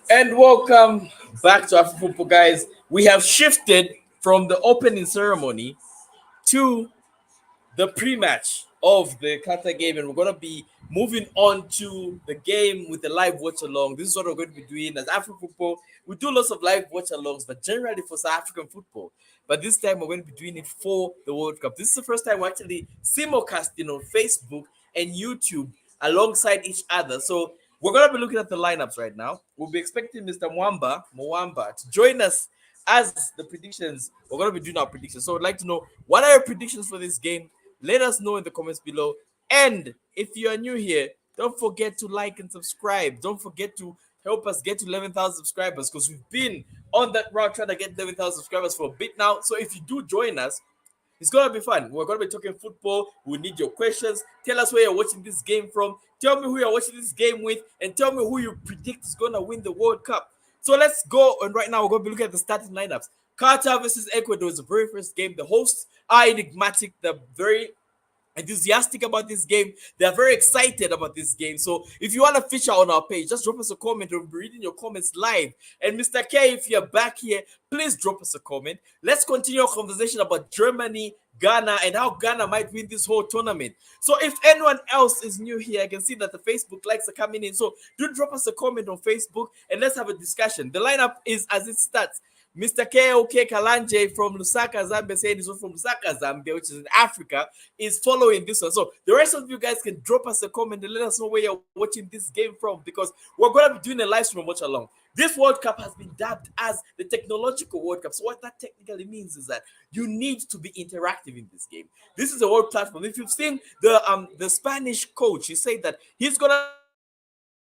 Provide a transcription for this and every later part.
And welcome back to Afro Football, guys. We have shifted from the opening ceremony to the pre-match of the Qatar game, and we're gonna be moving on to the game with the live watch along. This is what we're going to be doing as Afro Football. We do lots of live watch alongs, but generally for South African football. But this time we're going to be doing it for the World Cup. This is the first time we're actually simulcasting on Facebook and YouTube alongside each other. So we're gonna be looking at the lineups right now. We'll be expecting Mr. Mwamba to join us as the predictions. We're gonna be doing our predictions. So I'd like to know what are your predictions for this game. Let us know in the comments below. And if you are new here, don't forget to like and subscribe. Don't forget to help us get to 11,000 subscribers because we've been on that route trying to get 11,000 subscribers for a bit now. So if you do join us, it's gonna be fun. We're gonna be talking football. We need your questions. Tell us where you're watching this game from. Tell me who you're watching this game with, and tell me who you predict is gonna win the World Cup. So let's go. And right now we're gonna be looking at the starting lineups. Qatar versus Ecuador is the very first game. The hosts are enigmatic. They're very enthusiastic about this game. They're very excited about this game. So if you want to feature on our page, just drop us a comment. We'll be reading your comments live. And Mr. K, if you're back here, please drop us a comment. Let's continue our conversation about Germany, Ghana, and how Ghana might win this whole tournament. So if anyone else is new here, I can see that the Facebook likes are coming in. So do drop us a comment on Facebook and let's have a discussion. The lineup is as it starts. Mr. KOK Kalanje from Lusaka, Zambia, said this one from Lusaka, Zambia, which is in Africa, is following this one. So the rest of you guys can drop us a comment and let us know where you're watching this game from because we're going to be doing a live stream watch along. This World Cup has been dubbed as the technological World Cup. So what that technically means is that you need to be interactive in this game. This is a world platform. If you've seen the Spanish coach, he said that he's going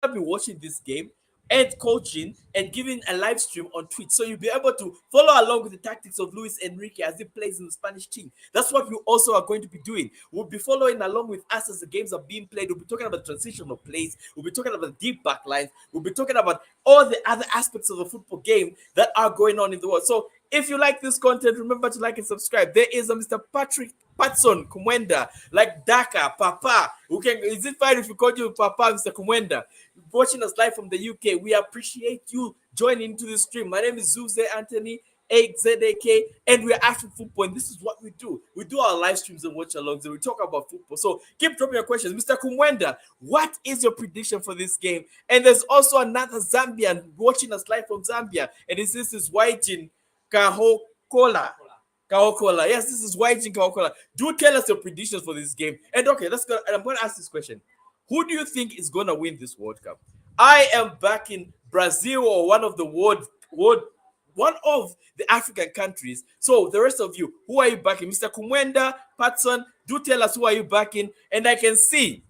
to be watching this game and coaching and giving a live stream on Twitch. So you'll be able to follow along with the tactics of Luis Enrique as he plays in the Spanish team. That's what we also are going to be doing. We'll be following along with us as the games are being played. We'll be talking about transitional plays. We'll be talking about deep back lines. We'll be talking about all the other aspects of the football game that are going on in the world. So if you like this content, remember to like and subscribe. There is a Mr. Patrick Patson Kumwenda, like Daka, Papa. Is it fine if we call you Papa, Mr. Kumwenda? Watching us live from the UK, we appreciate you joining into the stream. My name is Zuze Anthony, AZAK, and we're Afro Football, and this is what we do. We do our live streams and watch alongs, and we talk about football. So keep dropping your questions. Mr. Kumwenda, what is your prediction for this game? And there's also another Zambian watching us live from Zambia, and this is Waijin Kahokola. Kahokola. Yes, this is Waijin Kahokola. Do tell us your predictions for this game. And okay, let's go. And I'm going to ask this question. Who do you think is going to win this World Cup? I am backing Brazil or one of the one of the African countries. So the rest of you, who are you backing? Mr. Kumwenda, Patson, do tell us who are you backing. And I can see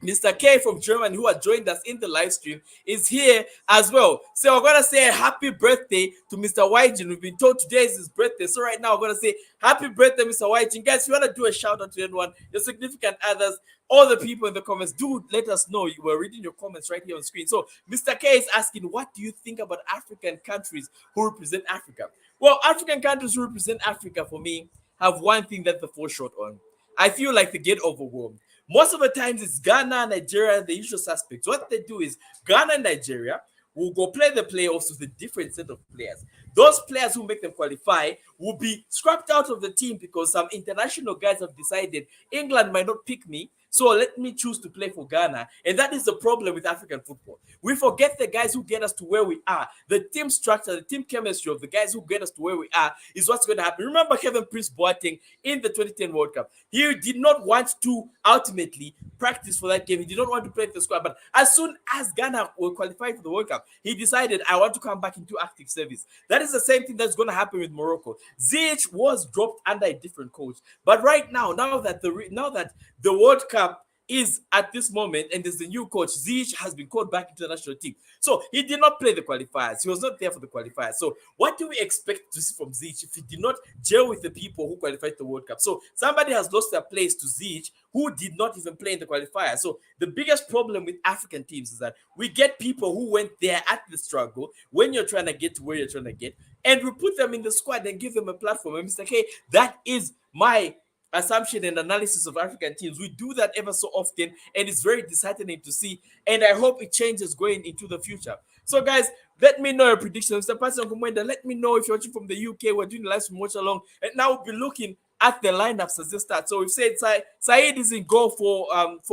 Mr. K from Germany, who has joined us in the live stream, is here as well. So we're gonna say happy birthday to Mr. Waijin. We've been told today is his birthday. So right now we're gonna say happy birthday, Mr. Waijin. Guys, if you wanna do a shout out to anyone, your significant others, all the people in the comments, do let us know. You were reading your comments right here on screen. So Mr. K is asking, what do you think about African countries who represent Africa? Well, African countries who represent Africa for me have one thing that they fall short on. I feel like they get overwhelmed. Most of the times it's Ghana, Nigeria, the usual suspects. What they do is Ghana and Nigeria will go play the playoffs with a different set of players. Those players who make them qualify will be scrapped out of the team because some international guys have decided England might not pick me, so let me choose to play for Ghana. And that is the problem with African football. We forget the guys who get us to where we are. The team structure, the team chemistry of the guys who get us to where we are is what's going to happen. Remember Kevin Prince Boateng in the 2010 World Cup. He did not want to ultimately practice for that game. He did not want to play for the squad. But as soon as Ghana will qualify for the World Cup, he decided, I want to come back into active service. That is the same thing that's going to happen with Morocco. Ziyech was dropped under a different coach. But right now, now that the World Cup is at this moment, and there's the new coach, Ziyech has been called back into the national team. So he did not play the qualifiers. He was not there for the qualifiers. So what do we expect to see from Ziyech if he did not gel with the people who qualified the World Cup? So somebody has lost their place to Ziyech, who did not even play in the qualifiers. So the biggest problem with African teams is that we get people who went there at the struggle when you're trying to get to where you're trying to get, and we put them in the squad and give them a platform. And Mr. K, that is my assumption and analysis of African teams. We do that ever so often, and it's very disheartening to see. And I hope it changes going into the future. So, guys, let me know your predictions. Mr. Pastor Kumwenda, let me know if you're watching from the UK. We're doing the live stream watch along, and now we'll be looking at the lineups as they start. So we've said Saeed is in goal for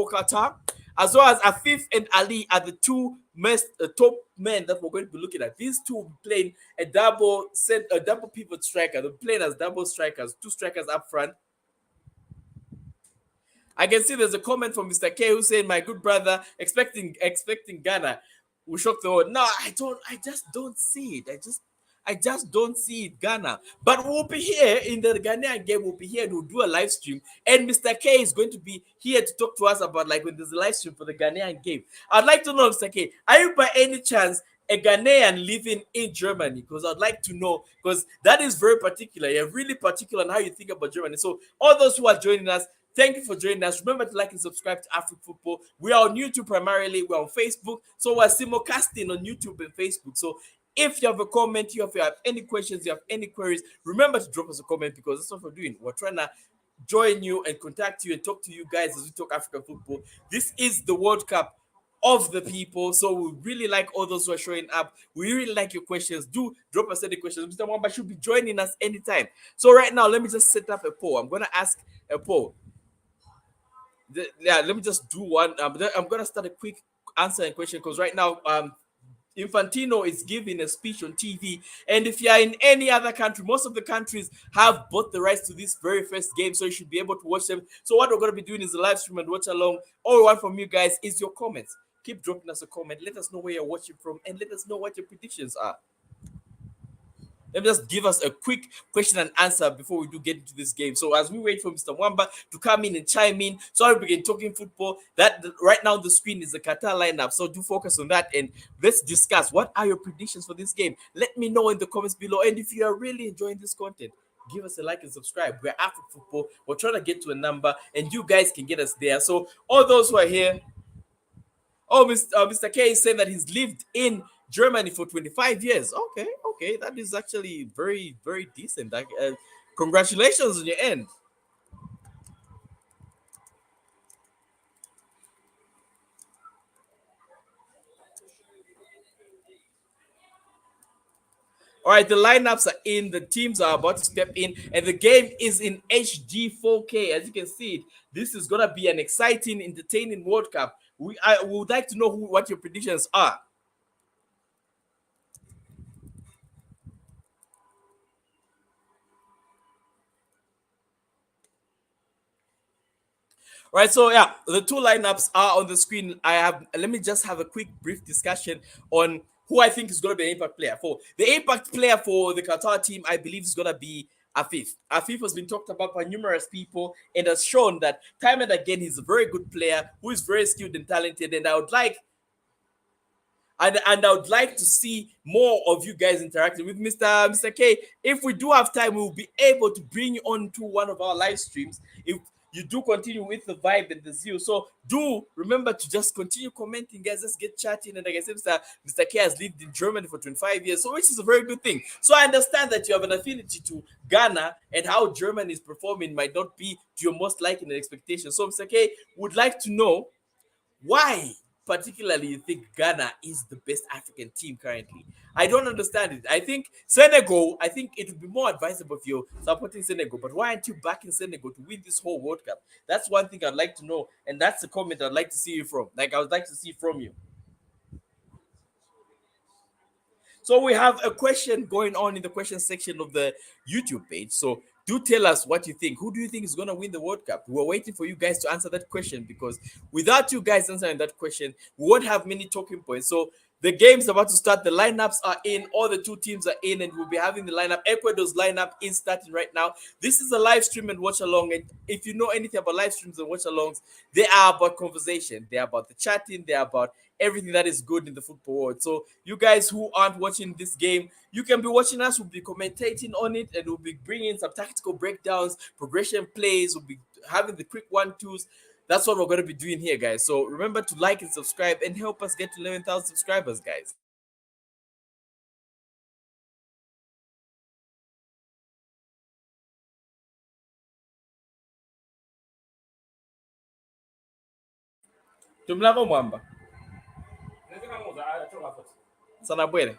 Qatar, as well as Afif and Ali are the two most top men that we're going to be looking at. These two will be playing a double pivot striker. They're playing as double strikers, two strikers up front. I can see there's a comment from Mr. K who's saying, "My good brother, expecting Ghana will shock the world." No, I just don't see it. I just don't see it, Ghana. But we'll be here in the Ghanaian game. We'll be here and we'll do a live stream. And Mr. K is going to be here to talk to us about like when there's a live stream for the Ghanaian game. I'd like to know, Mr. K, are you by any chance a Ghanaian living in Germany? Because I'd like to know, because that is very particular. You're really particular on how you think about Germany. So all those who are joining us, thank you for joining us. Remember to like and subscribe to Afrik Football. We are on YouTube primarily. We're on Facebook. So we're simulcasting on YouTube and Facebook. So if you have a comment, if you have any questions, you have any queries, remember to drop us a comment, because that's what we're doing. We're trying to join you and contact you and talk to you guys as we talk African football. This is the World Cup of the people. So we really like all those who are showing up. We really like your questions. Do drop us any questions. Mr. Wamba should be joining us anytime. So right now, let me just set up a poll. I'm going to ask a poll. Let me just do one. I'm going to start a quick answering question, because right now, Infantino is giving a speech on TV, and if you are in any other country, most of the countries have bought the rights to this very first game, so you should be able to watch them. So what we're going to be doing is a live stream and watch along. All we want from you guys is your comments. Keep dropping us a comment. Let us know where you're watching from, and let us know what your predictions are. Let me just give us a quick question and answer before we do get into this game. So as we wait for Mr. Wamba to come in and chime in, so I begin talking football. Right now on the screen is the Qatar lineup. So do focus on that and let's discuss what are your predictions for this game. Let me know in the comments below. And if you are really enjoying this content, give us a like and subscribe. We're Afrik Football. We're trying to get to a number, and you guys can get us there. So all those who are here, Mr. K is saying that he's lived in Germany for 25 years. Okay, that is actually very, very decent. Congratulations on your end. All right, the lineups are in, the teams are about to step in, and the game is in HD 4K. As you can see it, this is gonna be an exciting, entertaining World Cup. I would like to know what your predictions are. Right, so yeah, the two lineups are on the screen. Let me just have a quick brief discussion on who I think is going to be an impact player. For the impact player for the Qatar team, I believe is going to be Afif. Afif has been talked about by numerous people and has shown that time and again he's a very good player who is very skilled and talented. And I would like to see more of you guys interacting with Mr. K. If we do have time, we'll be able to bring you on to one of our live streams. If you do continue with the vibe and the zeal, so do remember to just continue commenting, guys. Let's get chatting. And like I said, Mr. K has lived in Germany for 25 years, so which is a very good thing. So I understand that you have an affinity to Ghana, and how Germany is performing might not be to your most liking and expectation. So Mr. K would like to know why particularly you think Ghana is the best African team currently. I don't understand it. I think Senegal, I think it would be more advisable if you're supporting Senegal, but why aren't you backing Senegal to win this whole World Cup? That's one thing I'd like to know, and that's the comment I'd like to see you from. Like, I would like to see from you. So we have a question going on in the question section of the YouTube page. So do tell us what you think. Who do you think is going to win the World Cup? We're waiting for you guys to answer that question, because without you guys answering that question, we won't have many talking points. So the game's about to start. The lineups are in. All the two teams are in, and we'll be having the lineup. Ecuador's lineup is starting right now. This is a live stream and watch along. And if you know anything about live streams and watch alongs, they are about conversation. They're about the chatting. They're about everything that is good in the football world. So you guys who aren't watching this game, you can be watching us. We'll be commentating on it, and we'll be bringing some tactical breakdowns, progression plays. We'll be having the quick 1-2s. That's what we're going to be doing here, guys. So remember to like and subscribe and help us get to 11,000 subscribers, guys. Tumlako Mwamba. Sanabwele.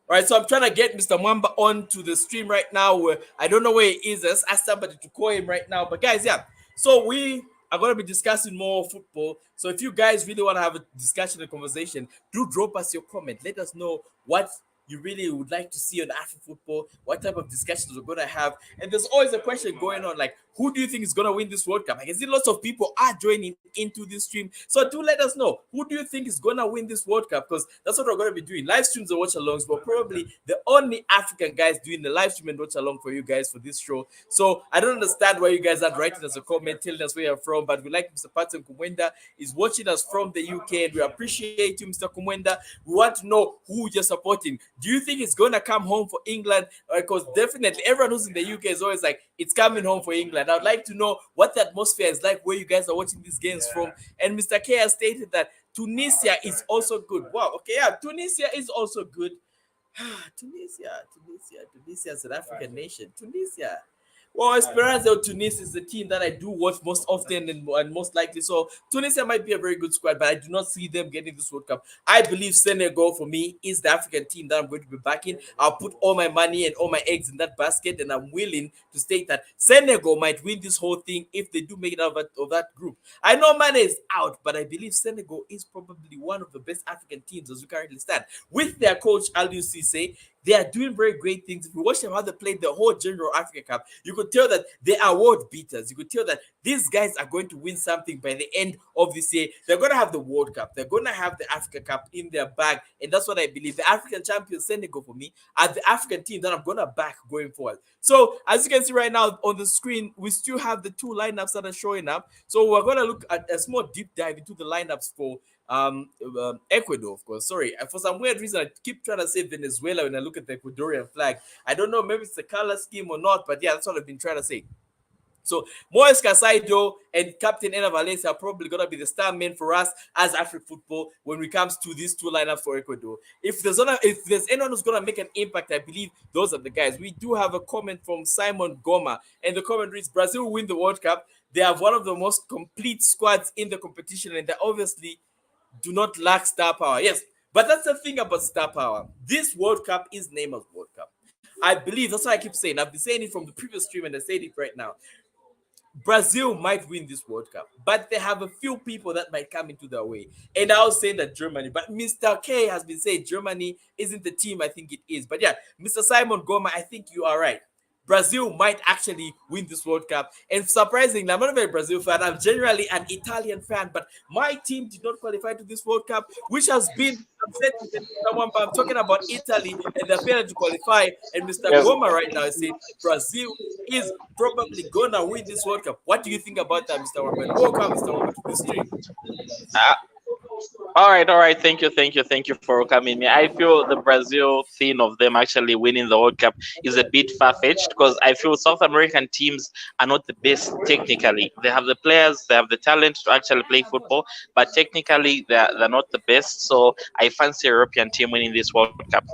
All right, so I'm trying to get Mr. Mwamba onto the stream right now. I don't know where he is. Let's ask somebody to call him right now. But guys, yeah. So we are going to be discussing more football. So if you guys really want to have a discussion and conversation, do drop us your comment. Let us know what you really would like to see on Afrik football, what type of discussions we're going to have. And there's always a question going on, like, who do you think is going to win this World Cup? I can see lots of people are joining into this stream. So do let us know, who do you think is going to win this World Cup? Because that's what we're going to be doing. Live streams and watch-alongs. We're probably the only African guys doing the live stream and watch-along for you guys for this show. So I don't understand why you guys aren't writing us a comment, telling us where you're from. But we like Mr. Patson Kumwenda is watching us from the UK. And we appreciate you, Mr. Kumwenda. We want to know who you're supporting. Do you think it's going to come home for England? Because definitely everyone who's in the UK is always like, it's coming home for England. I'd like to know what the atmosphere is like where you guys are watching these games from. And Mr. K has stated that Tunisia is also good. Wow, okay, yeah, Tunisia is also good. Tunisia is an African nation. Tunisia. Well, Esperance of Tunis is the team that I do watch most often and most likely. So Tunisia might be a very good squad, but I do not see them getting this World Cup. I believe Senegal, for me, is the African team that I'm going to be backing. I'll put all my money and all my eggs in that basket, and I'm willing to state that Senegal might win this whole thing if they do make it out of that group. I know Mane is out, but I believe Senegal is probably one of the best African teams as we currently stand. With their coach, Aliou Cisse, they are doing very great things. If you watch them how they played the whole General Africa Cup, you could tell that they are world beaters. You could tell that these guys are going to win something by the end of this year. They're going to have the World Cup. They're going to have the Africa Cup in their bag. And that's what I believe. The African champions, Senegal, for me, are the African team that I'm going to back going forward. So, as you can see right now on the screen, we still have the two lineups that are showing up. So, we're going to look at a small deep dive into the lineups for Ecuador, of course. Sorry, for some weird reason, I keep trying to say Venezuela when I look at the Ecuadorian flag. I don't know, maybe it's the color scheme or not, but yeah, that's what I've been trying to say. So Moise Casaido and Captain Ena Valencia are probably going to be the star men for us as Afrik football when it comes to these two lineups for Ecuador. If there's anyone who's going to make an impact, I believe those are the guys. We do have a comment from Simon Goma, and the comment reads, Brazil will win the World Cup. They have one of the most complete squads in the competition, and they obviously do not lack star power. Yes, but that's the thing about star power. This World Cup is Neymar's World Cup. I believe, that's what I keep saying. I've been saying it from the previous stream and I said it right now. Brazil might win this World Cup, but they have a few people that might come into their way. And I was saying that Germany, but Mr. K has been saying Germany isn't the team I think it is. But yeah, Mr. Simon Goma, I think you are right. Brazil might actually win this World Cup. And surprisingly, I'm not a very Brazil fan. I'm generally an Italian fan, but my team did not qualify to this World Cup, which has been upsetting someone. But I'm talking about Italy and they're failing to qualify. And Mr. Goma right now is saying Brazil is probably gonna win this World Cup. What do you think about that, Mr. Wamba? Welcome, Mr. Wamba, to the stream. All right. Thank you for welcoming me. I feel the Brazil thing of them actually winning the World Cup is a bit far-fetched because I feel South American teams are not the best technically. They have the players, they have the talent to actually play football, but technically they're not the best. So I fancy a European team winning this World Cup.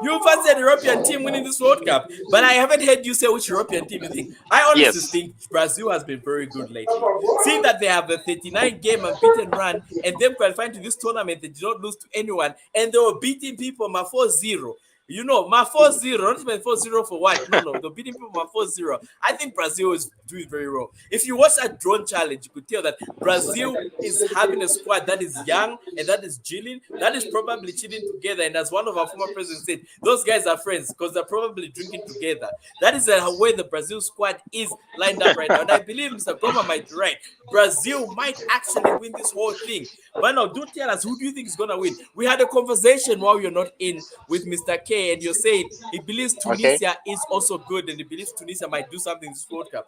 You fancy an European team winning this World Cup, but I haven't heard you say which European team you think. I honestly think Brazil has been very good lately. Seeing that they have a 39-game unbeaten run and them qualifying to this tournament, they did not lose to anyone, and they were beating people 4-0. You know, 4-0, not even 4-0 for what? No, they're beating people 4-0. I think Brazil is doing very well. If you watch that drone challenge, you could tell that Brazil is having a squad that is young and that is chilling, that is probably chilling together. And as one of our former presidents said, those guys are friends because they're probably drinking together. That is the way the Brazil squad is lined up right now. And I believe Mr. Goma might be right. Brazil might actually win this whole thing. But now, do tell us, who do you think is going to win? We had a conversation while you're not in with Mr. K, and you're saying he believes Tunisia is also good, and he believes Tunisia might do something in this World Cup.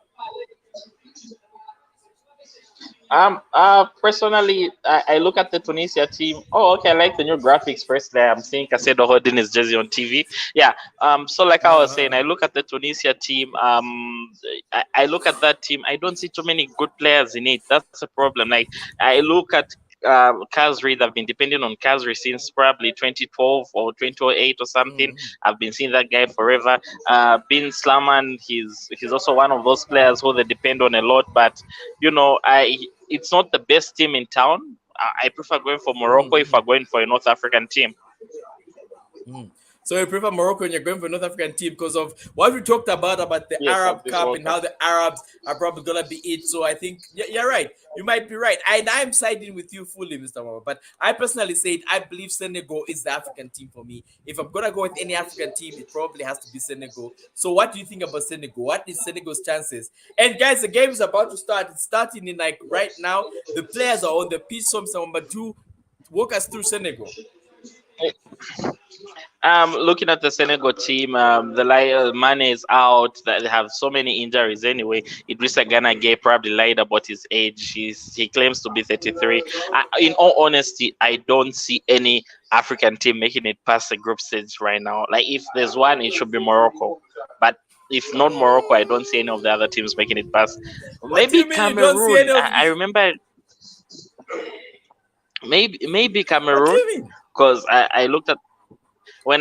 Personally, I look at the Tunisia team. Oh, okay, I like the new graphics. First, there, I'm seeing Casedo holding his jersey on TV. Yeah. So like I was saying, I look at the Tunisia team. I look at that team. I don't see too many good players in it. That's a problem. Like I look at Kazri. They've been depending on Kazri since probably 2012 or 2008 or something. I've been seeing that guy forever. Bin Slaman, he's also one of those players who they depend on a lot. But it's not the best team in town. I prefer going for Morocco if we're going for a North African team. So you prefer Morocco and you're going for North African team because of what we talked about the Arab Cup and how the Arabs are probably gonna be it. So I think you're right. You might be right. And I'm siding with you fully, Mr. Mama. But I personally said I believe Senegal is the African team for me. If I'm gonna go with any African team, it probably has to be Senegal. So what do you think about Senegal? What is Senegal's chances? And guys, the game is about to start. It's starting in like right now. The players are on the pitch. So Mr. Mama, do walk us through Senegal. Looking at the Senegal team, the Mane is out. They have so many injuries anyway. Idrissa Gana Gueye probably lied about his age. He claims to be 33. In all honesty, I don't see any African team making it past the group stage right now. Like if there's one, it should be Morocco. But if not Morocco, I don't see any of the other teams making it past. Maybe Cameroon. I remember. Maybe Cameroon, because I looked at when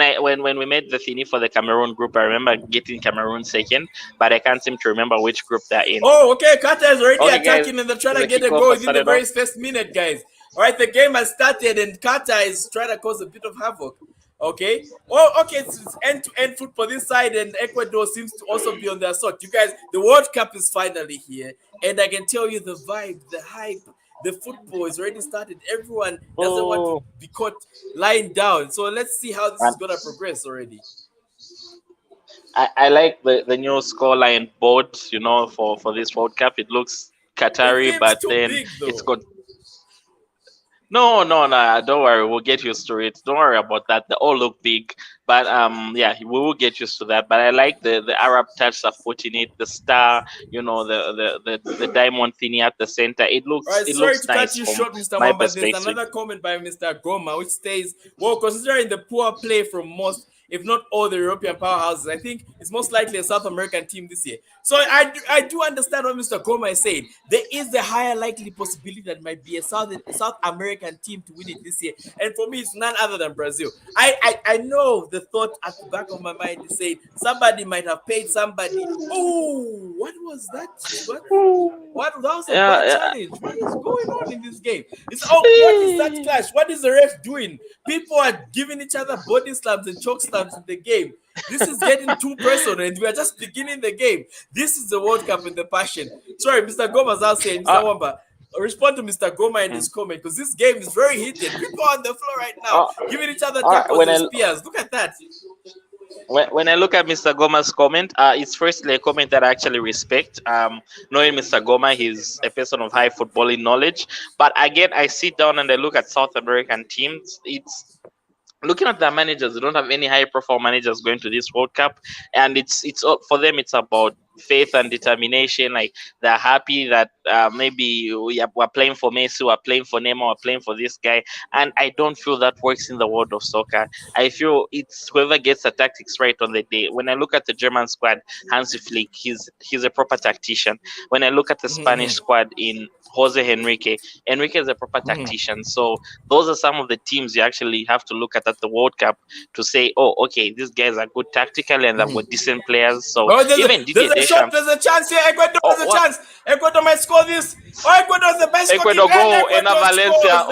we made the thingy for the Cameroon group. I remember getting Cameroon second, but I can't seem to remember which group they're in. Oh, okay. Qatar is already attacking guys, and they're trying to get a goal within the very first minute, guys. All right, the game has started and Qatar is trying to cause a bit of havoc. Okay. Oh, okay. It's end-to-end football this side, and Ecuador seems to also be on their sort. You guys, the World Cup is finally here, and I can tell you the vibe, the hype. The football is already started. Everyone doesn't want to be caught lying down. So let's see how this is going to progress already. I like the new scoreline board, for this World Cup. It looks Qatari, but then it's got... No, don't worry. We'll get used to it. Don't worry about that. They all look big. But we will get used to that. But I like the Arab touch of putting it, the star, the diamond thingy at the center. It looks sorry to cut you short, Mr. Mamba. There's another comment by Mr. Goma which states, well, considering the poor play from most, if not all, the European powerhouses, I think it's most likely a South American team this year. So I do understand what Mr. Goma is saying. There is a higher likely possibility that it might be a South American team to win it this year. And for me, it's none other than Brazil. I know the thought at the back of my mind is saying somebody might have paid somebody. Oh, what was that? What that was a bad challenge. What is going on in this game? What is that clash? What is the ref doing? People are giving each other body slams and choke slams in the game. This is getting too personal, and we are just beginning the game. This is the World Cup and the passion. Sorry, Mr. Goma's out saying, Mr. Wamba, respond to Mr. Goma in his comment, because this game is very heated. People are on the floor right now, giving each other tackles and spears. Look at that. When I look at Mr. Goma's comment, it's firstly a comment that I actually respect. Knowing Mr. Goma, he's a person of high footballing knowledge. But again, I sit down and I look at South American teams. It's looking at their managers. They don't have any high-profile managers going to this World Cup, and it's for them. It's about faith and determination. Like they're happy that maybe we're playing for Messi, we're playing for Neymar, we're playing for this guy, and I don't feel that works in the world of soccer. I feel it's whoever gets the tactics right on the day. When I look at the German squad, Hansi Flick, he's a proper tactician. When I look at the Spanish squad in Jose Enrique is a proper tactician. So those are some of the teams you actually have to look at the World Cup to say, oh, okay, these guys are good tactically and they've got decent players. So there's a chance here. Ecuador has a chance. Ecuador might score this. Ecuador is the best. Ecuador go. Ena Valencia.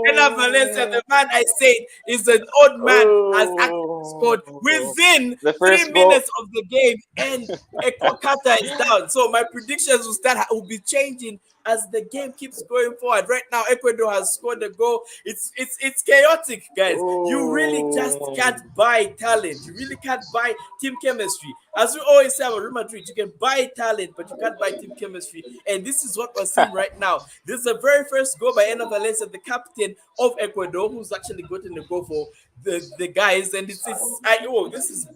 Ena Valencia, the man I said is an old man, has actually scored within 3 minutes of the game, and Qatar is down. So my predictions will be changing as the game keeps going forward. Right now, Ecuador has scored a goal. It's chaotic, guys. You really just can't buy talent. You really can't buy team chemistry. As we always say about Real Madrid, you can buy talent, but you can't buy team chemistry. And this is what we're seeing right now. This is the very first goal by Ena Valencia, the captain of Ecuador, who's actually gotten the goal for the guys. And this is,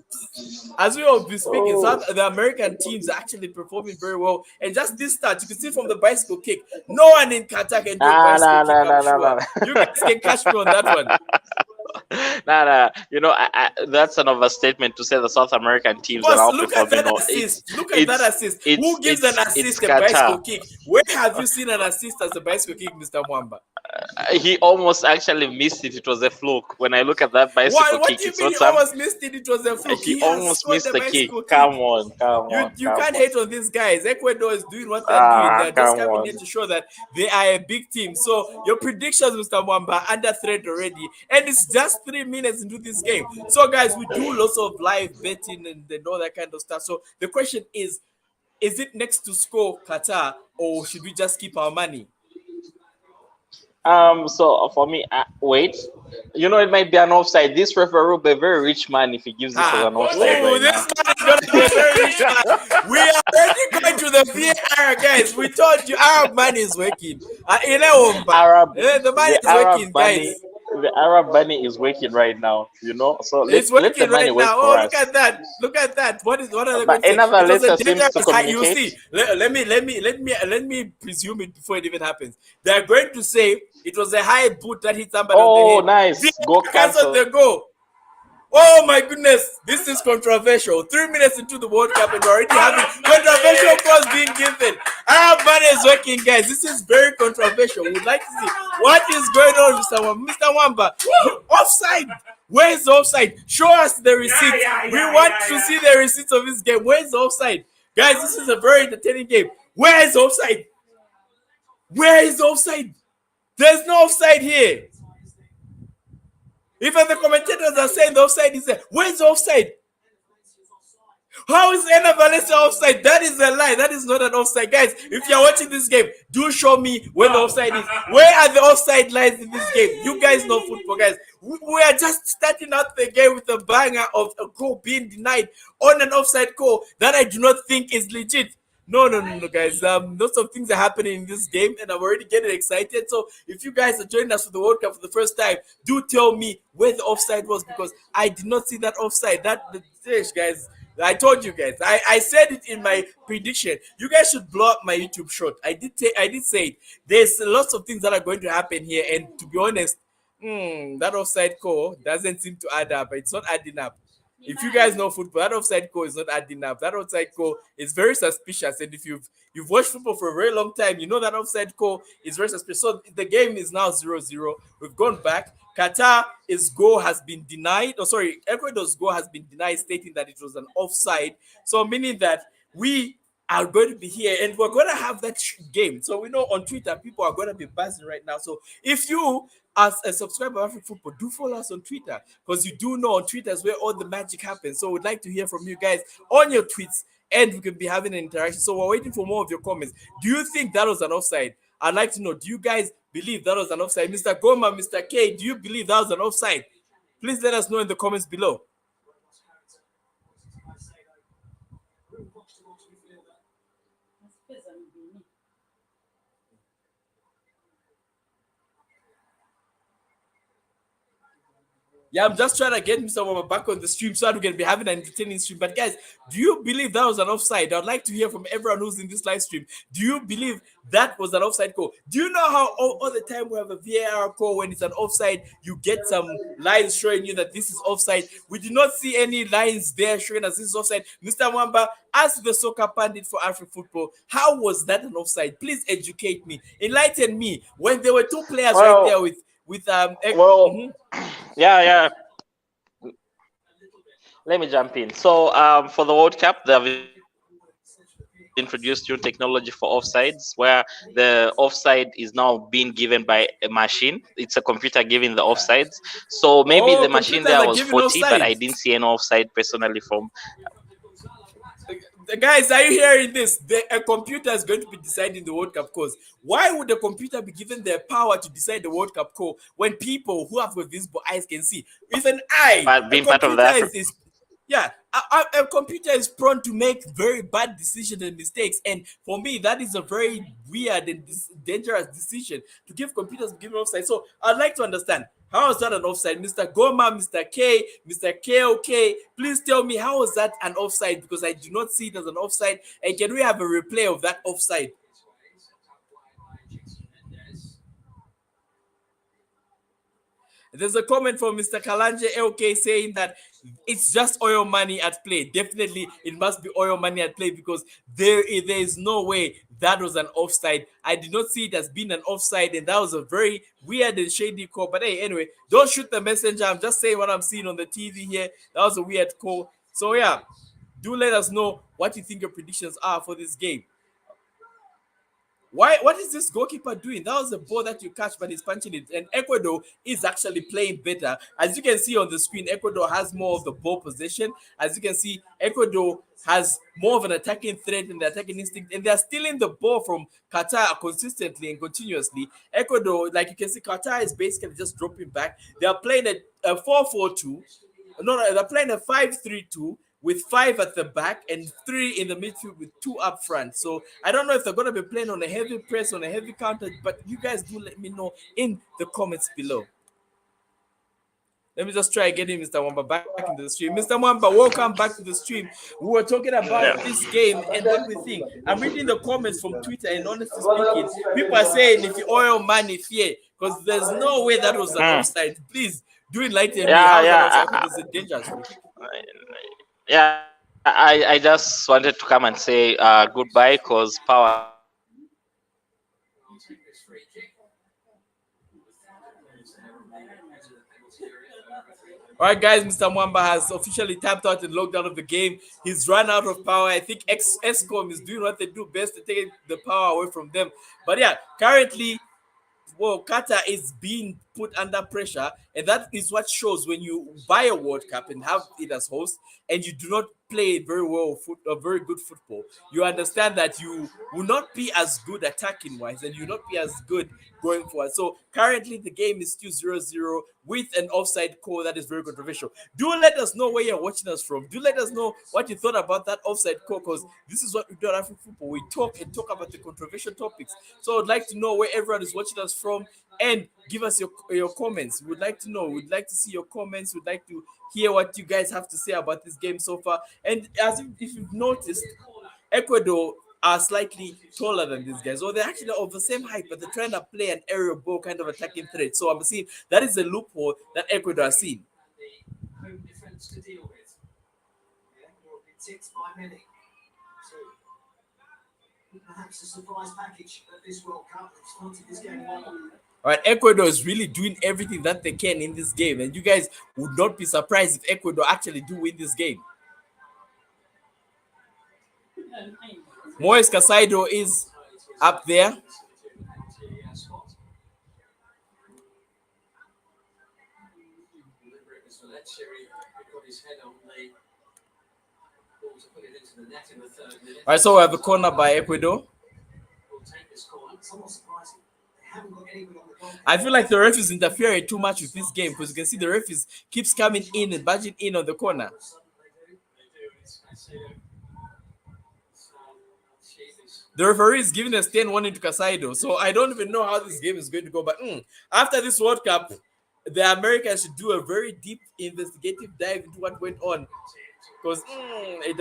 as we all be speaking, the American teams are actually performing very well. And just this start, you can see from the bicycle kick, no one in Qatar can do a bicycle kick. You guys can catch me on that one. Nah. That's an overstatement to say the South American teams are Boss, look at outperforming. that No, assist. Look at that it's assist. it's Who gives an it's it's assist a bicycle Qatar. kick? Where have you seen an assist as a bicycle kick, Mr. Mwamba? He almost actually missed it. It was a fluke. When I look at that bicycle What kick, do you it's mean not he some. almost missed it? It was a fluke. He He has almost scored missed the the kick. bicycle kick. Come on, come on, You come can't on. hate on these guys. Ecuador is doing what they're doing. They're just Come coming on. here to show that they are a big team. So your predictions, Mr. Mwamba, under threat already. And it's just 3 minutes into this game. So guys, we do lots of live betting and all that kind of stuff. So the question is it next to score Qatar or should we just keep our money? So for me, wait. It might be an offside. This referee will be very rich man if he gives this as Ah, an offside oh, right this now. man is gonna be a very rich man. We are already going to the VAR, guys. We told you Arab money is working. Arab, The money the is Arab working, bunny, guys. the Arab bunny is working right now. So It's let the working money right work now. Oh, for look us. at that! Look at that! What are they going But to say? another It was a letter seems to dangerous high. You communicate. see, let me presume it before it even happens. They are going to say it was a high boot that hit somebody on the Oh, head. nice. Go VAR canceled cancel. the goal. Oh my goodness, this is controversial. 3 minutes into the World Cup, and we're already having controversial calls being given. Arab money is working, guys. This is very controversial. We'd like to see what is going on, Mr. Wamba. Mr. Wamba, offside. Where is the offside? Show us the receipt. We want to see the receipts of this game. Where is the offside? Guys, this is a very entertaining game. Where is the offside? Where is the offside? There's no offside here. Even the commentators are saying the offside is there. Where's the offside? How is Ena Valencia offside? That is a lie. That is not an offside. Guys, if you're watching this game, do show me where the offside is. Where are the offside lines in this game? You guys know football, guys. We are just starting out the game with a banger of a goal being denied on an offside call that I do not think is legit. No, guys. Lots of things are happening in this game, and I'm already getting excited. So, if you guys are joining us for the World Cup for the first time, do tell me where the offside was because I did not see that offside. Guys. I told you guys. I said it in my prediction. You guys should blow up my YouTube short. I did say it. There's lots of things that are going to happen here, and to be honest, that offside call doesn't seem to add up. It's not adding up. If you guys know football, that offside call is not adding up. That offside call is very suspicious. And if you've watched football for a very long time, you know that offside call is very suspicious. So the game is now 0-0. We've gone back. Qatar's goal has been denied. Oh, sorry, Ecuador's goal has been denied, stating that it was an offside. So meaning that we are going to be here and we're going to have that game. So we know on Twitter, people are going to be buzzing right now. So if you, as a subscriber of Afrik Football, do follow us on Twitter because you do know on Twitter is where all the magic happens. So we'd like to hear from you guys on your tweets and we can be having an interaction. So we're waiting for more of your comments. Do you think that was an offside? I'd like to know, do you guys believe that was an offside? Mr. Goma, Mr. K, do you believe that was an offside? Please let us know in the comments below. Yeah, I'm just trying to get Mr. Wama back on the stream so that we can be having an entertaining stream. But guys, do you believe that was an offside? I'd like to hear from everyone who's in this live stream. Do you believe that was an offside call? Do you know how all the time we have a VAR call when it's an offside, you get some lines showing you that this is offside? We did not see any lines there showing us this is offside. Mr. Wamba, as the soccer pundit for Afrik Football, how was that an offside? Please educate me, enlighten me. When there were two players right there with yeah. Let me jump in. So for the World Cup, they have introduced new technology for offsides where the offside is now being given by a machine. It's a computer giving the offsides. So maybe the machine there was 40, but I didn't see any offside personally from. Guys, are you hearing this? A computer is going to be deciding the World Cup calls. Why would the computer be given the power to decide the World Cup call when people who have visible eyes can see? With an eye, But being part of that. Yeah, a computer is prone to make very bad decisions and mistakes. And for me, that is a very weird and dangerous decision to give computers given offside. So I'd like to understand, how is that an offside? Mr. Goma, Mr. K, Mr. KOK, please tell me how is that an offside? Because I do not see it as an offside. And can we have a replay of that offside? There's a comment from Mr. Kalanje LK saying that it's just oil money at play. Definitely, it must be oil money at play because there is no way that was an offside. I did not see it as being an offside, and that was a very weird and shady call. But hey, anyway, don't shoot the messenger. I'm just saying what I'm seeing on the TV here. That was a weird call. So yeah, do let us know what you think your predictions are for this game. What is this goalkeeper doing? That was a ball that you catch, but he's punching it. And Ecuador is actually playing better. As you can see on the screen, Ecuador has more of the ball possession. As you can see, Ecuador has more of an attacking threat and the attacking instinct, and they're stealing the ball from Qatar consistently and continuously. Ecuador, like you can see, Qatar is basically just dropping back. They are playing a 4-4-2. No, they're playing a 5-3-2 with 5 at the back and 3 in the midfield with 2 up front. So I don't know if they're going to be playing on a heavy press, on a heavy counter, but you guys do let me know in the comments below. Let me just try getting Mr. Mwamba back into the stream. Mr. Mwamba, welcome back to the stream. We were talking about this game and what we think. I'm reading the comments from Twitter, and honestly speaking, people are saying if you oil money, fear, because there's no way that was an offside. Please do enlighten me. How is it dangerous? Yeah, I just wanted to come and say goodbye because power. All right, guys, Mr. Mwamba has officially tapped out and logged out of the game. He's run out of power. I think ESCOM is doing what they do best to take the power away from them. But yeah, currently, Qatar is being put under pressure, and that is what shows when you buy a World Cup and have it as host, and you do not play very well, very good football. You understand that you will not be as good attacking wise, and you will not be as good going forward. So currently, the game is still 0-0 with an offside call that is very controversial. Do let us know where you're watching us from. Do let us know what you thought about that offside call, because this is what we do at Afrik Football. We talk about the controversial topics. So I'd like to know where everyone is watching us from, and give us your comments. We'd like to know. We'd like to see your comments. We'd like to hear what you guys have to say about this game so far. And as if you've noticed, Ecuador are slightly taller than these guys. Or they're actually of the same height, but they're trying to play an aerial ball kind of attacking threat. So I'm seeing that is a loophole that Ecuador are seeing. Home defense to deal with. By many. Perhaps a surprise package at this World Cup. Started this game well. All right, Ecuador is really doing everything that they can in this game, and you guys would not be surprised if Ecuador actually do win this game. Moise Caicedo is up there. All right, so we have a corner by Ecuador. I feel like the ref is interfering too much with this game, because you can see the ref keeps coming in and budging in on the corner. The referee is giving a stand warning to Caicedo, so I don't even know how this game is going to go. But after this World Cup, the Americans should do a very deep investigative dive into what went on, because it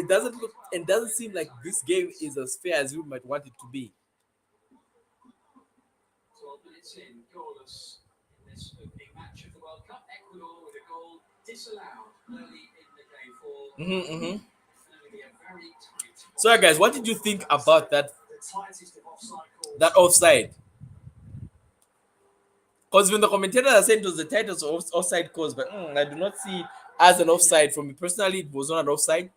doesn't seem like this game is as fair as we might want it to be. In goalless in this opening match of the World Cup. Ecuador with a goal disallowed early in the game for So guys, what did you think about that offside? Because when the commentators are saying it was the tightest offside calls, but I do not see it as an offside. For me personally, it was not an offside.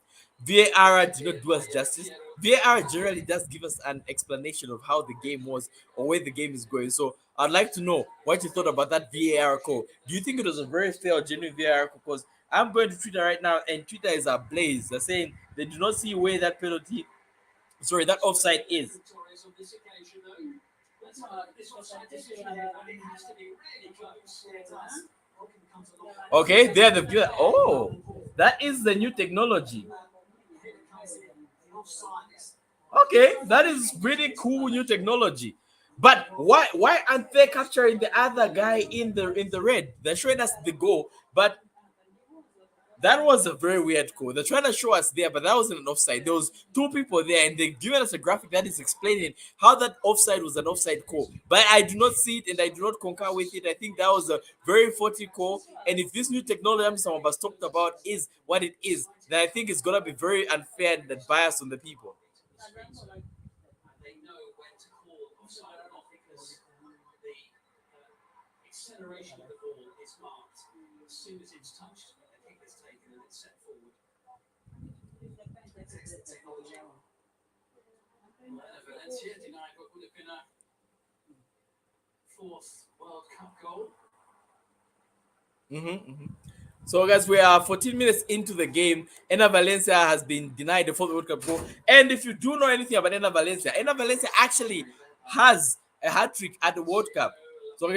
VAR did not do us justice. VAR generally does give us an explanation of how the game was or where the game is going. So I'd like to know what you thought about that VAR call. Do you think it was a very fair or genuine VAR call? Because I'm going to Twitter right now, and Twitter is ablaze. They're saying they do not see where that that offside is. Okay, there the viewer. Oh, that is the new technology. Okay, that is really cool new technology. But why aren't they capturing the other guy in the red? They're showing us the goal, but That was a very weird call. They're trying to show us there, but that wasn't an offside. There was two people there, and they're giving us a graphic that is explaining how that offside was an offside call. But I do not see it, and I do not concur with it. I think that was a very faulty call. And if this new technology some of us talked about is what it is, then I think it's gonna be very unfair and biased on the people. Mm-hmm. So, guys, we are 14 minutes into the game. Ena Valencia has been denied the fourth World Cup goal. And if you do know anything about Ena Valencia actually has a hat trick at the World Cup. So,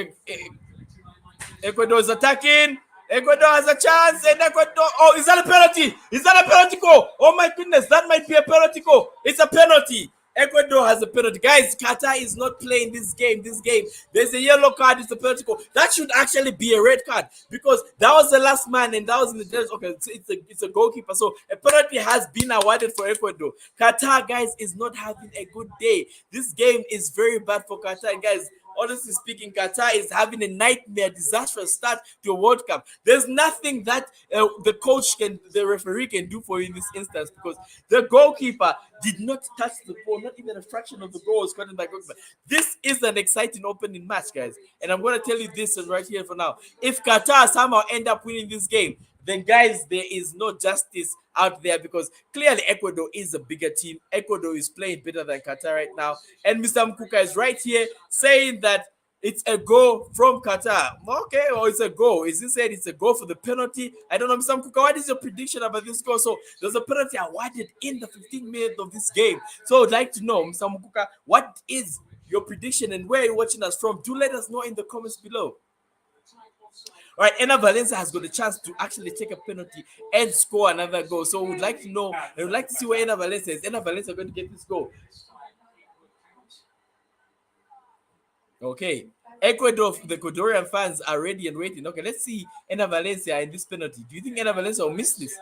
Ecuador is attacking. Ecuador has a chance, and Ecuador. Oh, is that a penalty? Is that a penalty goal? Oh my goodness, that might be a penalty goal. It's a penalty. Ecuador has a penalty. Guys, Qatar is not playing this game. There's a yellow card. It's a penalty goal. That should actually be a red card because that was the last man and that was in the defense. Okay, it's a goalkeeper. So a penalty has been awarded for Ecuador. Qatar, guys, is not having a good day. This game is very bad for Qatar, guys. Honestly speaking, Qatar is having a nightmare, disastrous start to a World Cup. There's nothing that the referee can do for you in this instance because the goalkeeper did not touch the ball, not even a fraction of the goal was gotten by goalkeeper. This is an exciting opening match, guys, and I'm going to tell you this right here for now. If Qatar somehow end up winning this game, then guys, there is no justice out there because clearly Ecuador is a bigger team. Ecuador is playing better than Qatar right now. And Mr. Mkuka is right here saying that it's a goal from Qatar. Okay, or it's a goal. Is he said it's a goal for the penalty? I don't know, Mr. Mkuka, what is your prediction about this goal? So there's a penalty awarded in the 15th minute of this game. So I'd like to know, Mr. Mkuka, what is your prediction and where you're watching us from? Do let us know in the comments below. All right, Ena Valencia has got a chance to actually take a penalty and score another goal. So we'd like to know, and we'd like to see where Ena Valencia is. Ena Valencia going to get this goal. Okay, Ecuador, the Ecuadorian fans are ready and waiting. Okay, let's see Ena Valencia in this penalty. Do you think Ena Valencia will miss this?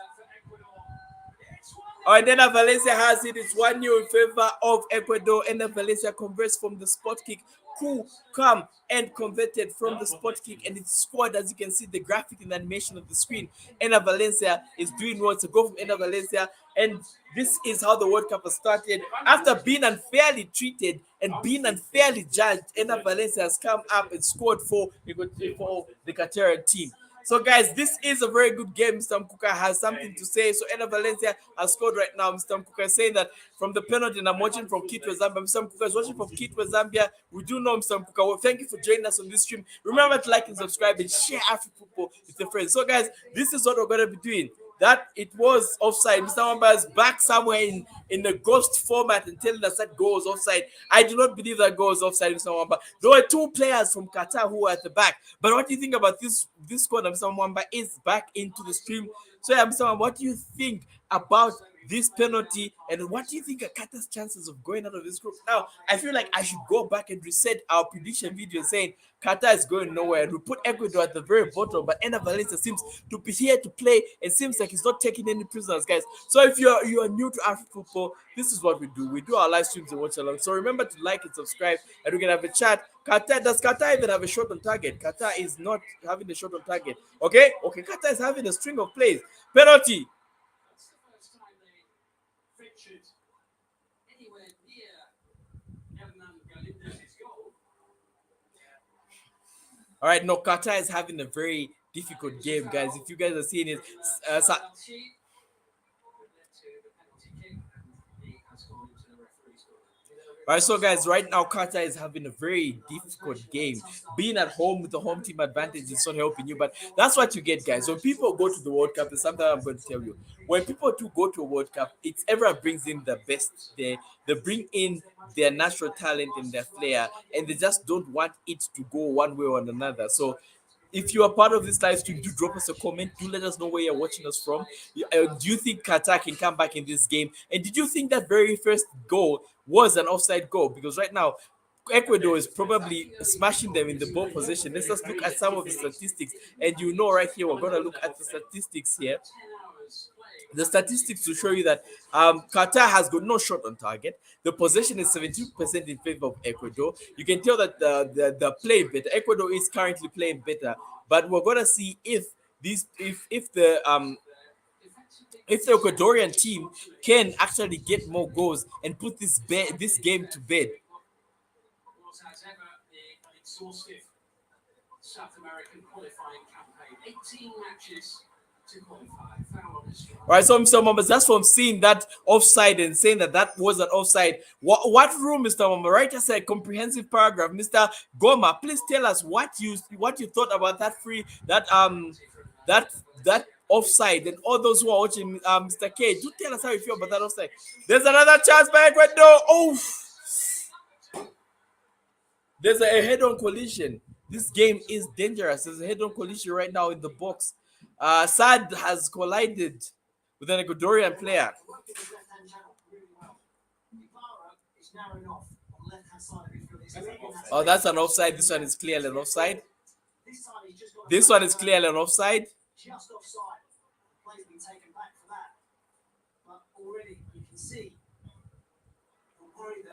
All right, Ena Valencia has it. It's 1-0 in favor of Ecuador. Ena Valencia converts from the spot kick. Who come and converted from the spot kick, and it's scored. As you can see the graphic and animation of the screen, Ena Valencia is doing well to go from Ena Valencia, and this is how the World Cup has started. After being unfairly treated and being unfairly judged, Ena Valencia has come up and scored for the Qatari team. So, guys, this is a very good game. Mr. Mkuka has something to say. So, Ena Valencia has scored right now. Mr. Mkuka is saying that from the penalty, and I'm watching from Kitwe, Zambia. Mr. Mkuka is watching from Kitwe, Zambia. We do know Mr. Mkuka. Well, thank you for joining us on this stream. Remember to like and subscribe and share Afrik football with your friends. So, guys, this is what we're going to be doing. That it was offside. Mr. Wamba is back somewhere in the ghost format and telling us that goal was offside. I do not believe that goal was offside, Mr. Wamba. There were two players from Qatar who were at the back. But what do you think about this corner? Mr. Wamba is back into the stream. So, yeah, Mr. Wamba, what do you think about this penalty, and what do you think are Qatar's chances of going out of this group? Now, I feel like I should go back and reset our prediction video saying Qatar is going nowhere, and we put Ecuador at the very bottom, but Ena Valencia seems to be here to play and seems like he's not taking any prisoners, guys. So if you are new to Afrik football, this is what we do. We do our live streams and watch along. So remember to like and subscribe, and we can have a chat. Does Qatar even have a shot on target? Qatar is not having a shot on target. Okay, Qatar is having a string of plays. Penalty. All right, no, Qatar is having a very difficult game, guys. If you guys are seeing it, all right, so guys, right now Qatar is having a very difficult game. Being at home with the home team advantage is not helping you, but that's what you get, guys. When people go to the World Cup, there's something I'm going to tell you. When people do go to a World Cup, it's everyone brings in the best. They bring in their natural talent and their flair, and they just don't want it to go one way or another. So if you are part of this live stream, do drop us a comment. Do let us know where you're watching us from. Do you think Qatar can come back in this game? And did you think that very first goal was an offside goal? Because right now, Ecuador is probably smashing them in the ball position. Let's just look at some of the statistics. And you know right here, we're going to look at the statistics here. the statistics to show you that Qatar has got no shot on target. The possession is 72% in favor of Ecuador. You can tell that the play better. Ecuador is currently playing better, but we're gonna see if these if the Ecuadorian team can actually get more goals and put this game to bed. All right, so Mr. Mambas, that's from seeing that offside and saying that that was an offside. What rule, Mr. Mamba? Right, just a comprehensive paragraph. Mr. Goma, please tell us what you thought about that that that offside, and all those who are watching, Mr. K, do tell us how you feel about that offside. There's another chance by Ecuador. Oh, there's a head-on collision. This game is dangerous. There's a head-on collision right now in the box. Sad has collided with an Ecuadorian player. Oh, that's an offside. This one is clearly an offside. This one is clearly an offside.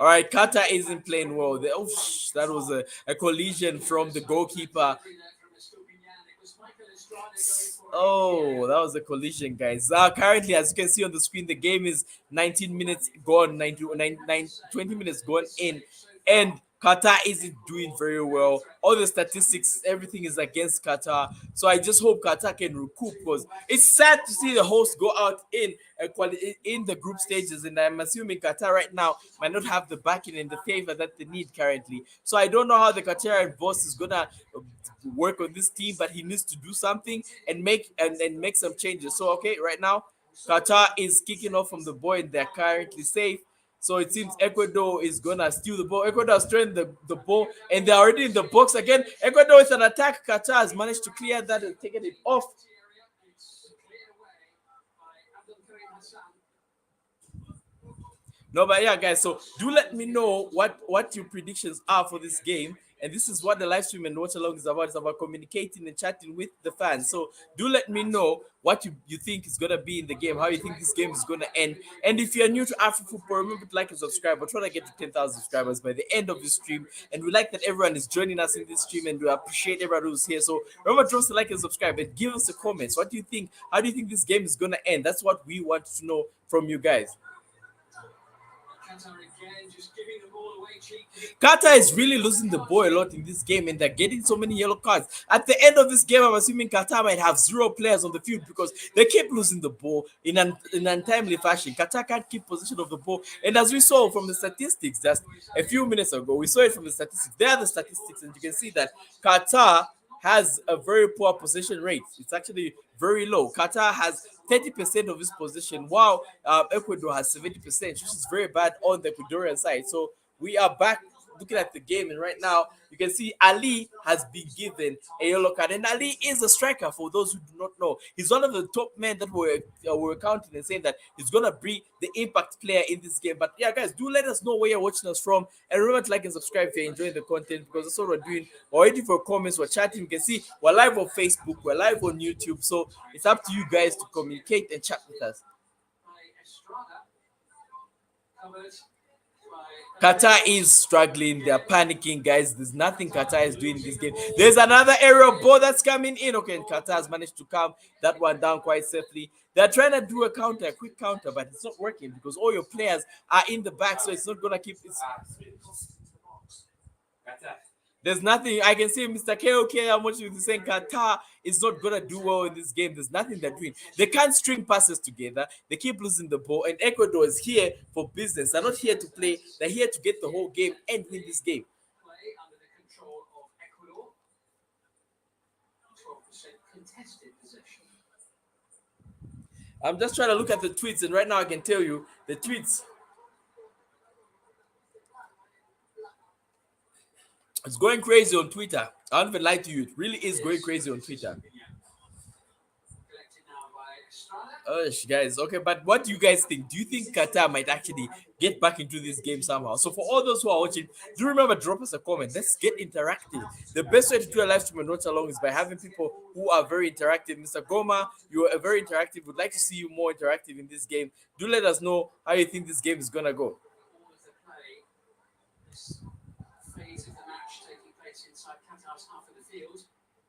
All right, Qatar isn't playing well. That was a collision from the goalkeeper. Oh, that was a collision, guys. Currently, as you can see on the screen, the game is 19 minutes gone, 20 minutes gone in, and Qatar isn't doing very well. All the statistics, everything is against Qatar. So I just hope Qatar can recoup, because it's sad to see the host go out in the group stages, and I'm assuming Qatar right now might not have the backing and the favor that they need currently. So I don't know how the Qatarian boss is gonna work on this team, but he needs to do something and make some changes. So okay, right now Qatar is kicking off from the ball and they're currently safe. So it seems Ecuador is gonna steal the ball. Ecuador has turned the ball and they're already in the box again. Ecuador with an attack. Qatar has managed to clear that and taken it off. No, but yeah, guys. So do let me know what your predictions are for this game. And this is what the live stream and watch along is about. It's about communicating and chatting with the fans. So do let me know what you think is gonna be in the game, how you think this game is gonna end. And if you're new to Afrik football, remember to like and subscribe. We're trying to get to 10,000 subscribers by the end of the stream. And we like that everyone is joining us in this stream, and we appreciate everyone who's here. So remember to like and subscribe and give us a comment. What do you think? How do you think this game is gonna end? That's what we want to know from you guys. Qatar is really losing the ball a lot in this game, and they're getting so many yellow cards. At the end of this game, I'm assuming Qatar might have 0 players on the field because they keep losing the ball in an untimely fashion. Qatar can't keep possession of the ball, and as we saw from the statistics just a few minutes ago, we saw it from the statistics. There are the statistics, and you can see that Qatar has a very poor possession rate. It's actually very low. Qatar has 30% of his possession, while Ecuador has 70%, which is very bad on the Ecuadorian side. So we are back looking at the game, and right now you can see Ali has been given a yellow card, and Ali is a striker. For those who do not know, he's one of the top men that were counting and saying that he's gonna be the impact player in this game. But yeah, guys, do let us know where you're watching us from, and remember to like and subscribe if you're enjoying the content, because that's what we're doing. We're waiting for comments, we're chatting. You can see we're live on Facebook, we're live on YouTube, so it's up to you guys to communicate and chat with us. Qatar is struggling. They're panicking, guys. There's nothing Qatar is doing in this game. There's another aerial ball that's coming in. Okay, and Qatar has managed to calm that one down quite safely. They're trying to do a quick counter, but it's not working because all your players are in the back, so it's not gonna keep it. There's nothing I can say, Mr. KOK. I'm watching you saying Qatar is not gonna do well in this game. There's nothing they're doing. They can't string passes together. They keep losing the ball, and Ecuador is here for business. They're not here to play. They're here to get the whole game and win this game. I'm just trying to look at the tweets, and right now I can tell you the tweets. It's going crazy on Twitter. I don't even lie to you. It really is going crazy on Twitter. Guys. Okay, but what do you guys think? Do you think Qatar might actually get back into this game somehow? So for all those who are watching, do remember drop us a comment. Let's get interactive. The best way to do a live stream and watch along is by having people who are very interactive. Mr. Goma, you are very interactive. Would like to see you more interactive in this game. Do let us know how you think this game is gonna go.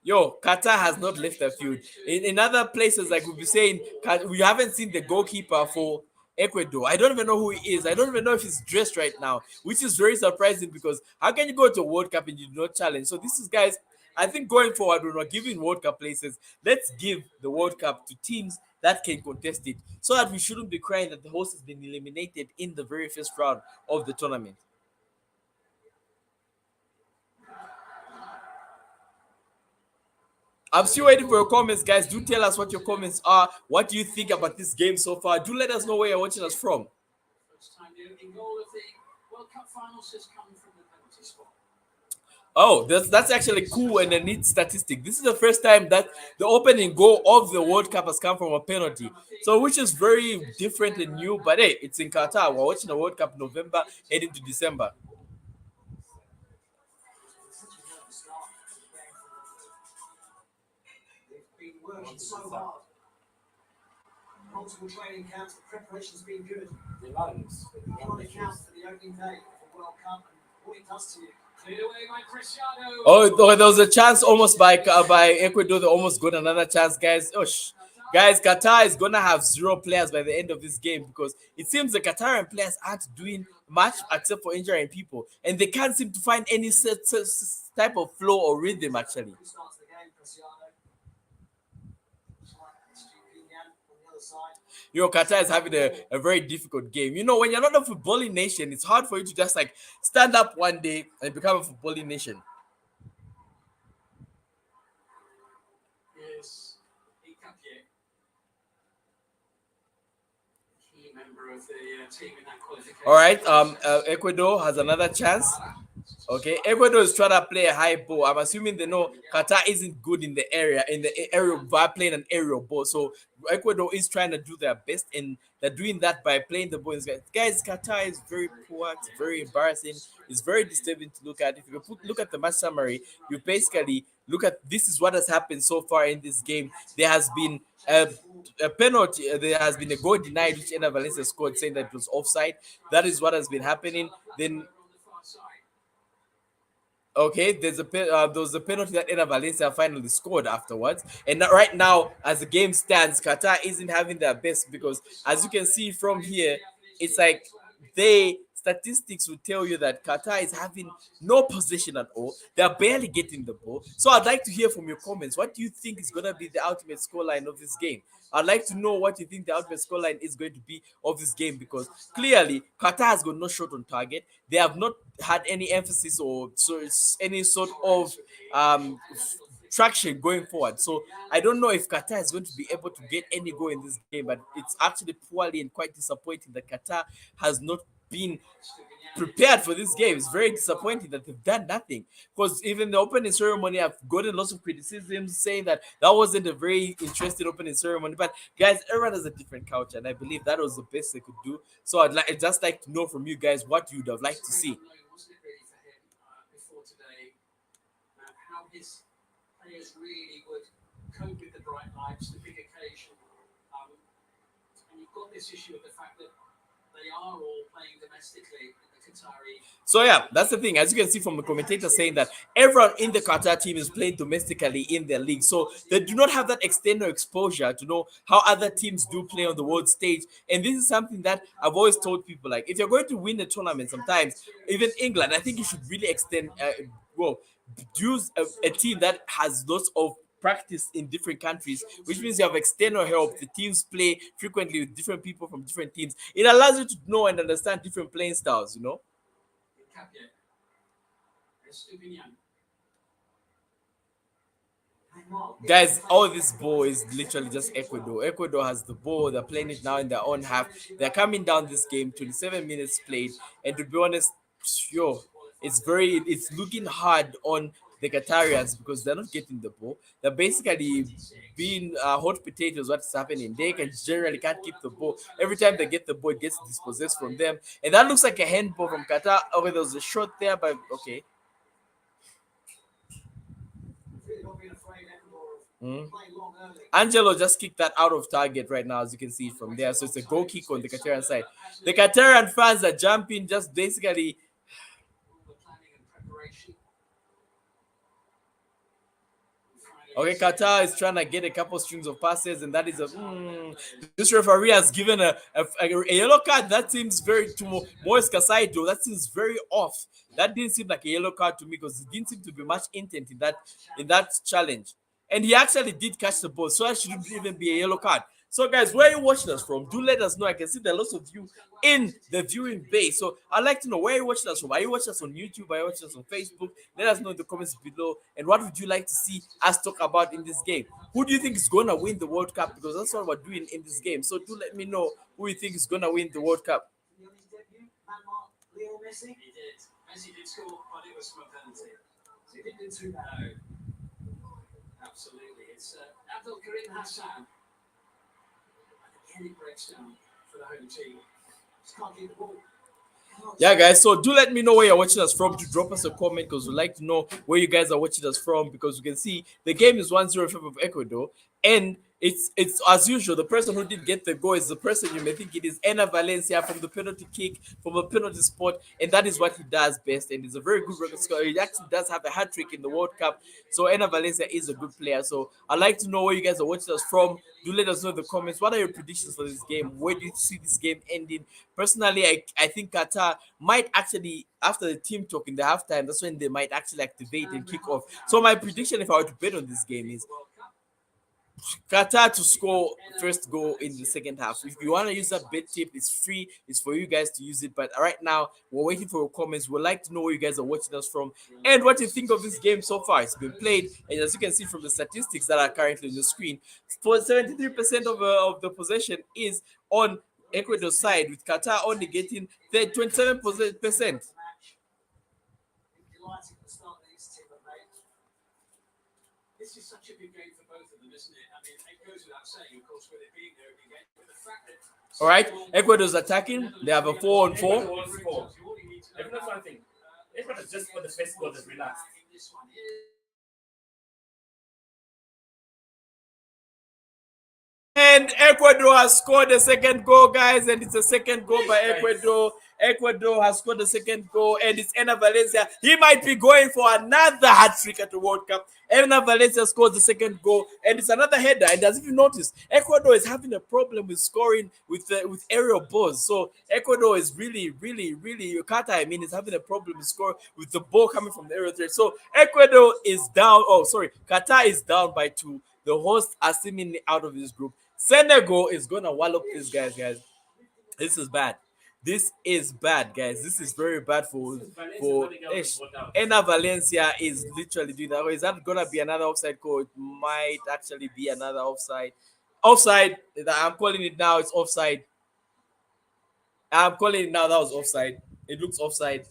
Yo, Qatar has not left the field. In other places, like we'll be saying, we haven't seen the goalkeeper for Ecuador. I don't even know who he is. I don't even know if he's dressed right now, which is very surprising because how can you go to a World Cup and you do not challenge? So this is, guys, I think going forward, we're not giving World Cup places. Let's give the World Cup to teams that can contest it so that we shouldn't be crying that the host has been eliminated in the very first round of the tournament. I'm still waiting for your comments, guys. Do tell us what your comments are. What do you think about this game so far? Do let us know where you're watching us from. Oh, that's actually cool and a neat statistic. This is the first time that the opening goal of the World Cup has come from a penalty. So, which is very different and new. But hey, it's in Qatar. We're watching the World Cup November heading to December. Working so hard. Multiple training camps, the preparation's been good. On account for the opening day of the World Cup and what it does to you. Oh, there was a chance almost by Ecuador. They almost got another chance, guys. Guys, Qatar is gonna have 0 players by the end of this game because it seems the Qatarian players aren't doing much except for injuring people, and they can't seem to find any type of flow or rhythm actually. Qatar is having a very difficult game. When you're not a footballing nation, it's hard for you to just like stand up one day and become a footballing nation. Yes, key member of the team in that qualification. All right, Ecuador has another chance. Okay, Ecuador is trying to play a high ball. I'm assuming they know Qatar isn't good in the area by playing an aerial ball. So Ecuador is trying to do their best, and they're doing that by playing the ball. Guys, Qatar is very poor. It's very embarrassing. It's very disturbing to look at. If you look at the match summary, you basically look at this is what has happened so far in this game. There has been a penalty. There has been a goal denied, which Ena Valencia scored, saying that it was offside. That is what has been happening. Then. Okay, there was a penalty that Ena Valencia finally scored afterwards. And right now, as the game stands, Qatar isn't having their best because, as you can see from here, it's like statistics will tell you that Qatar is having no possession at all. They're barely getting the ball. So I'd like to hear from your comments. What do you think is going to be the ultimate scoreline of this game? I'd like to know what you think the ultimate scoreline is going to be of this game because clearly Qatar has got no shot on target. They have not had any emphasis or any sort of traction going forward. So I don't know if Qatar is going to be able to get any goal in this game, but it's actually poorly and quite disappointing that Qatar has not been prepared for this game. It's very disappointing that they've done nothing because even the opening ceremony, I've gotten lots of criticisms saying that wasn't a very interesting opening ceremony. But guys, everyone has a different culture, and I believe that was the best they could do. So I'd just like to know from you guys what you'd have liked to see. Before today, how his players really would cope with the bright lights, the big occasion, and you've got this issue of the fact that they are all playing domestically. So yeah, that's the thing. As you can see from the commentator saying that everyone in the Qatar team is playing domestically in their league, so they do not have that external exposure to know how other teams do play on the world stage. And this is something that I've always told people: like, if you're going to win a tournament, sometimes even England, I think you should really use a team that has lots of practice in different countries, which means you have external help. The teams play frequently with different people from different teams. It allows you to know and understand different playing styles, Guys, all this ball is literally just Ecuador. Ecuador has the ball. They're playing it now in their own half. They're coming down this game, 27 minutes played. And to be honest, it's looking hard on the Qatarians because they're not getting the ball. They're basically being hot potatoes. What's happening? They generally can't keep the ball. Every time they get the ball, it gets dispossessed from them, and that looks like a handball from Qatar. Okay, there was a shot there, but okay. Angelo just kicked that out of target right now, as you can see it from there. So it's a goal kick on the Qatarian side. The Qatarian fans are jumping, just basically. Okay, Qatar is trying to get a couple strings of passes, and that is a. This referee has given a yellow card. That seems very to Moise Casaido. That seems very off. That didn't seem like a yellow card to me because it didn't seem to be much intent in that challenge. And he actually did catch the ball, so that shouldn't even be a yellow card. So, guys, where are you watching us from? Do let us know. I can see there are lots of you in the viewing base. So, I'd like to know where are you watching us from? Are you watching us on YouTube? Are you watching us on Facebook? Let us know in the comments below. And what would you like to see us talk about in this game? Who do you think is going to win the World Cup? Because that's what we're doing in this game. So, do let me know who you think is going to win the World Cup. Messi did score, but it was from a penalty. So he didn't do too bad. Absolutely. It's Abdul Karim Hassan. Again, it breaks down for the home team. Just can't keep the ball. Yeah, guys, so do let me know where you're watching us from. To drop us a comment because we'd like to know where you guys are watching us from, because you can see the game is 1-0 in favor of Ecuador, and it's as usual. The person who did get the goal is the person you may think it is, Ena Valencia, from the penalty kick, from the penalty spot, and that is what he does best, and he's a very good record scorer. He actually does have a hat trick in the World Cup, so Ena Valencia is a good player. So I'd like to know where you guys are watching us from. Do let us know in the comments. What are your predictions for this game? Where do you see this game ending? Personally, I think Qatar might actually, after the team talk in the halftime, that's when they might actually activate and kick off. So my prediction, if I were to bet on this game, is Qatar to score first goal in the second half. If you want to use that bet tip, it's free. It's for you guys to use it. But right now, we're waiting for your comments. We'd like to know where you guys are watching us from and what you think of this game so far. It's been played, and as you can see from the statistics that are currently on the screen, for 73% of the possession is on Ecuador's side, with Qatar only getting 27%. This is such a big game for both of them, isn't it? I mean, it goes without saying, of course, with it being their big game, but the fact that... All right, Ecuador's attacking. They have a 4-on-4. If not something, Ecuador just for the first goal that's relaxed. And Ecuador has scored the second goal, guys, and it's a second goal by Ecuador. Ecuador has scored the second goal, and it's Ena Valencia. He might be going for another hat trick at the World Cup. Ena Valencia scores the second goal, and it's another header. And as if you notice, Ecuador is having a problem with scoring with aerial balls. So Ecuador is really Qatar, I mean, is having a problem with score with the ball coming from the aerial threat. So Ecuador is down. Oh, sorry, Qatar is down by 2. The hosts are seemingly out of this group. Senegal is gonna wallop these guys. This is bad. This is bad, guys. This is very bad for Ena Valencia is literally doing that. Is that gonna be another offside call? It might actually be another offside. Offside. I'm calling it now. It's offside. I'm calling it now. That was offside. It looks offside.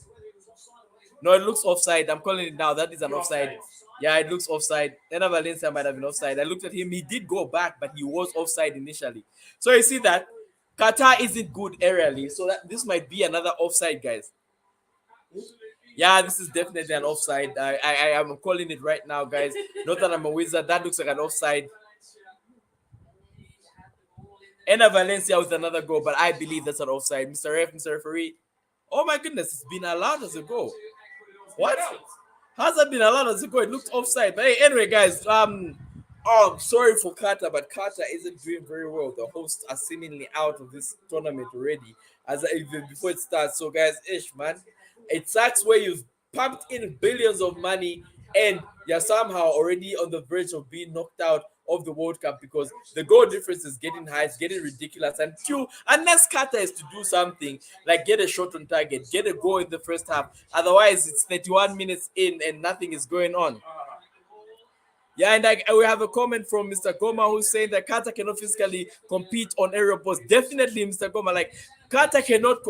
No, it looks offside. I'm calling it now. That is an offside. Yeah, it looks offside. Ena Valencia might have been offside. I looked at him. He did go back, but he was offside initially. So you see that Qatar isn't good aerially. So this might be another offside, guys. Yeah, this is definitely an offside. I am calling it right now, guys. Not that I'm a wizard. That looks like an offside. Ena Valencia with another goal, but I believe that's an offside. Mr. Ref, Mr. Referee. Oh my goodness, it's been allowed as a goal. What? How's that been allowed as a goal? It looked offside. But hey, anyway, guys, I'm sorry for Qatar, but Qatar isn't doing very well. The hosts are seemingly out of this tournament already, as even before it starts. So, guys, man, it sucks where you've pumped in billions of money and you're somehow already on the verge of being knocked out of the World Cup because the goal difference is getting high, it's getting ridiculous. And two, unless Qatar is to do something like get a shot on target, get a goal in the first half, otherwise it's 31 minutes in and nothing is going on. Yeah, and we have a comment from Mr. Goma who's saying that Qatar cannot physically compete on aerial balls. Definitely, Mr. Goma, like Qatar cannot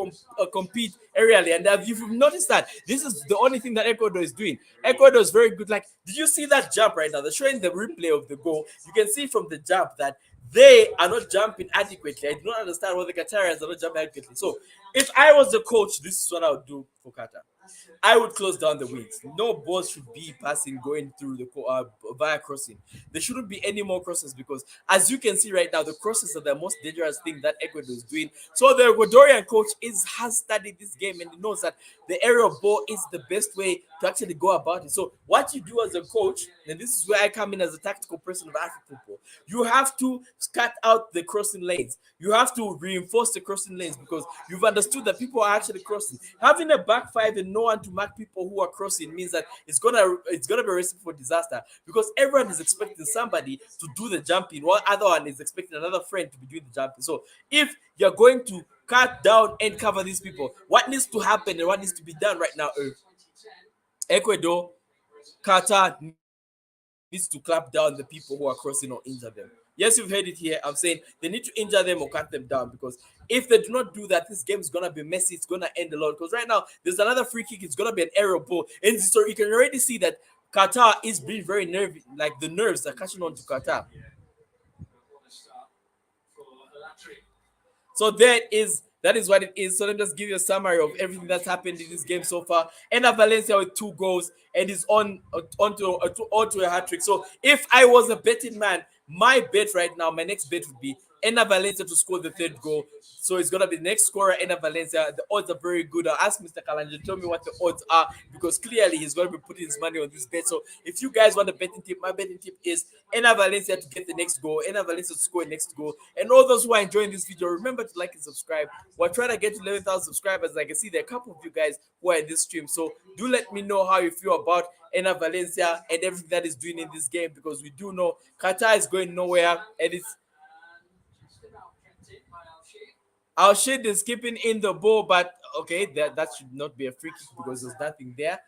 compete aerially, and if you've noticed that this is the only thing that Ecuador is doing. Ecuador is very good. Like, did you see that jump right now? They're showing the replay of the goal. You can see from the jump that they are not jumping adequately. I do not understand why the Qatarians are not jumping adequately. So, if I was the coach, this is what I would do for Qatar. I would close down the wings. No balls should be passing going through the via crossing. There shouldn't be any more crosses because, as you can see right now, the crosses are the most dangerous thing that Ecuador is doing. So the Ecuadorian coach has studied this game and he knows that the aerial ball is the best way to actually go about it. So what you do as a coach, and this is where I come in as a tactical person of African football, you have to cut out the crossing lanes. You have to reinforce the crossing lanes because you've understood that people are actually crossing. Having a back five and no one to mark people who are crossing means that it's gonna be a recipe for disaster because everyone is expecting somebody to do the jumping, while other one is expecting another friend to be doing the jumping. So if you're going to cut down and cover these people, what needs to happen and what needs to be done right now? Ecuador, Qatar needs to clap down the people who are crossing or injure them. Yes, you've heard it here. I'm saying they need to injure them or cut them down because if they do not do that, this game is gonna be messy. It's gonna end a lot because right now there's another free kick. It's gonna be an aerial ball, and so you can already see that Qatar is being very nervy. Like the nerves are catching on to Qatar. So that is what it is. So let me just give you a summary of everything that's happened in this game so far. Ena Valencia with 2 goals and is onto a hat trick. So if I was a betting man, my bet right now, my next bet would be Ena Valencia to score the 3rd goal. So it's gonna be the next scorer, Ena Valencia. The odds are very good. I'll ask Mr. Kalanja to tell me what the odds are because clearly he's gonna be putting his money on this bet. So if you guys want a betting tip, my betting tip is Ena Valencia to get the next goal, Ena Valencia to score the next goal. And all those who are enjoying this video, remember to like and subscribe. We're trying to get to 11,000 subscribers. I can see there are a couple of you guys who are in this stream. So do let me know how you feel about Ena Valencia and everything that is doing in this game because we do know Qatar is going nowhere and it's Al-Shid is keeping in the ball, but okay, that should not be a free kick because there's nothing there.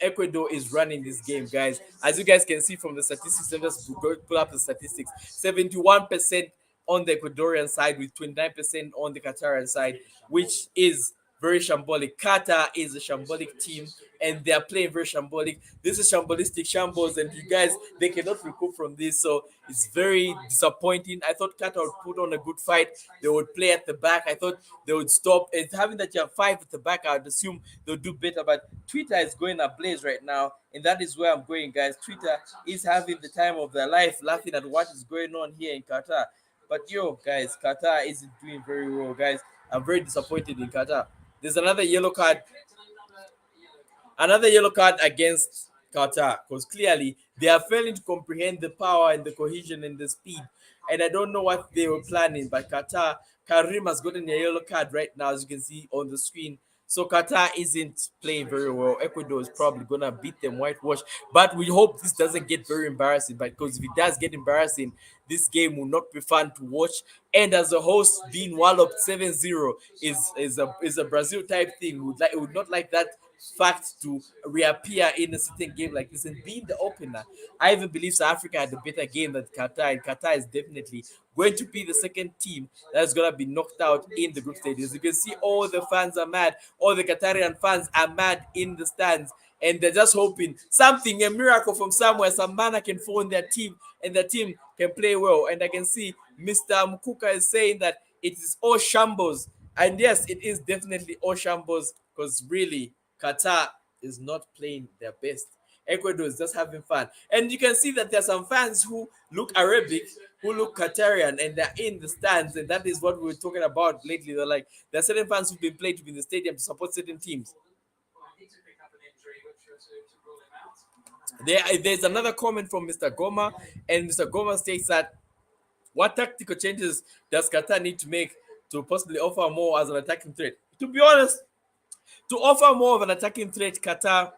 Ecuador is running this game, guys. As you guys can see from the statistics, let us pull up the statistics. 71% on the Ecuadorian side with 29% on the Qatarian side, which is very shambolic. Qatar is a shambolic team and they are playing very shambolic. This is shambolistic shambles, and you guys, they cannot recoup from this. So it's very disappointing. I thought Qatar would put on a good fight. They would play at the back. I thought they would stop. And having that you have 5 at the back, I would assume they'll do better. But Twitter is going ablaze right now, and that is where I'm going, guys. Twitter is having the time of their life, laughing at what is going on here in Qatar. But yo, guys, Qatar isn't doing very well, guys. I'm very disappointed in Qatar. There's another yellow card against Qatar because clearly they are failing to comprehend the power and the cohesion and the speed. And I don't know what they were planning, but Karim has gotten a yellow card right now, as you can see on the screen. So Qatar isn't playing very well. Ecuador is probably gonna beat them whitewash, but we hope this doesn't get very embarrassing. But because if it does get embarrassing, this game will not be fun to watch. And as a host, being walloped 7-0 is a Brazil type thing. Would not like that fact to reappear in a certain game like this and being the opener. I even believe South Africa had a better game than Qatar, and Qatar is definitely going to be the second team that's gonna be knocked out in the group stage. As you can see, all the fans are mad, all the Qatarian fans are mad in the stands, and they're just hoping something, a miracle from somewhere, some man can phone their team and the team can play well. And I can see Mr. Mkuka is saying that it is all shambles. And yes, it is definitely all shambles because really Qatar is not playing their best. Ecuador is just having fun. And you can see that there are some fans who look Arabic, who look Qatarian, and they're in the stands. And that is what we were talking about lately. They're like, there are certain fans who've been played to be in the stadium to support certain teams. There's another comment from Mr. Goma, and Mr. Goma states that what tactical changes does Qatar need to make to possibly offer more as an attacking threat? To be honest, to offer more of an attacking threat, Qatar,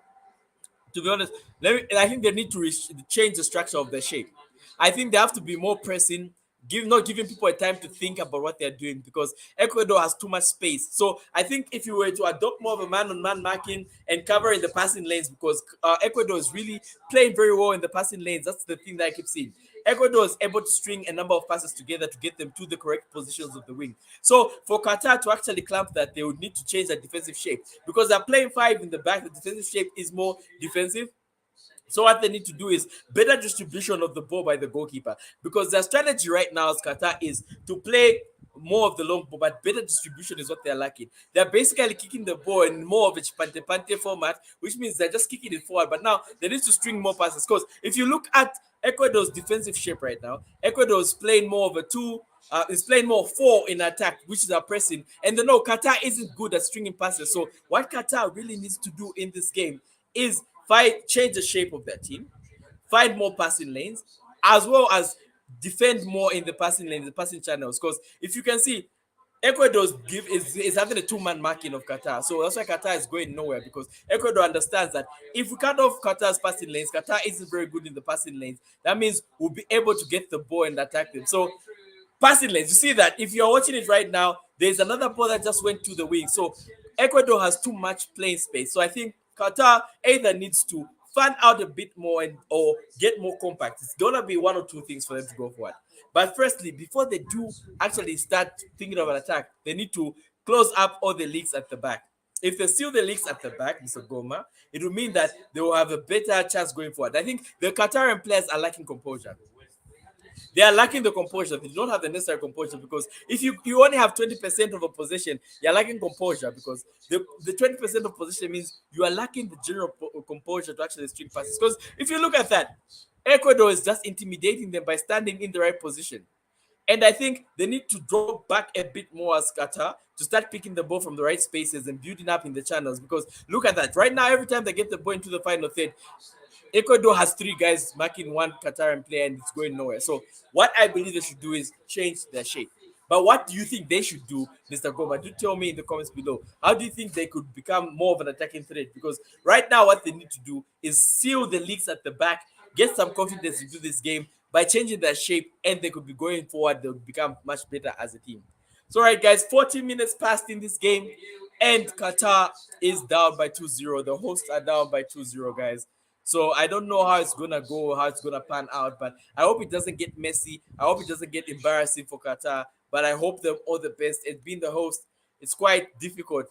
to be honest, I think they need to change the structure of their shape. I think they have to be more pressing. not giving people a time to think about what they're doing, because Ecuador has too much space. So I think if you were to adopt more of a man-on-man marking and cover in the passing lanes, because Ecuador is really playing very well in the passing lanes. That's the thing that I keep seeing. Ecuador is able to string a number of passes together to get them to the correct positions of the wing. So for Qatar to actually clamp that, they would need to change their defensive shape, because they're playing five in the back. The defensive shape is more defensive. So what they need to do is better distribution of the ball by the goalkeeper, because their strategy right now as Qatar is to play more of the long ball, but better distribution is what they're lacking. They're basically kicking the ball in more of a pante format, which means they're just kicking it forward. But now they need to string more passes, because if you look at Ecuador's defensive shape right now, Ecuador is playing more of a two. Is playing more four in attack, which is our pressing. And then no, Qatar isn't good at stringing passes. So what Qatar really needs to do in this game is change the shape of their team, find more passing lanes, as well as defend more in the passing lanes, the passing channels. Because if you can see, Ecuador is having a two-man marking of Qatar. So that's why Qatar is going nowhere, because Ecuador understands that if we cut off Qatar's passing lanes, Qatar isn't very good in the passing lanes. That means we'll be able to get the ball and attack them. So passing lanes, you see that if you're watching it right now, there's another ball that just went to the wing. So Ecuador has too much playing space. So I think Qatar either needs to fan out a bit more or get more compact. It's gonna be one or two things for them to go forward. But firstly, before they do actually start thinking of an attack, they need to close up all the leaks at the back. If they seal the leaks at the back, Mr. Goma, it will mean that they will have a better chance going forward. I think the Qatarian players are lacking composure. They are lacking the composure. They don't have the necessary composure, because if you only have 20% of a position, you're lacking composure, because the 20% of position means you are lacking the general composure to actually string passes. Because if you look at that, Ecuador is just intimidating them by standing in the right position. And I think they need to drop back a bit more as Qatar to start picking the ball from the right spaces and building up in the channels. Because look at that. Right now, every time they get the ball into the final third, Ecuador has three guys marking one Qatarian player and it's going nowhere. So what I believe they should do is change their shape. But what do you think they should do, Mr. Goma? Do tell me in the comments below. How do you think they could become more of an attacking threat? Because right now what they need to do is seal the leaks at the back, get some confidence into this game by changing their shape, and they could be going forward. They'll become much better as a team. So, all right, guys, 40 minutes passed in this game, and Qatar is down by 2-0. The hosts are down by 2-0, guys. So I don't know how it's gonna go, how it's gonna pan out, but I hope it doesn't get messy. I hope it doesn't get embarrassing for Qatar. But I hope them all the best. It's being the host, it's quite difficult.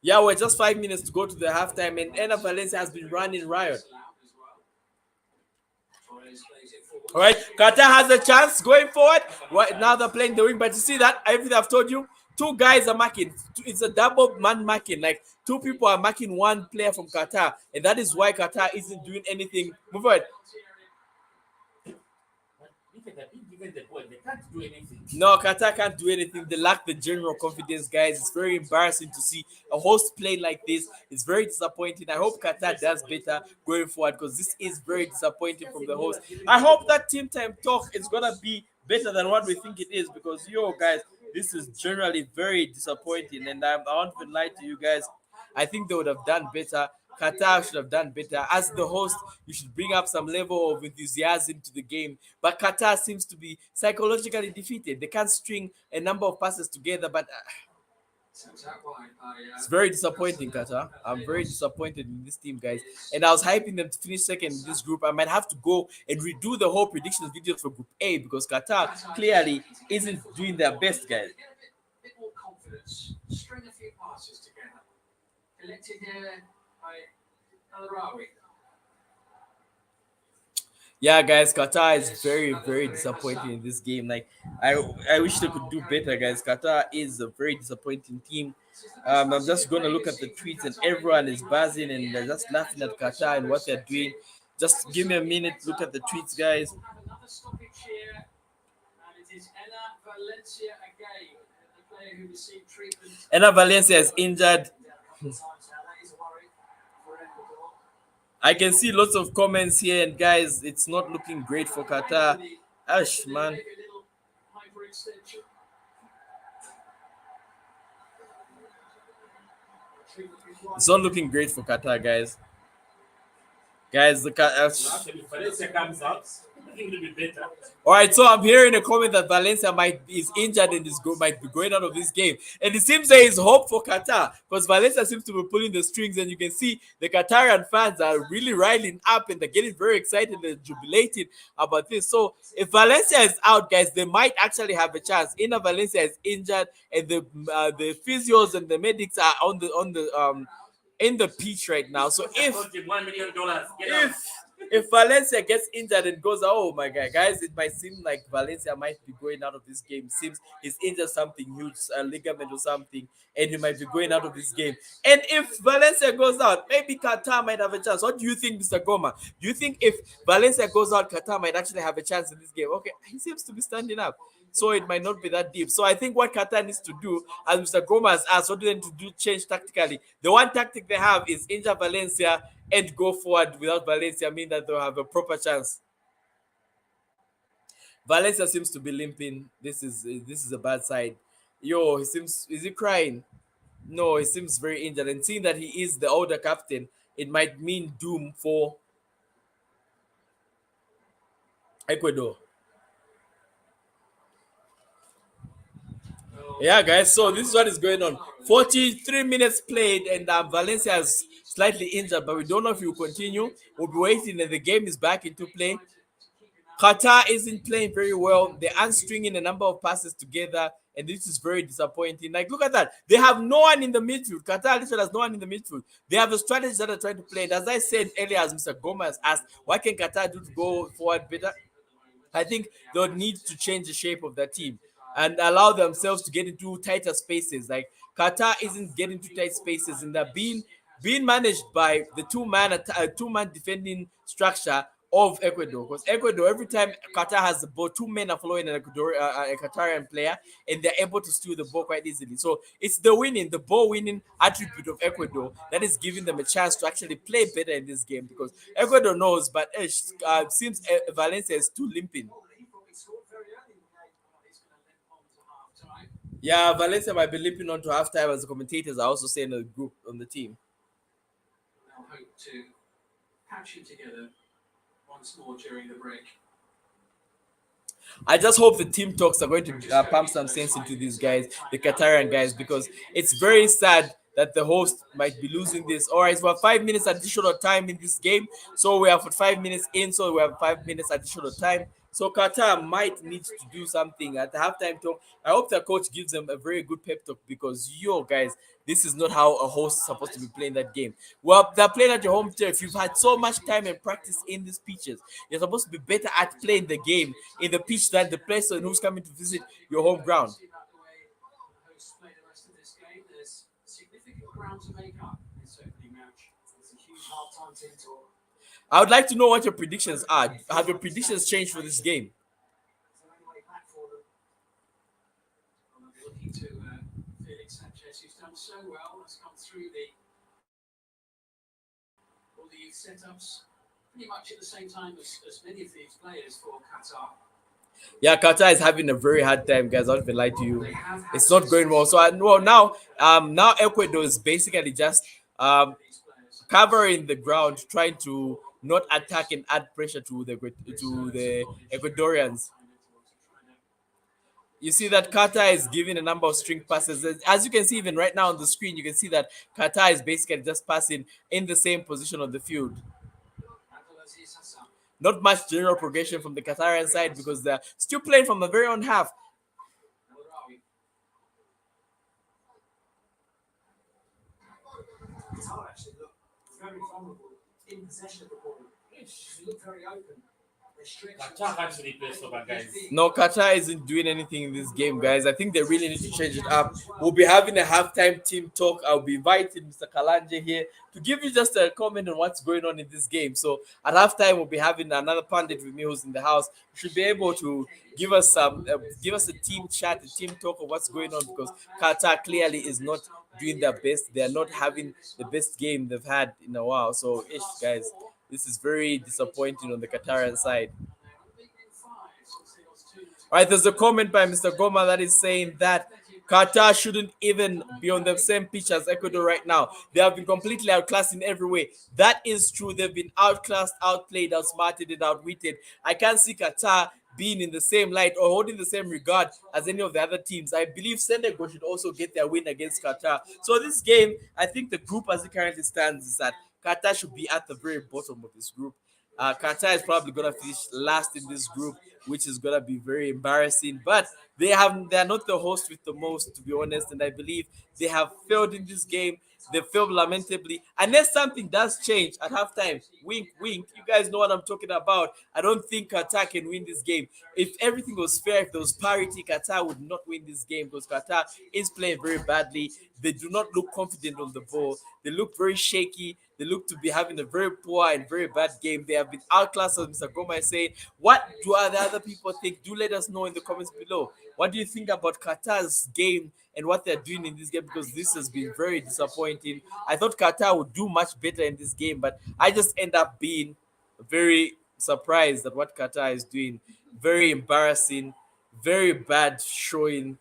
Yeah, we're just 5 minutes to go to the halftime, and Ena Valencia has been running riot. All right, Qatar has a chance going forward. Right now they're playing the wing, but you see that everything I've told you, two guys are marking. It's a double man marking. Like two people are marking one player from Qatar, and that is why Qatar isn't doing anything. Move forward. They can't do anything. No, Qatar can't do anything. They lack the general confidence, guys. It's very embarrassing to see a host play like this. It's very disappointing. I hope Qatar does better going forward, because this is very disappointing from the host. I hope that team time talk is gonna be better than what we think it is, because guys, this is generally very disappointing, and I won't even lie to you guys. I think they would have done better. Qatar should have done better. As the host, you should bring up some level of enthusiasm to the game. But Qatar seems to be psychologically defeated. They can't string a number of passes together, but it's very disappointing, Qatar. I'm very disappointed in this team, guys. And I was hyping them to finish second in this group. I might have to go and redo the whole predictions videos for Group A, because Qatar clearly isn't doing their best, guys. Bit more confidence, string a few passes together. Collected here by Kagulura. Yeah, guys, Qatar is very, very disappointing in this game. Like, I wish they could do better, guys. Qatar is a very disappointing team. I'm just gonna look at the tweets, and everyone is buzzing and they're just laughing at Qatar and what they're doing. Just give me a minute. Look at the tweets, guys. Another stoppage here, and it is Ena Valencia again, the player who received treatment. Ena Valencia is injured. I can see lots of comments here, and guys, it's not looking great for Qatar. Ash, man. It's not looking great for Qatar, guys. Guys, the If Valencia comes out, I think it'll be better. all right, so I'm hearing a comment that Valencia is injured and might be going out of this game, and it seems there is hope for Qatar because Valencia seems to be pulling the strings, and you can see the Qatarian fans are really riling up and they're getting very excited and jubilating about this. So if Valencia is out, guys, they might actually have a chance. Inner Valencia is injured, and the physios and the medics are on the in the pitch right now. So if $1 million, get out. if Valencia gets injured and goes, oh my god, guys, it might seem like Valencia might be going out of this game. Seems he's injured something huge, a ligament or something, and he might be going out of this game. And if Valencia goes out, maybe Qatar might have a chance. What do you think, Mr. Goma? Do you think if Valencia goes out, Qatar might actually have a chance in this game? Okay, he seems to be standing up, so it might not be that deep. So I think what Qatar needs to do, as Mr. Goma has asked, what do they need to do? Change tactically. The one tactic they have is injure Valencia and go forward without Valencia, mean that they'll have a proper chance. Valencia seems to be limping. This is a bad side. Yo, is he crying? No, he seems very injured. And seeing that he is the older captain, it might mean doom for Ecuador. Yeah, guys. So this is what is going on. 43 minutes played, and Valencia is slightly injured, but we don't know if he will continue. We'll be waiting, and the game is back into play. Qatar isn't playing very well. They're unstringing a number of passes together, and this is very disappointing. Like, look at that. They have no one in the midfield. Qatar literally has no one in the midfield. They have a strategy that they're trying to play. And as I said earlier, as Mr. Gomez asked, what can Qatar do to go forward better? I think they'll need to change the shape of their team and allow themselves to get into tighter spaces. Like Qatar isn't getting to tight spaces, and they're being managed by the two-man defending structure of Ecuador. Because Ecuador, every time Qatar has the ball, two men are following a Qatarian player, and they're able to steal the ball quite easily. So it's the ball winning attribute of Ecuador that is giving them a chance to actually play better in this game. Because Ecuador knows, but seems Valencia is too limping. Yeah, Valencia might be limping on to halftime, as the commentators are also saying in the group on the team. They'll hope to patch it together once more during the break. I just hope the team talks are going to pump some sense into these guys, the Qatarian guys, because it's very sad that the host might be losing this. All right, so we have 5 minutes additional time in this game. So we have 5 minutes in, so we have 5 minutes additional time. So Qatar might need to do something at the halftime talk. I hope the coach gives them a very good pep talk because, guys, this is not how a host is supposed to be playing that game. Well, they're playing at your home turf. You've had so much time and practice in these pitches. You're supposed to be better at playing the game in the pitch than the person who's coming to visit your home ground. I would like to know what your predictions are. Have your predictions changed for this game? Looking to Felix Sanchez, who's done so well, has come through all the youth setups pretty much at the same time as many of these players for Qatar. Yeah, Qatar is having a very hard time, guys. I don't even lie to you. It's not going well. So now Ecuador is basically just covering the ground, trying to not attack and add pressure to the Ecuadorians. You see that Qatar is giving a number of string passes. As you can see, even right now on the screen, you can see that Qatar is basically just passing in the same position on the field. Not much general progression from the Qatarian side because they're still playing from the very own half. Qatar actually look very vulnerable in possession of the ball. They look very open. Qatar actually plays so bad, guys. No, Qatar isn't doing anything in this game, guys. I think they really need to change it up. We'll be having a halftime team talk. I'll be inviting Mr. Kalanje here to give you just a comment on what's going on in this game. So at halftime, we'll be having another pundit with me who's in the house. He should be able to give us a team chat, a team talk of what's going on because Qatar clearly is not doing their best. They are not having the best game they've had in a while. So, guys, this is very disappointing on the Qatarian side. All right, there's a comment by Mr. Goma that is saying that Qatar shouldn't even be on the same pitch as Ecuador right now. They have been completely outclassed in every way. That is true. They've been outclassed, outplayed, outsmarted, and outwitted. I can't see Qatar being in the same light or holding the same regard as any of the other teams. I believe Senegal should also get their win against Qatar. So this game, I think the group as it currently stands is that Qatar should be at the very bottom of this group. Qatar is probably gonna finish last in this group, which is gonna be very embarrassing. But they're not the host with the most, to be honest, and I believe they have failed in this game. They failed lamentably. Unless something does change at halftime, wink, wink. You guys know what I'm talking about. I don't think Qatar can win this game. If everything was fair, if there was parity, Qatar would not win this game because Qatar is playing very badly. They do not look confident on the ball. They look very shaky. They look to be having a very poor and very bad game. They have been outclassed, as Mr. Goma is saying. What do the other people think? Do let us know in the comments below. What do you think about Qatar's game and what they're doing in this game? Because this has been very disappointing. I thought Qatar would do much better in this game, but I just end up being very surprised at what Qatar is doing. Very embarrassing, very bad showing.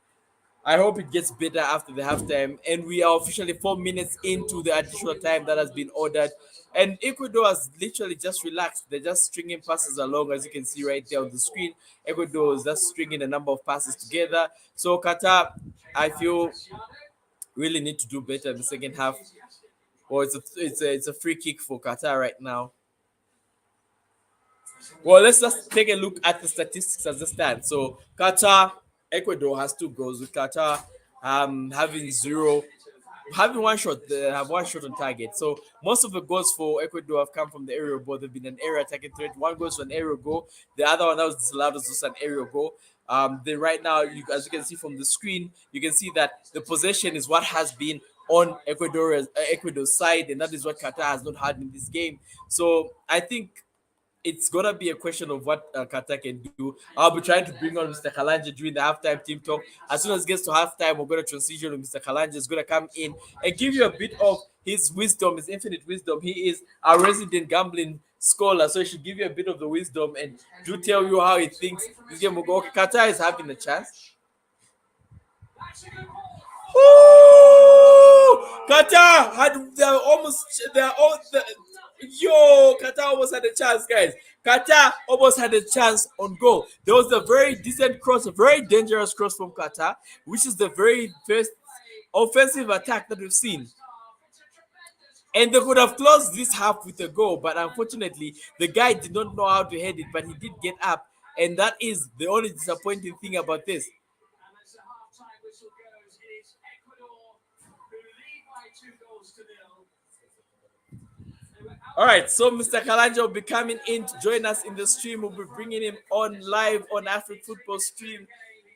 I hope it gets better after the halftime. And we are officially 4 minutes into the additional time that has been ordered. And Ecuador has literally just relaxed. They're just stringing passes along, as you can see right there on the screen. Ecuador is just stringing a number of passes together. So Qatar, I feel, really need to do better in the second half. Or it's a free kick for Qatar right now. Well, let's just take a look at the statistics as they stand. So Qatar, Ecuador has 2 goals with Qatar having zero, having one shot. They have one shot on target. So most of the goals for Ecuador have come from the aerial ball. They've been an area attacking threat. One goes for an aerial goal. The other one that was disallowed was just an aerial goal. Then right now, as you can see from the screen, you can see that the possession is what has been on Ecuador's side, and that is what Qatar has not had in this game. So I think it's gonna be a question of what Qatar can do. I'll be trying to bring on Mr. Kalanja during the halftime team talk. As soon as it gets to halftime, we're gonna transition to Mr. Kalanja. Is gonna come in and give you a bit of his wisdom, his infinite wisdom. He is a resident gambling scholar, so he should give you a bit of the wisdom and do tell you how he thinks this game will go. Okay, Qatar is having a chance. Woo! Qatar had Qatar almost had a chance, guys. Qatar almost had a chance on goal. There was a very decent cross, a very dangerous cross from Qatar, which is the very first offensive attack that we've seen. And they could have closed this half with a goal, but unfortunately, the guy did not know how to head it, but he did get up. And that is the only disappointing thing about this. And as the half-time whistle goes, it is Ecuador who lead by 2-0. All right, so Mr. Kalanja will be coming in to join us in the stream. We'll be bringing him on live on Afrik Football Stream.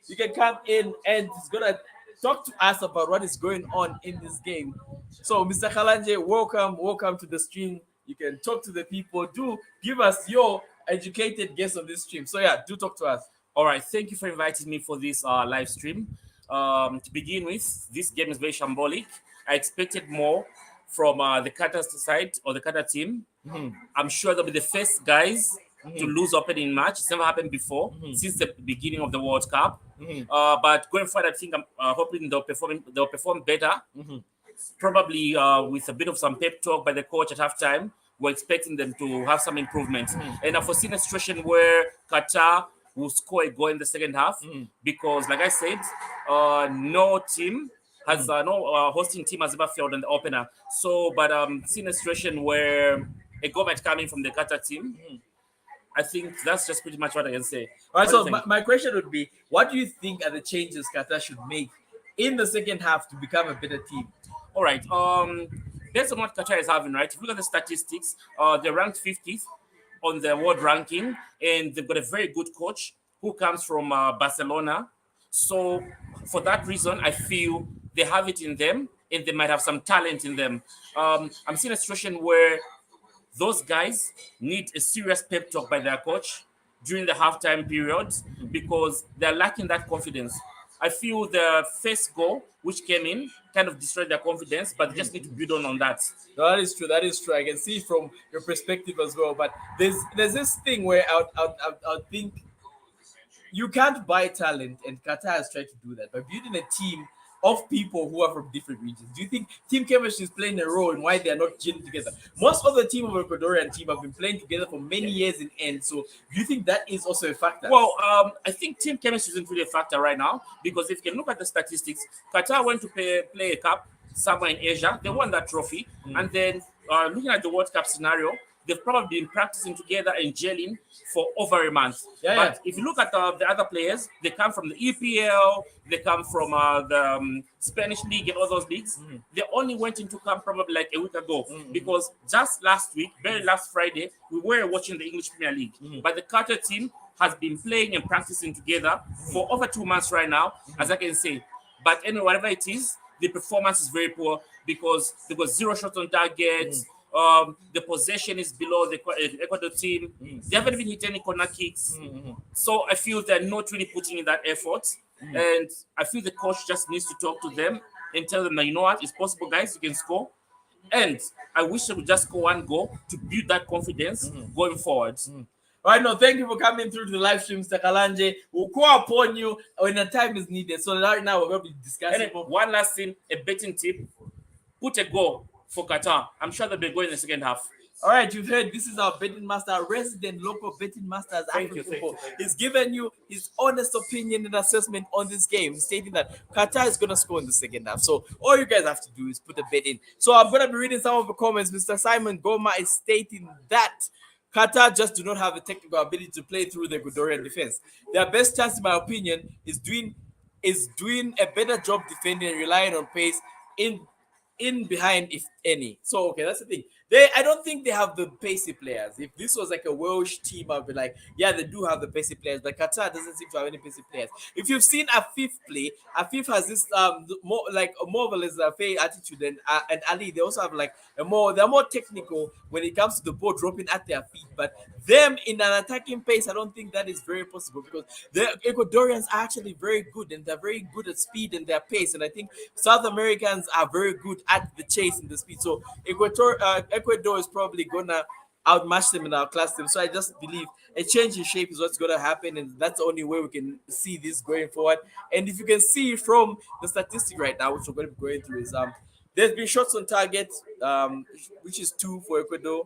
You can come in and he's going to talk to us about what is going on in this game. So, Mr. Kalanja, welcome to the stream. You can talk to the people. Do give us your educated guess on this stream. So, yeah, do talk to us. All right, thank you for inviting me for this live stream. To begin with, this game is very shambolic. I expected more from the Qatar side or the Qatar team. Mhm. I'm sure they'll be the first guys to lose opening match. It's never happened before since the beginning of the World Cup. But going forward, I think I'm hoping they'll perform better. Probably with a bit of some pep talk by the coach at halftime. We're expecting them to have some improvement. And I've foreseen a situation where Qatar will score a goal in the second half because, like I said, no team has no hosting team has ever failed on the opener. So, but seen a situation where a goal might come in from the Qatar team. I think that's just pretty much what I can say. All right, What do so you think? my question would be, what do you think are the changes Qatar should make in the second half to become a better team? All right. Based on what Qatar is having, right? If you look at the statistics, they're ranked 50th on the world ranking, and they've got a very good coach who comes from Barcelona. So for that reason, I feel they have it in them, and they might have some talent in them. I'm seeing a situation where those guys need a serious pep talk by their coach during the halftime period because they're lacking that confidence. I feel the first goal, which came in, kind of destroyed their confidence, but they just need to build on that. No, that is true. That is true. I can see from your perspective as well. But there's this thing where I think you can't buy talent, and Qatar has tried to do that by building a team of people who are from different regions? Do you think team chemistry is playing a role in why they are not gelling together? Most of the team of the Ecuadorian team have been playing together for many years in end. So do you think that is also a factor? Well, I think team chemistry isn't really a factor right now because if you can look at the statistics, Qatar went to play a cup somewhere in Asia. They won that trophy, and then looking at the World Cup scenario, they've probably been practicing together and gelling for over a month. But if you look at the other players, they come from the EPL, they come from the Spanish league and all those leagues. They only went into camp probably like a week ago because just last week, very last Friday, we were watching the English Premier League. But the Qatar team has been playing and practicing together for over 2 months right now, as I can say. But anyway, whatever it is, the performance is very poor because they got 0 shots on target. The possession is below the Ecuador team. They haven't even hit any corner kicks. So I feel they're not really putting in that effort. And I feel the coach just needs to talk to them and tell them that, you know what, it's possible, guys, you can score. And I wish they would just score one goal to build that confidence going forward. All right, no, thank you for coming through to the live stream, Mr. Kalanje. We'll call upon you when the time is needed. So right now we're going to be discussing. And one last thing, a betting tip: put a goal for Qatar. I'm sure they'll be going in the second half. All right, you've heard. This is our betting master, our resident local betting master. Thank you. He's given you his honest opinion and assessment on this game, stating that Qatar is going to score in the second half. So all you guys have to do is put a bet in. So I'm going to be reading some of the comments. Mr. Simon Goma is stating that Qatar just do not have the technical ability to play through the Ecuadorian defense. Their best chance, in my opinion, is doing a better job defending and relying on pace in behind, if any. So okay, that's the thing. I don't think they have the pacey players. If this was like a Welsh team, I'd be like, yeah, they do have the pacey players, but Qatar doesn't seem to have any pacey players. If you've seen Afif play, Afif has this more of a laissez-faire attitude, and Ali, they also have like they're more technical when it comes to the ball dropping at their feet. But them in an attacking pace, I don't think that is very possible because the Ecuadorians are actually very good and they're very good at speed and their pace. And I think South Americans are very good at the chase and the speed. So Ecuador is probably gonna outmatch them and outclass them. So I just believe a change in shape is what's gonna happen, and that's the only way we can see this going forward. And if you can see from the statistic right now, which we're gonna be going through, is there's been shots on target, which is 2 for Ecuador.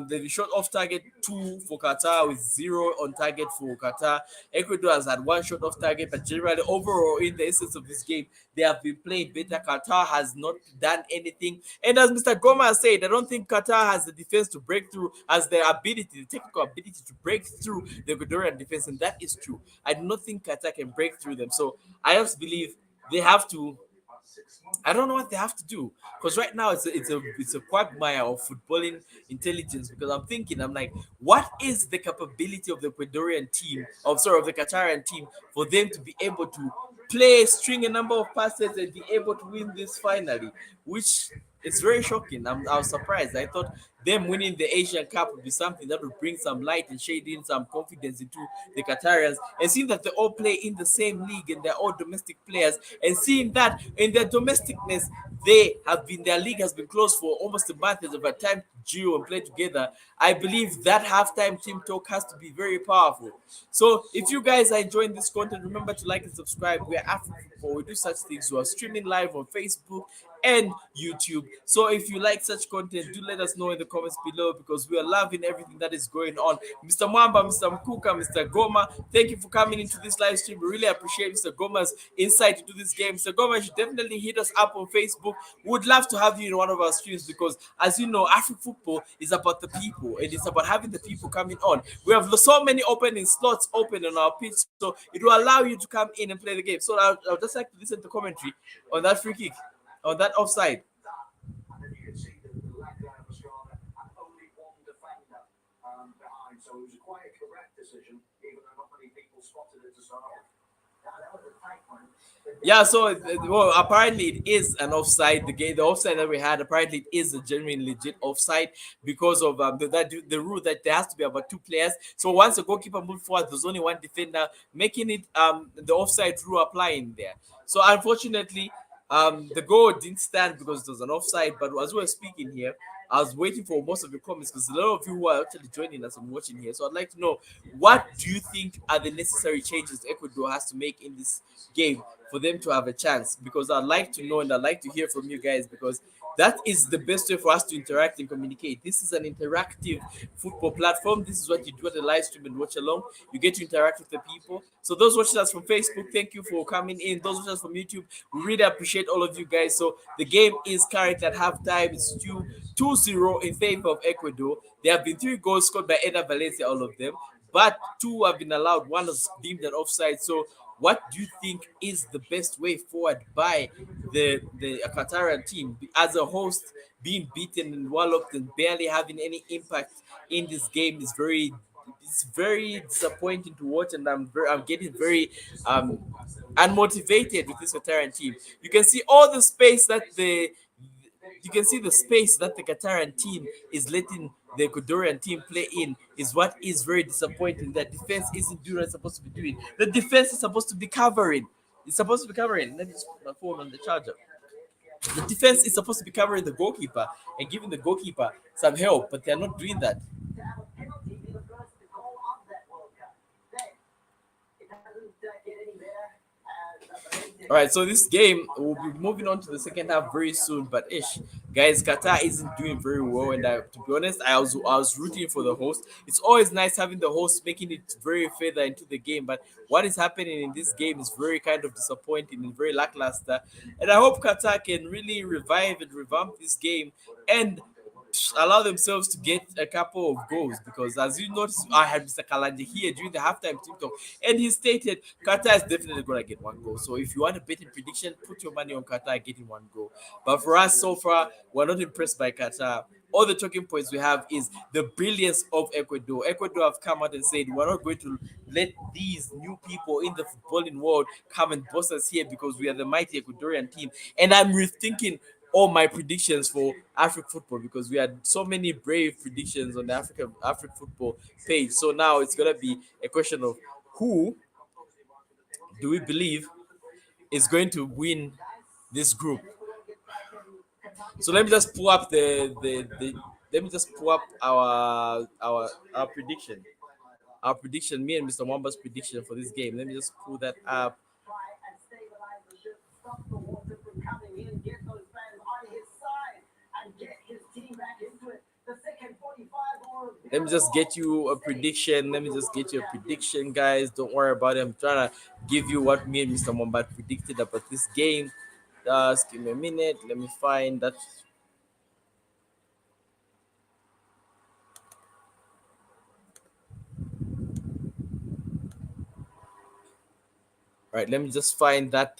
They've been shot off target 2 for Qatar with 0 on target for Qatar. Ecuador has had 1 shot off target, but generally overall in the essence of this game, they have been playing better. Qatar has not done anything. And as Mr. Goma said, I don't think Qatar has the defense to break through, has the technical ability to break through the Ecuadorian defense, and that is true. I do not think Qatar can break through them. So I just believe they have to. I don't know what they have to do because right now it's a quagmire of footballing intelligence. Because I'm like, what is the capability of the Ecuadorian team, of the Qatarian team, for them to be able to string a number of passes and be able to win this finally? Which it's very shocking. I was surprised. I thought them winning the Asian Cup would be something that would bring some light and shade in some confidence into the Qatarians. And seeing that they all play in the same league and they're all domestic players, and seeing that in their domesticness, their league has been closed for almost a month as of a time to gel and play together. I believe that halftime team talk has to be very powerful. So if you guys are enjoying this content, remember to like and subscribe. We are Afrik Football. We do such things. We are streaming live on Facebook and YouTube. So if you like such content, do let us know in the comments below because we are loving everything that is going on. Mr. Mwamba, Mr. Mkuka, Mr. Goma, thank you for coming into this live stream. We really appreciate Mr. Goma's insight into this game. Mr. Goma, you should definitely hit us up on Facebook. We would love to have you in one of our streams because, as you know, Afrik Football is about the people and it's about having the people coming on. We have so many opening slots open on our pitch, so it will allow you to come in and play the game. So I would just like to listen to commentary on that free kick, on that offside. And then you can see the leg there was rather and only one defender behind. So it was quite a correct decision, even though not many people spotted it to start with. That was a tight one. Yeah, so apparently it is an offside. The offside that we had, apparently it is a genuine legit offside because of the rule that there has to be about 2 players. So once the goalkeeper moved forward, there's only 1 defender, making it the offside rule applying there. So unfortunately, The goal didn't stand because it was an offside. But as we were speaking here, I was waiting for most of your comments because a lot of you who are actually joining us and watching here. So I'd like to know, what do you think are the necessary changes Ecuador has to make in this game for them to have a chance? Because I'd like to know and I'd like to hear from you guys, because that is the best way for us to interact and communicate. This is an interactive football platform. This is what you do at the live stream and watch along. You get to interact with the people. So those watching us from Facebook, thank you for coming in. Those watching us from YouTube, we really appreciate all of you guys. So the game is currently at halftime. It's 2-0 in favor of Ecuador. There have been 3 goals scored by Eda Valencia, all of them, but 2 have been allowed. One was deemed an offside. So what do you think is the best way forward by the Qatarian team as a host, being beaten and walloped and barely having any impact in this game is very disappointing to watch, and I'm getting very unmotivated with this Qatarian team. You can see the space that the Qatarian team is letting the Ecuadorian team play in is what is very disappointing. That defense isn't doing what it's supposed to be doing. The defense is supposed to be covering. It's supposed to be covering. Let me just put my phone on the charger. The defense is supposed to be covering the goalkeeper and giving the goalkeeper some help, but they're not doing that. All right, so this game will be moving on to the second half very soon. But guys, Qatar isn't doing very well, and to be honest, I was rooting for the host. It's always nice having the host making it very further into the game, but what is happening in this game is very kind of disappointing and very lackluster. And I hope Qatar can really revive and revamp this game and allow themselves to get a couple of goals, because as you notice, I had Mr. Kalanje here during the halftime TikTok, and he stated Qatar is definitely going to get 1 goal. So if you want a betting prediction, put your money on Qatar getting 1 goal. But for us so far, we're not impressed by Qatar. All the talking points we have is the brilliance of Ecuador. Ecuador have come out and said we're not going to let these new people in the footballing world come and boss us here because we are the mighty Ecuadorian team. And I'm rethinking all my predictions for Afrik football, because we had so many brave predictions on the Afrik football page. So now it's gonna be a question of who do we believe is going to win this group. So let me just pull up the let me just pull up our prediction. Our prediction, me and Mr. Wamba's prediction for this game. Let me just pull that up. Let me just get you a prediction. Let me just get you a prediction, guys. Don't worry about it. I'm trying to give you what me and Mr. Mombat predicted about this game. Just give me a minute. Let me find that. All right, let me just find that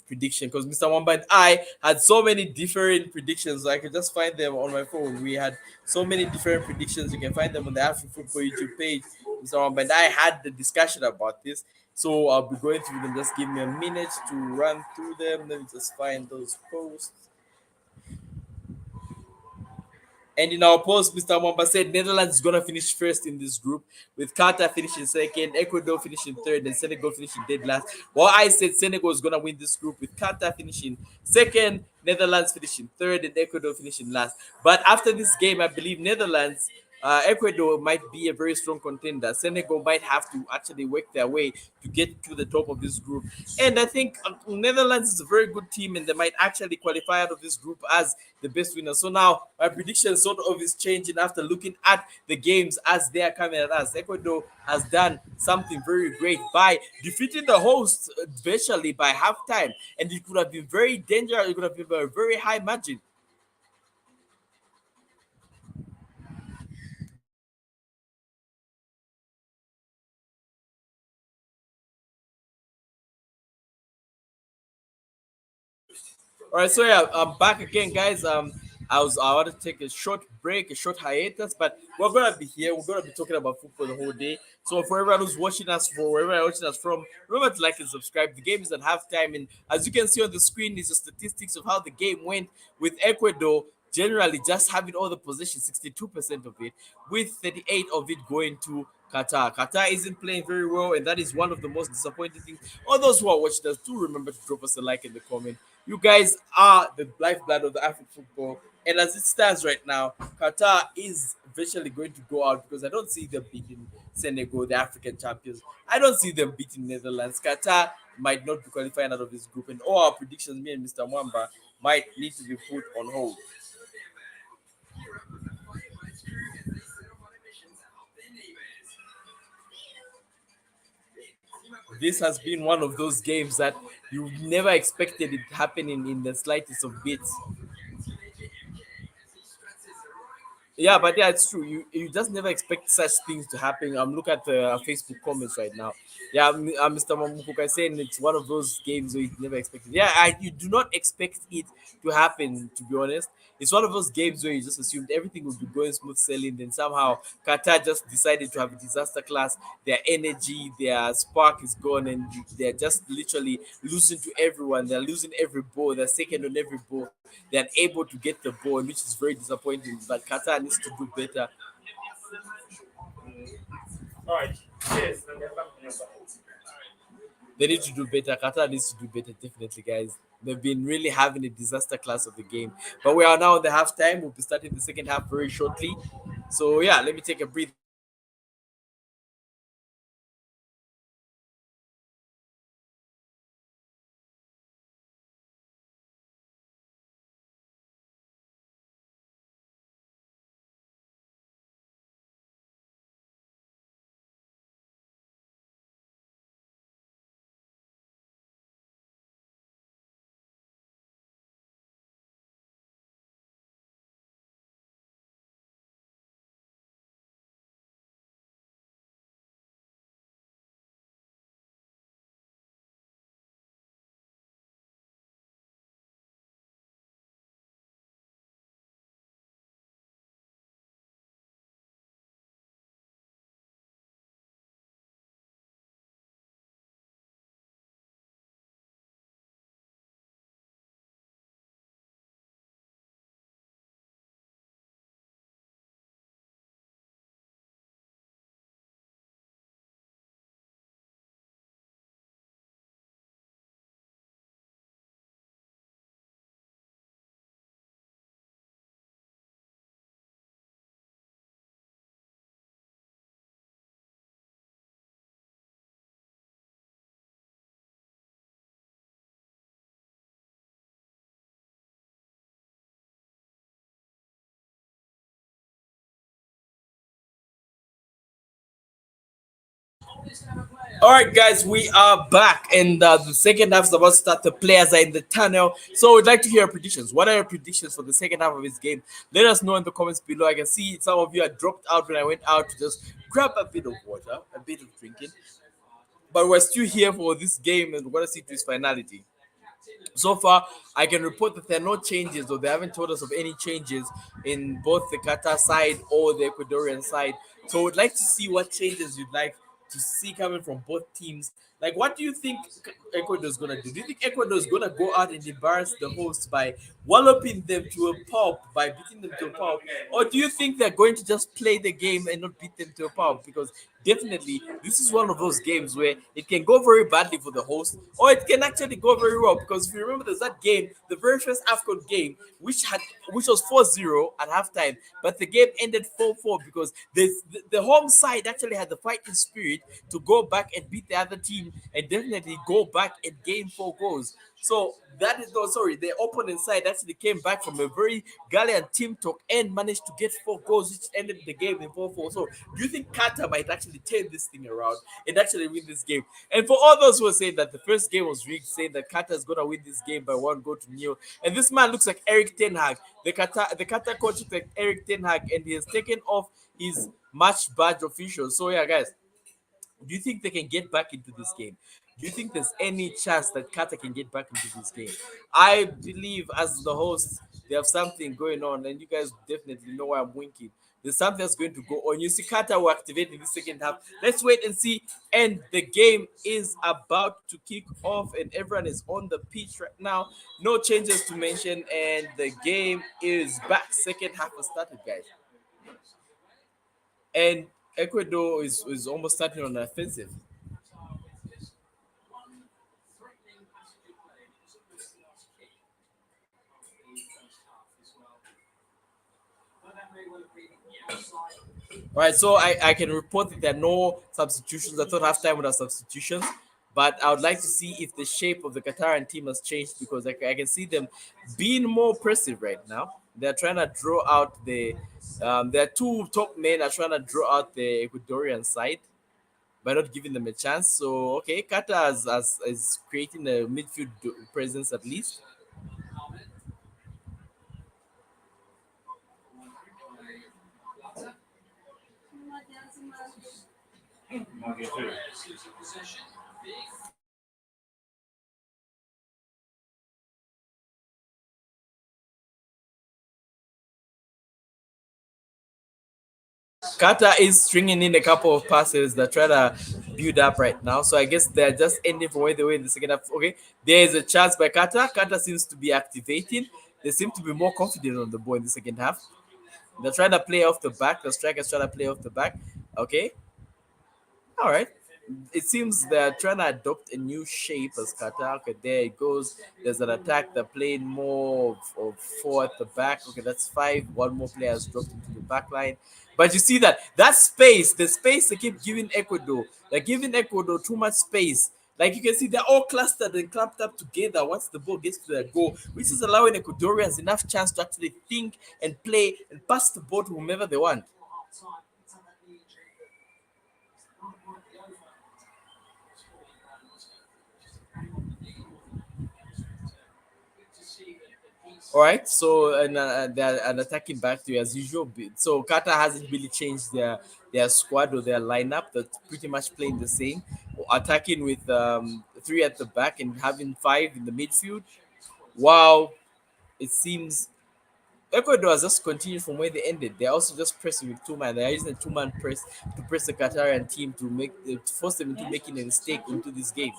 prediction, because Mr. Wamba and I had so many different predictions. So I could just find them on my phone. We had so many different predictions. You can find them on the Afrik Football YouTube page. Mr. Wamba and I had the discussion about this. So I'll be going through them. Just give me a minute to run through them. Let me just find those posts. And in our post, Mr. Mwamba said Netherlands is going to finish first in this group, with Qatar finishing second, Ecuador finishing third, and Senegal finishing dead last. Well, I said Senegal is going to win this group, with Qatar finishing second, Netherlands finishing third, and Ecuador finishing last. But after this game, I believe Ecuador might be a very strong contender. Senegal might have to actually work their way to get to the top of this group. And I think Netherlands is a very good team, and they might actually qualify out of this group as the best winner. So now my prediction sort of is changing after looking at the games as they are coming at us. Ecuador has done something very great by defeating the hosts virtually by halftime, and it could have been very dangerous. It could have been a very high margin. All right, so yeah, I'm back again, guys. I want to take a short break, a short hiatus, but we're gonna be here. We're gonna be talking about football the whole day. So for everyone who's watching us, for wherever you're watching us from, remember to like and subscribe. The game is at halftime, and as you can see on the screen, is the statistics of how the game went, with Ecuador generally just having all the possession, 62% of it, with 38 of it going to Qatar. Qatar isn't playing very well, and that is one of the most disappointing things. All those who are watching us, do remember to drop us a like in the comment. You guys are the lifeblood of the African football. And as it stands right now, Qatar is virtually going to go out because I don't see them beating Senegal, the African champions. I don't see them beating Netherlands. Qatar might not be qualifying out of this group, and all our predictions, me and Mr. Mwamba, might need to be put on hold. This has been one of those games that you never expected it happening in the slightest of bits. Yeah, but yeah, it's true. You just never expect such things to happen. I'm looking at the Facebook comments right now. Yeah, Mr. Mamukuka saying it's one of those games where you never expected. Yeah, you do not expect it to happen. To be honest, it's one of those games where you just assumed everything would be going smooth sailing. Then somehow Qatar just decided to have a disaster class. Their energy, their spark is gone, and they're just literally losing to everyone. They're losing every ball. They're second on every ball. They're unable to get the ball, which is very disappointing. But Qatar needs to do better. All right. Yes. They need to do better. Qatar needs to do better, definitely, guys. They've been really having a disaster class of the game. But we are now in the halftime. We'll be starting the second half very shortly. So, yeah, let me take a breather. All right, guys, we are back, and the second half is about to start. The players are in the tunnel, so we'd like to hear your predictions. What are your predictions for the second half of this game? Let us know in the comments below. I can see some of you had dropped out when I went out to just grab a bit of water, a bit of drinking, but we're still here for this game, and we're gonna see to its finality. So far, I can report that there are no changes, or they haven't told us of any changes in both the Qatar side or the Ecuadorian side. So, we'd like to see what changes you'd like to see coming from both teams. Like, what do you think Ecuador is gonna do? Do you think Ecuador is gonna go out and embarrass the hosts by walloping them to a pulp, by beating them to a pulp, or do you think they're going to just play the game and not beat them to a pulp? Because definitely, this is one of those games where it can go very badly for the host, or it can actually go very well. Because if you remember, there's that game, the very first AFCON game, which was 4-0 at halftime, but the game ended 4-4 because the home side actually had the fighting spirit to go back and beat the other team and definitely go back and gain 4 goals. So that is no sorry. The opponent side actually came back from a very gallant team talk and managed to get 4 goals, which ended the game in 4-4. So do you think Qatar might actually turn this thing around and actually win this game? And for all those who are saying that the first game was rigged, saying that Qatar is gonna win this game by 1 goal to 0, and this man looks like Eric Ten Hag, the Qatar coach looks like Eric Ten Hag, and he has taken off his match badge official. So yeah, guys, do you think they can get back into this game? Do you think there's any chance that Qatar can get back into this game? I believe, as the host, they have something going on, and you guys definitely know why I'm winking. There's something that's going to go on. You see, Qatar will activate in the second half. Let's wait and see. And the game is about to kick off, and everyone is on the pitch right now. No changes to mention, and the game is back. Second half has started, guys. And Ecuador is almost starting on the offensive. Right, so I can report that there are no substitutions. I thought halftime would have substitutions, but I would like to see if the shape of the Qatarian team has changed because I can see them being more oppressive right now. They're trying to draw out their two top men are trying to draw out the Ecuadorian side by not giving them a chance. So okay, Qatar is creating a midfield presence at least. Qatar is stringing in a couple of passes that try to build up right now. So I guess they're just ending from where they were in the second half. Okay, there is a chance by Qatar. Qatar seems to be activating. They seem to be more confident on the ball in the second half. They're trying to play off the back. The strikers trying to play off the back. Okay, all right. It seems they're trying to adopt a new shape as Qatar. Okay, there it goes. There's an attack. They're playing more of four at the back. Okay, that's five. One more player has dropped into the back line. But you see that space, the space they keep giving Ecuador, they're giving Ecuador too much space. Like you can see, they're all clustered and clamped up together once the ball gets to their goal, which is allowing Ecuadorians enough chance to actually think and play and pass the ball to whomever they want. All right, so they're an attacking back to as usual. So Qatar hasn't really changed their squad or their lineup. That's pretty much playing the same, attacking with three at the back and having five in the midfield. Wow, it seems Ecuador has just continued from where they ended. They're also just pressing with two man. They're using a two-man press to press the Qatarian team to force them into making a mistake into this game.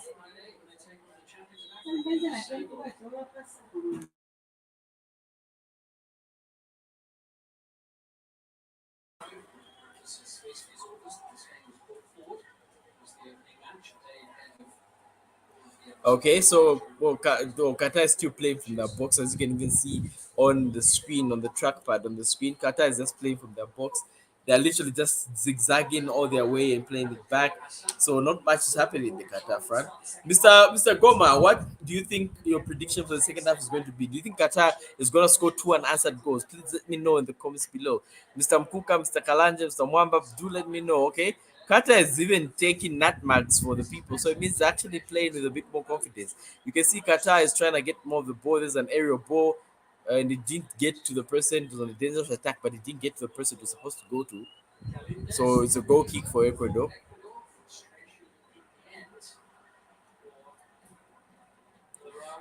Okay, so Qatar is still playing from their box, as you can even see on the screen, on the trackpad on the screen. Qatar is just playing from their box. They're literally just zigzagging all their way and playing it back. So not much is happening in the Qatar front. Mr. Goma, what do you think your prediction for the second half is going to be? Do you think Qatar is going to score two unanswered goals? Please let me know in the comments below. Mr. Mkuka, Mr. Kalanja, Mr. Mwamba, do let me know, okay? Qatar is even taking nutmegs for the people, so it means they're actually playing with a bit more confidence. You can see Qatar is trying to get more of the ball. There's an aerial ball, and it didn't get to the person. It was on a dangerous attack, but it didn't get to the person it was supposed to go to. So it's a goal kick for Ecuador.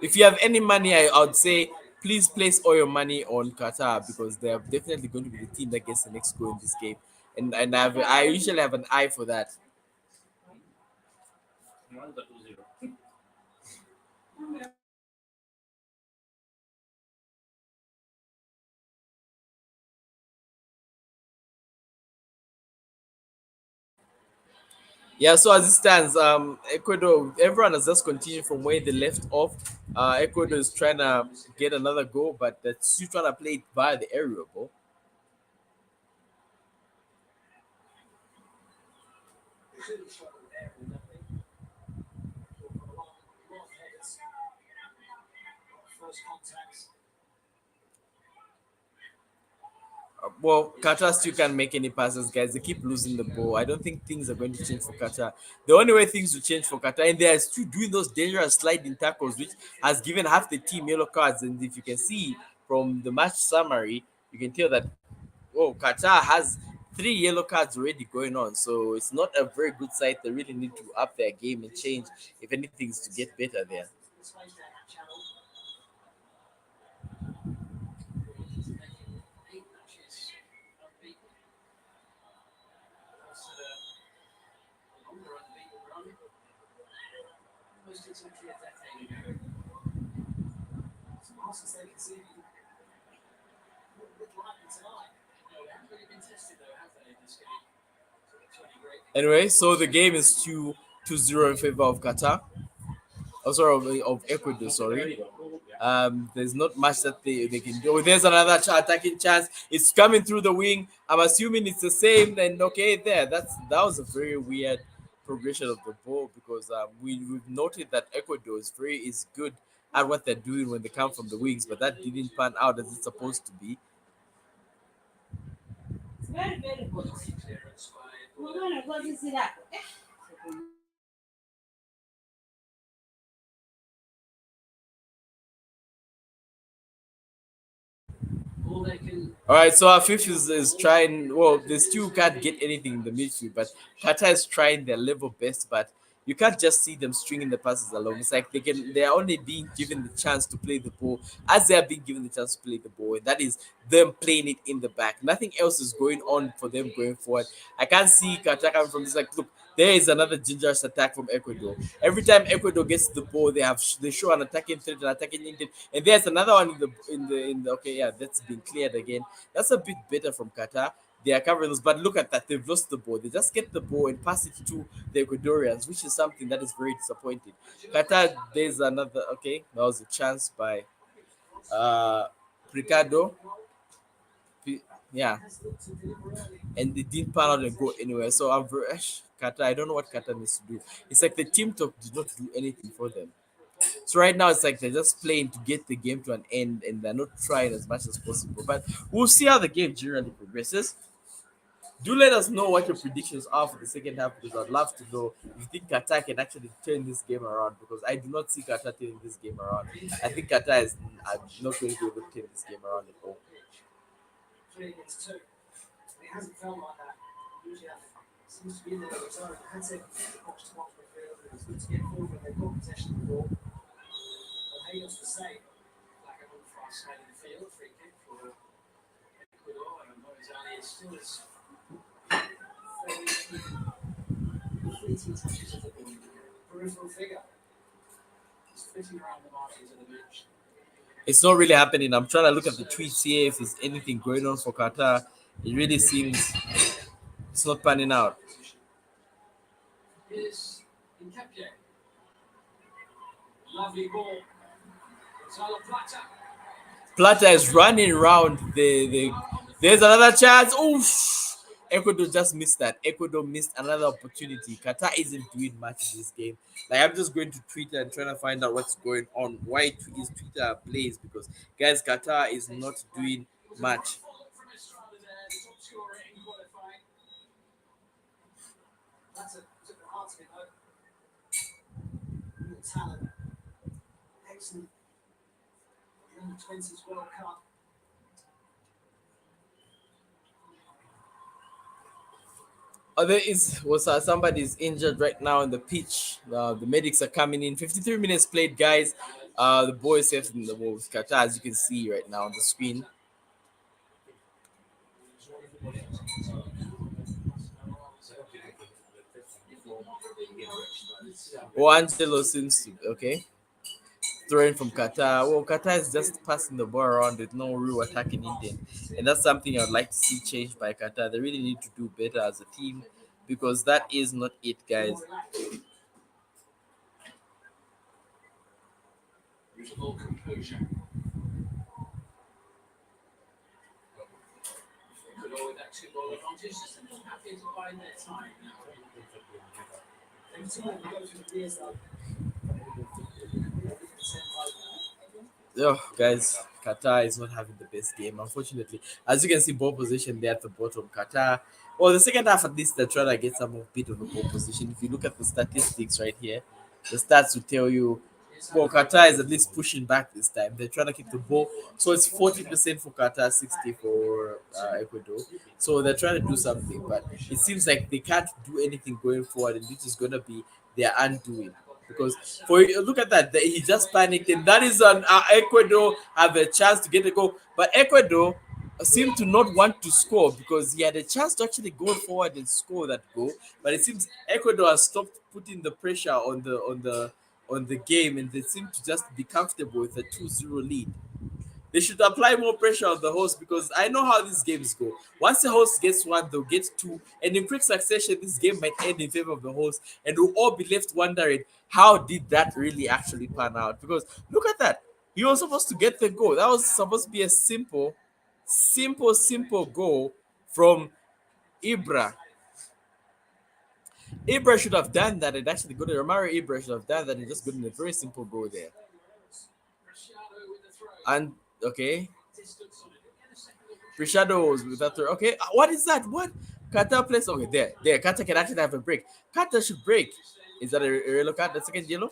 If you have any money, I would say please place all your money on Qatar because they are definitely going to be the team that gets the next goal in this game. And I usually have an eye for that. Yeah, so as it stands, Ecuador, everyone has just continued from where they left off. Ecuador is trying to get another goal, but they're still trying to play it via the aerial ball. Well, Qatar still can't make any passes, guys. They keep losing the ball. I don't think things are going to change for Qatar. The only way things will change for Qatar, and they are still doing those dangerous sliding tackles, which has given half the team yellow cards. And if you can see from the match summary, you can tell that Qatar has three yellow cards already going on. So it's not a very good side. They really need to up their game and change if anything's to get better there. Anyway, so the game is 2-0 in favor of Qatar. Oh, sorry, of Ecuador, sorry. There's not much that they can do. There's another attacking chance. It's coming through the wing. I'm assuming it's the same. Then okay, that was a very weird progression of the ball because we've noted that Ecuador is good at what they're doing when they come from the wings, but that didn't pan out as it's supposed to be. Clearance by all they can. All right, so our fifth is trying. Well, they still can't get anything in the midfield, but Qatar is trying their level best. But you can't just see them stringing the passes along. It's like they are only being given the chance to play the ball as they are being given the chance to play the ball, and that is them playing it in the back. Nothing else is going on for them going forward. I can't see Qatar coming from this. Like, look, there is another dangerous attack from Ecuador. Every time Ecuador gets the ball, they show an attacking threat, an attacking intent, and there's another one in the okay, yeah, that's been cleared again. That's a bit better from Qatar. They are covering those, but look at that. They've lost the ball. They just get the ball and pass it to the Ecuadorians, which is something that is very disappointing. Qatar, there's another. Okay, that was a chance by Ricardo. Yeah, and they didn't pan out and go anywhere. So I'm very Qatar. I don't know what Qatar needs to do. It's like the team talk did not do anything for them. So right now it's like they're just playing to get the game to an end, and they're not trying as much as possible. But we'll see how the game generally progresses. Do let us know what your predictions are for the second half because I'd love to know if you think Qatar can actually turn this game around because I do not see Qatar turning this game around. I think Qatar is not going to be able to turn this game around at all. 3 against 2. It hasn't felt like that. Usually, it seems to be in there all the time. I had to box to box midfield, and it's good to get forward when they've got possession of the ball. But hey, what's to say? Like a good fast side in the field, free kick for Ecuador, and Zuze A is still as very fleeting touches of the ball. Peripheral figure. He's flitting around the margins of the bench. It's not really happening. I'm trying to look at the tweets here if there's anything going on for Qatar. It really seems it's not panning out. Here's in Pepe. Lovely ball. Gonzalo Plata. Plata is running around the there's another chance. Oof! Ecuador just missed that. Ecuador missed another opportunity. Qatar isn't doing much in this game. Like I'm just going to Twitter and trying to find out what's going on. Why is Twitter ablaze? Because guys, Qatar is not doing much. That's a heart of it, though. Real talent. Excellent. In the 20s World Cup. Somebody's injured right now on the pitch. The medics are coming in. 53 minutes played, guys. The boys safe in the Wolves. Qatar, as you can see right now on the screen. Oh, Angelo seems to okay. Throwing from Qatar. Well, Qatar is just passing the ball around with no real attacking intent, and that's something I'd like to see changed by Qatar. They really need to do better as a team because that is not it, guys. Beautiful composure. Ecuador with that 2-ball advantage. Just happy to bide their time now. Every time we go through the years, though. Oh, guys, Qatar is not having the best game, unfortunately. As you can see, ball position there at the bottom. Qatar, well, the second half at least they're trying to get some bit of a ball position. If you look at the statistics right here, the stats will tell you, well, Qatar is at least pushing back this time. They're trying to keep the ball. So it's 40% for Qatar, 60 for Ecuador. So they're trying to do something, but it seems like they can't do anything going forward, and this is going to be their undoing. Because for look at that, he just panicked, and that is on Ecuador have a chance to get a goal, but Ecuador seemed to not want to score because he had a chance to actually go forward and score that goal. But it seems Ecuador has stopped putting the pressure on the game, and they seem to just be comfortable with a 2-0 lead. They should apply more pressure on the host because I know how these games go. Once the host gets one, they'll get two, and in quick succession, this game might end in favor of the host, and we'll all be left wondering how did that really actually pan out? Because look at that. He was supposed to get the goal. That was supposed to be a simple goal from Ibra. Ibra should have done that and actually got it. Romero Ibra should have done that and just gotten a very simple goal there. And okay, Prishado was with that throw. Okay, what is that? What? Qatar plays. Okay, there. Qatar can actually have a break. Qatar should break. Is that a yellow card? The second yellow?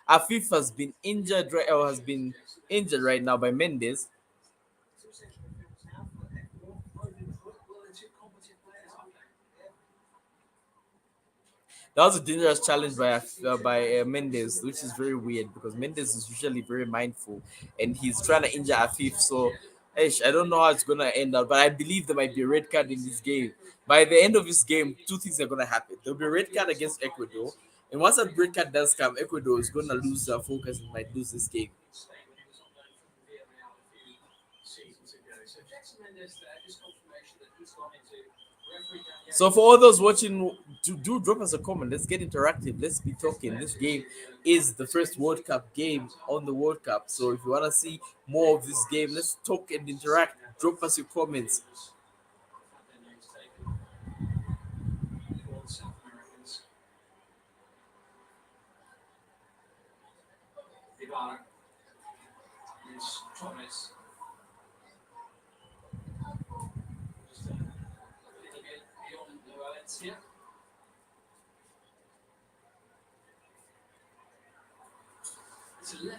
Afif has been injured right or has been injured right now by Mendes. That was a dangerous challenge by Mendes, which is very weird because Mendes is usually very mindful and he's trying to injure Afif. So, I don't know how it's gonna end up, but I believe there might be a red card in this game. By the end of this game, two things are gonna happen. There'll be a red card against Ecuador, and once that red card does come, Ecuador is gonna lose their focus and might lose this game. So for all those watching, do drop us a comment. Let's get interactive. Let's be talking. This game is the first World Cup game on the World Cup. So if you want to see more of this game, let's talk and interact. Drop us your comments.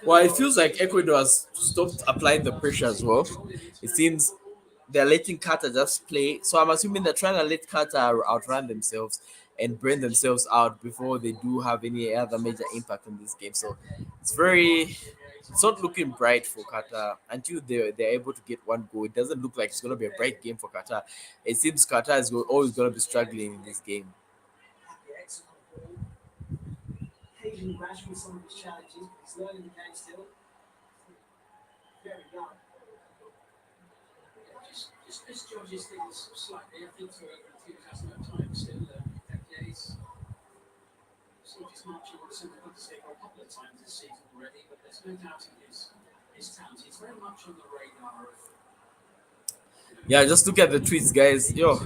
Well, it feels like Ecuador has stopped applying the pressure as well. It seems they're letting Qatar just play. So I'm assuming they're trying to let Qatar outrun themselves and burn themselves out before they do have any other major impact on this game. So it's not looking bright for Qatar until they're able to get one goal. It doesn't look like it's going to be a bright game for Qatar. It seems Qatar is always going to be struggling in this game. Occasionally rash with some of his challenges, but he's learning the game still. Very young. Just judges things slightly. I think for enthusiasm at times still. He's just marching on the centre of the stage a couple of times this season already, but there's no doubting his talent. He's very much on the radar of. Yeah, just look at the tweets, guys. Yo,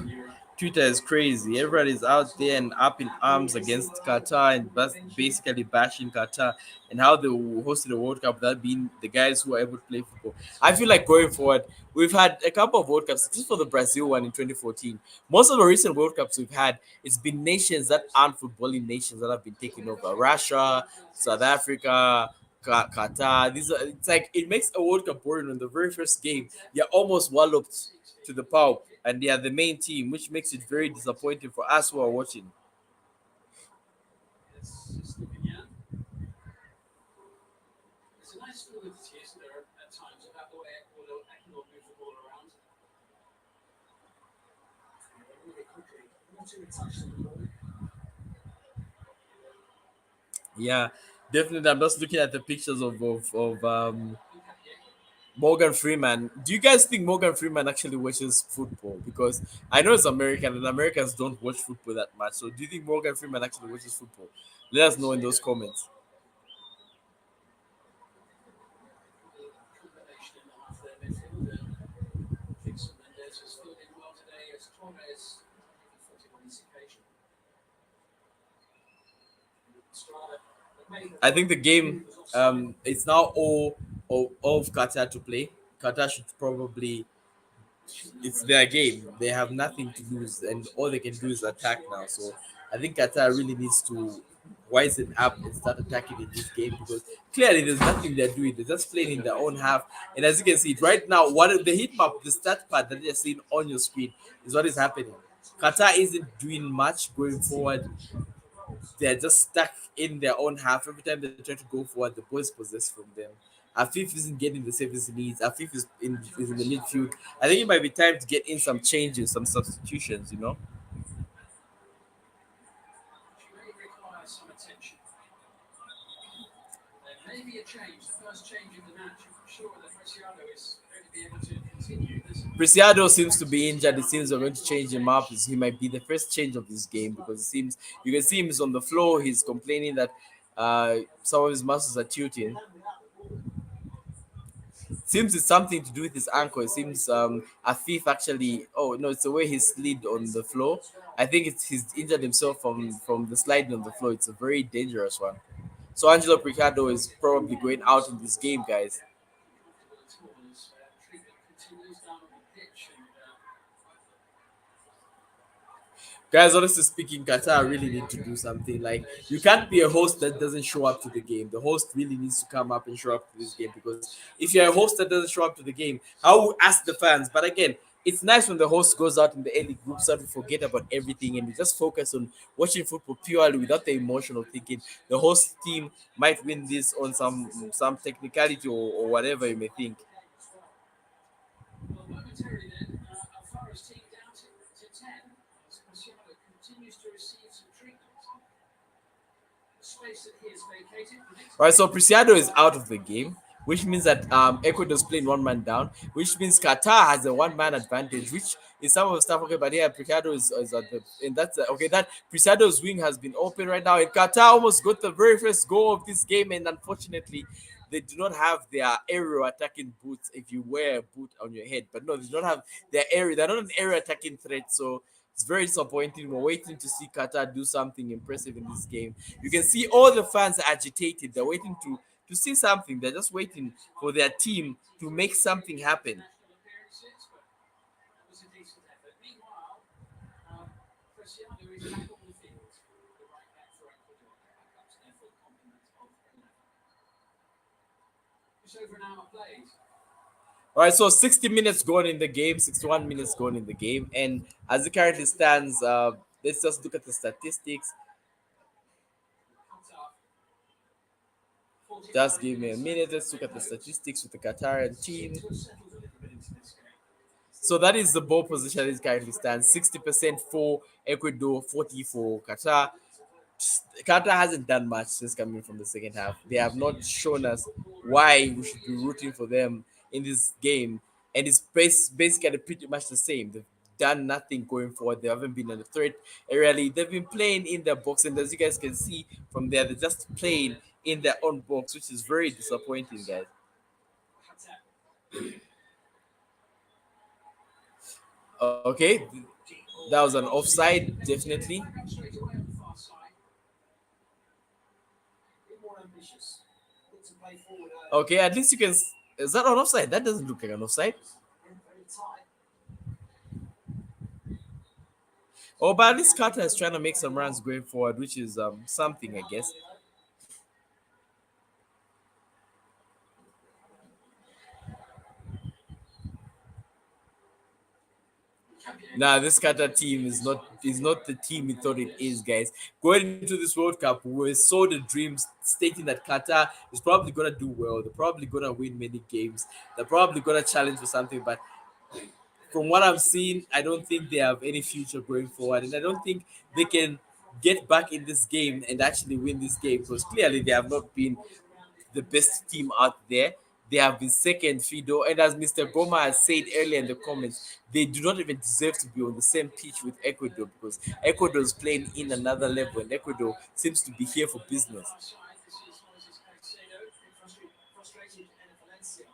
Twitter is crazy. Everybody's out there and up in arms against Qatar and basically bashing Qatar and how they hosted the World Cup without being the guys who are able to play football. I feel like going forward, we've had a couple of World Cups, except for the Brazil one in 2014. Most of the recent World Cups we've had, it's been nations that aren't footballing nations that have been taking over. Russia, South Africa, Qatar. It's like it makes a World Cup boring on the very first game. You're almost walloped to the pulp, and they are the main team, which makes it very disappointing for us who are watching. It's a nice fluidity, isn't there, at times, about the way Ecuador move the ball around. Really quickly, not too touch the ball. Yeah, definitely. I'm just looking at the pictures of Morgan Freeman. Do you guys think Morgan Freeman actually watches football? Because I know it's American and Americans don't watch football that much. So do you think Morgan Freeman actually watches football? Let us know in those comments. I think the game it's now all of Qatar to play. Qatar should probably it's their game. They have nothing to lose and all they can do is attack now. So I think Qatar really needs to wisen up and start attacking in this game because clearly there's nothing they're doing. They're just playing in their own half. And as you can see right now, what the heat map, the stat pad that you're seeing on your screen is what is happening. Qatar isn't doing much going forward. They're just stuck in their own half. Every time they try to go forward, the ball is possessed from them. Afif isn't getting the service he needs. Afif is in the midfield. I think it might be time to get in some changes, some substitutions, you know? Maybe a change, the first change in the match. I'm sure that Preciado is going to be able to continue this. Preciado seems to be injured. It seems they're going to change him up. He might be the first change of this game because it seems you can see him is on the floor. He's complaining that some of his muscles are tilting. Seems it's something to do with his ankle. It seems Afif actually. Oh no, it's the way he slid on the floor. I think he's injured himself from the sliding on the floor. It's a very dangerous one. So Angelo Picado is probably going out in this game, guys. Treatment continues down on the pitch, and Guys, honestly speaking, Qatar really need to do something. Like, you can't be a host that doesn't show up to the game. The host really needs to come up and show up to this game, because if you're a host that doesn't show up to the game, how will ask the fans? But again, it's nice when the host goes out in the early groups that we forget about everything and we just focus on watching football purely without the emotional thinking. The host team might win this on some technicality or whatever you may think. well, momentarily then, Alfaro's team down to 10 as Cristiano continues to receive some treatment. The space that he has vacated. All right, so Preciado is out of the game, which means that Ecuador's playing one man down, which means Qatar has a one man advantage, which is some of the stuff. Okay, but yeah, Preciado is at the, and that's okay. That Preciado's wing has been open right now, and Qatar almost got the very first goal of this game, and unfortunately, they do not have their aerial attacking boots. If you wear a boot on your head, but no, they don't have their area. They're not an area attacking threat, so it's very disappointing. We're waiting to see Qatar do something impressive in this game. You can see all the fans are agitated. They're waiting to see something. They're just waiting for their team to make something happen. Appearances, but that was a decent effort. Meanwhile, Cristiano is back on the field. The right back for Ecuador. Back up to their full complement of 11. Just over an hour played. All right, so 60 minutes gone in the game, 61 minutes gone in the game, and as it currently stands, let's just look at the statistics. Qatar. 45 Just give me a minutes. minute. Let's look at the statistics with the Qatarian team. Seems to have settled a little bit into this game. So that is the ball position as it currently stands: 60% for Ecuador, 40 for Qatar. Qatar hasn't done much since coming from the second half. They have not shown us why we should be rooting for them in this game, and it's basically pretty much the same. They've done nothing going forward. They haven't been on the threat really. They've been playing in their box, and as you guys can see from there, they're just playing in their own box, which is very disappointing, guys. Okay, that was an offside, definitely. Straight away on the far side. A bit more ambitious. Look to play forward early. Okay, at least you can. Is that an offside? That doesn't look like an offside. Very tight. Oh, but at least Carter is trying to make some runs going forward, which is something, I guess. Nah, this Qatar team is not the team we thought it is, guys. Going into this World Cup, we saw the dreams stating that Qatar is probably gonna do well. They're probably gonna win many games. They're probably gonna challenge for something. But from what I'm seeing, I don't think they have any future going forward, and I don't think they can get back in this game and actually win this game, because clearly they have not been the best team out there. They have been second, Fido. And as Mr. Goma has said earlier in the comments, they do not even deserve to be on the same pitch with Ecuador, because Ecuador is playing in another level and Ecuador seems to be here for business. Far side. This is Moises Caicedo. Frustrated and Valencia.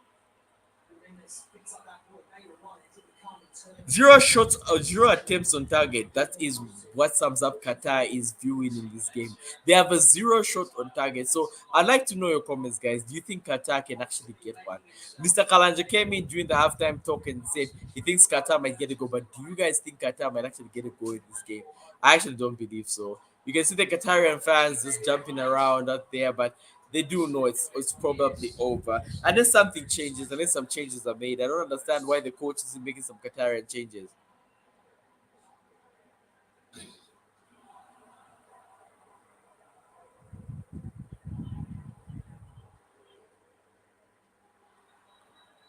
Jimenez picks up that ball. They were right into the calm and turn. Zero shots or zero attempts on target. That is what sums up Qatar is viewing in this game. They have a zero shot on target. So I'd like to know your comments, guys. Do you think Qatar can actually get one? Mr. Kalanja came in during the halftime talk and said he thinks Qatar might get a goal. But do you guys think Qatar might actually get a goal in this game? I actually don't believe so. You can see the Qatarian fans just jumping around out there, but they do know it's probably over. Unless something changes, unless some changes are made. I don't understand why the coach isn't making some Qatarian changes.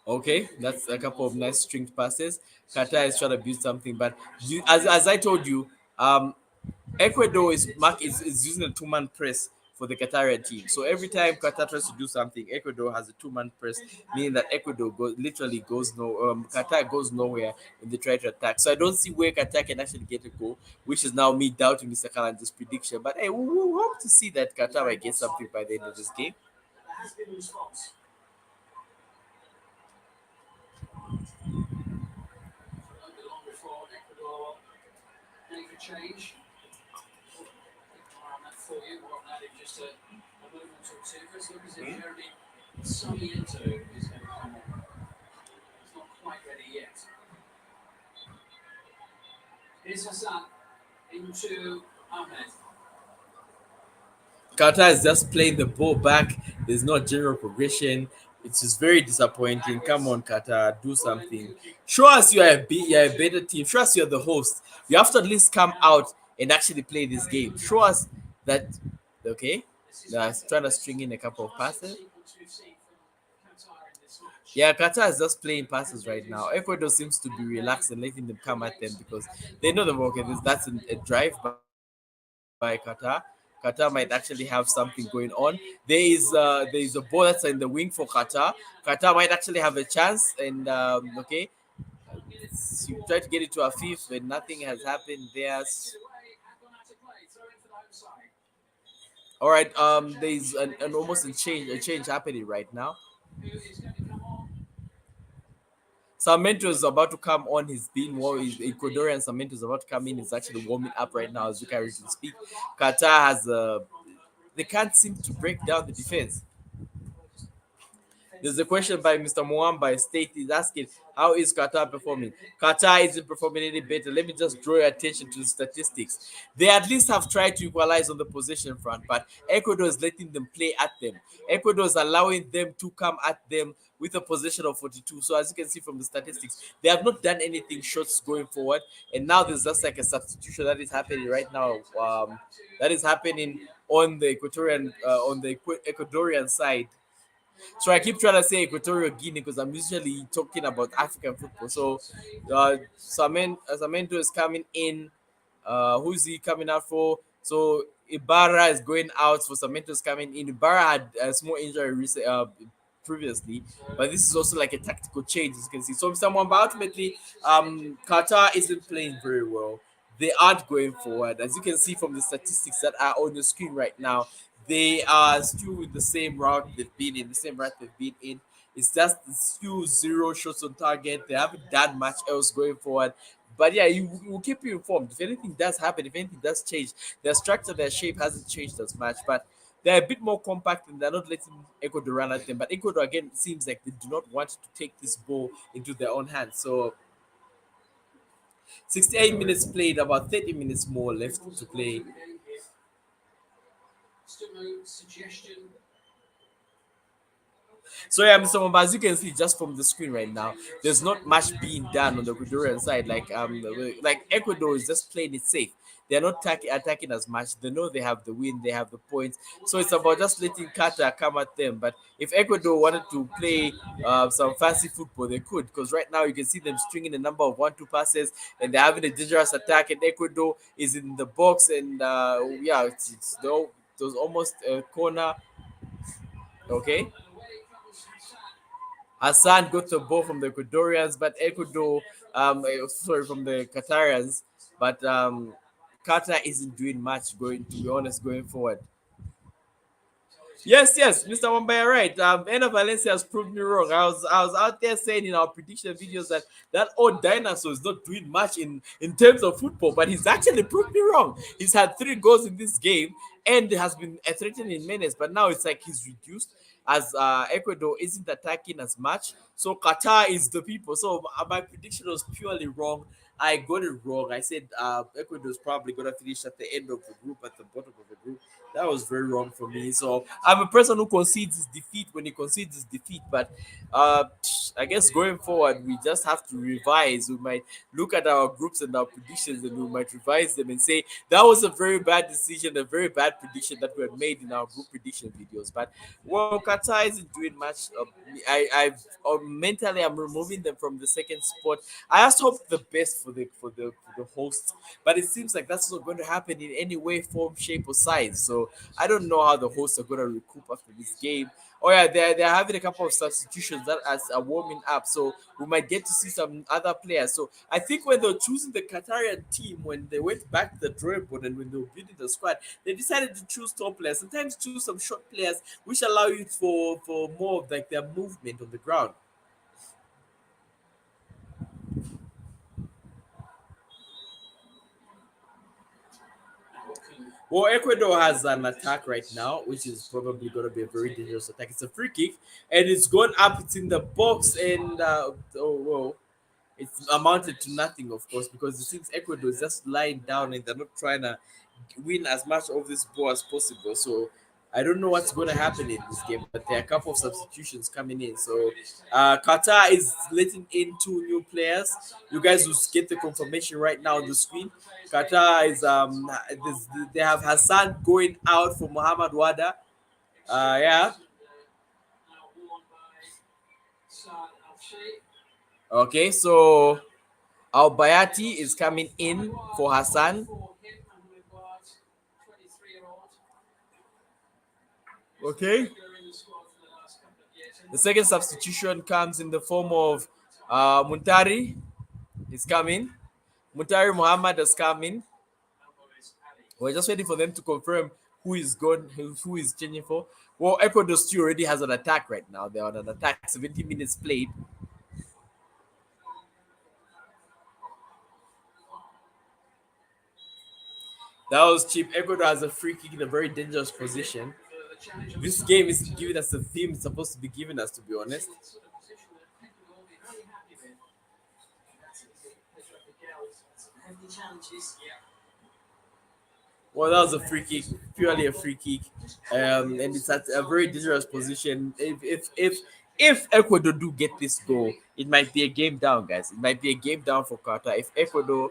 Okay, that's a couple of nice stringed passes. Qatar is trying to build something, but as I told you, Ecuador is using a two-man press for the Qatarian team. So every time Qatar tries to do something, Ecuador has a two-man press, meaning that Ecuador literally goes Qatar goes nowhere when they try to attack. So I don't see where Qatar can actually get a goal, which is now me doubting Mr. Kalan's prediction. But hey, we hope to see that Qatar might get something by the end of this game. There has been a response. Won't be long before Ecuador make a change. Keep an eye on that for you. We'll add in just a moment or two. First, look as if Jeremy Sarmiento is going to come on. He's not quite ready yet. Here's Hassan into Ahmed. Qatar is just playing the ball back. There's no general progression. It's just very disappointing. Come on, Qatar, do something. Show us you're a better team. Show us you're the host. You have to at least come out and actually play this game. Show us that. Okay, now trying to string in a couple of passes. Yeah, Qatar is just playing passes right now. Ecuador seems to be relaxed and letting them come at them because they know them. Okay, that's a drive by Qatar. Qatar might actually have something going on. There is a ball that's in the wing for Qatar. Qatar might actually have a chance, and okay, you try to get it to a fifth, and nothing has happened there. All right, there's an almost a change happening right now. Samento is about to come on. He's been he's Ecuadorian. Samento is about to come in. He's actually warming up right now as we can speak. Qatar has they can't seem to break down the defense. There's a question by Mr. Mwamba State is asking, how is Qatar performing? Qatar isn't performing any better. Let me just draw your attention to the statistics. They at least have tried to equalize on the possession front, but Ecuador is letting them play at them. Ecuador is allowing them to come at them with a possession of 42. So as you can see from the statistics, they have not done anything shots going forward. And now there's just like a substitution that is happening right now. That is happening on the Ecuadorian side. So I keep trying to say Equatorial Guinea because I'm usually talking about African football. So Samento is coming in. Who's he coming out for? So Ibarra is going out for Samento is coming in. Ibarra had a small injury previously, but this is also like a tactical change, as you can see. So someone, but ultimately, Qatar isn't playing very well. They aren't going forward, as you can see from the statistics that are on the screen right now. They are still in the same route they've been in, the same route they've been in. It's just still zero shots on target. They haven't done much else going forward. But yeah, you will keep you informed. If anything does happen, if anything does change, their structure, their shape hasn't changed as much. But they're a bit more compact and they're not letting Ecuador run at them. But Ecuador, again, seems like they do not want to take this ball into their own hands. So 68 minutes played, about 30 minutes more left to play. Still no suggestion. So yeah, Mr. Mamba, as you can see just from the screen right now, there's not much being done on the Ecuadorian side. Like Ecuador is just playing it safe. They're not attacking as much. They know they have the win, they have the points. So it's about just letting Qatar come at them. But if Ecuador wanted to play some fancy football, they could. Because right now you can see them stringing a number of 1-2 passes, and they're having a dangerous attack. And Ecuador is in the box, and yeah, it's though it was almost a corner. Okay. Hassan got the ball from the Ecuadorians, but Ecuador, sorry, from the Qatarians, but Qatar isn't doing much. Going to be honest, going forward. Yes, Mr. Wambaya, right. Ena Valencia has proved me wrong. I was out there saying in our prediction videos that old dinosaur is not doing much in terms of football, but he's actually proved me wrong. He's had 3 goals in this game and has been a threatening menace, but now it's like he's reduced as Ecuador isn't attacking as much. So Qatar is the people. So my prediction was purely wrong. I got it wrong. I said Ecuador is probably going to finish at the end of the group, at the bottom of the group. That was very wrong for me. So I'm a person who concedes his defeat when he concedes his defeat. But I guess going forward, we just have to revise. We might look at our groups and our predictions and we might revise them and say that was a very bad decision, a very bad prediction that we had made in our group prediction videos. But well, Qatar isn't doing much. Mentally, I'm removing them from the second spot. I just hope the best for the hosts, but it seems like that's not going to happen in any way, form, shape, or size. So I don't know how the hosts are going to recoup after this game. Oh yeah, they're having a couple of substitutions that are warming up, so we might get to see some other players. So I think when they were choosing the Qatarian team, when they went back to the drawing board and when they were building the squad, they decided to choose top players. Sometimes choose some short players, which allow you for more of like their movement on the ground. Well, Ecuador has an attack right now, which is probably going to be a very dangerous attack. It's a free kick, and it's gone up. It's in the box, and it's amounted to nothing, of course, because it seems Ecuador is just lying down and they're not trying to win as much of this ball as possible. So I don't know what's going to happen in this game, but there are a couple of substitutions coming in. So Qatar is letting in two new players. You guys will get the confirmation right now on the screen. Qatar is they have Hassan going out for Muhammad Wada. Yeah. Okay, so Al Bayati is coming in for Hassan. Okay. The second substitution comes in the form of Muntari is coming. Muntari Muhammad has come in. We're just waiting for them to confirm who is gone, who is changing for. Well, Ecuador still already has an attack right now. They're on an attack, 70 minutes played. That was cheap. Ecuador has a free kick in a very dangerous position. This game isn't giving us the theme it's supposed to be giving us, to be honest. Well, that was a free kick, purely a free kick, and it's at a very dangerous position. If Ecuador do get this goal, it might be a game down, guys. It might be a game down for Qatar. If Ecuador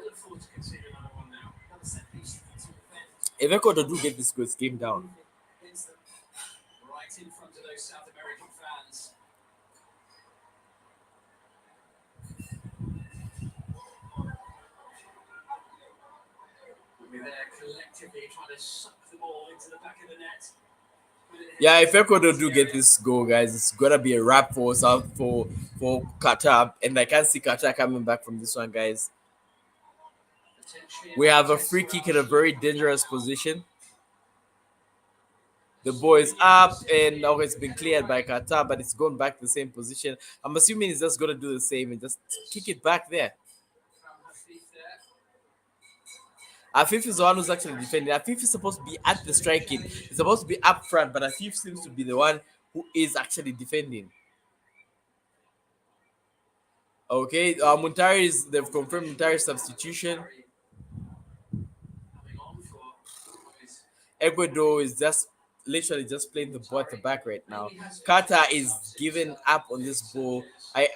do get this goal, it's game down. Right in front of those South American fans. Yeah, if Ecuador do get this goal, guys, it's gonna be a wrap for Qatar, and I can't see Qatar coming back from this one, guys. We have a free kick in a very dangerous position. The ball is up, and now it's been cleared by Qatar, but it's gone back to the same position. I'm assuming it's just gonna do the same and just kick it back there. Afif is the one who's actually defending. Afif is supposed to be at the striking. He's supposed to be up front, but Afif seems to be the one who is actually defending. Okay, they've confirmed Muntari's substitution. Ecuador is literally just playing the ball at the back right now. Qatar is giving up on this ball. I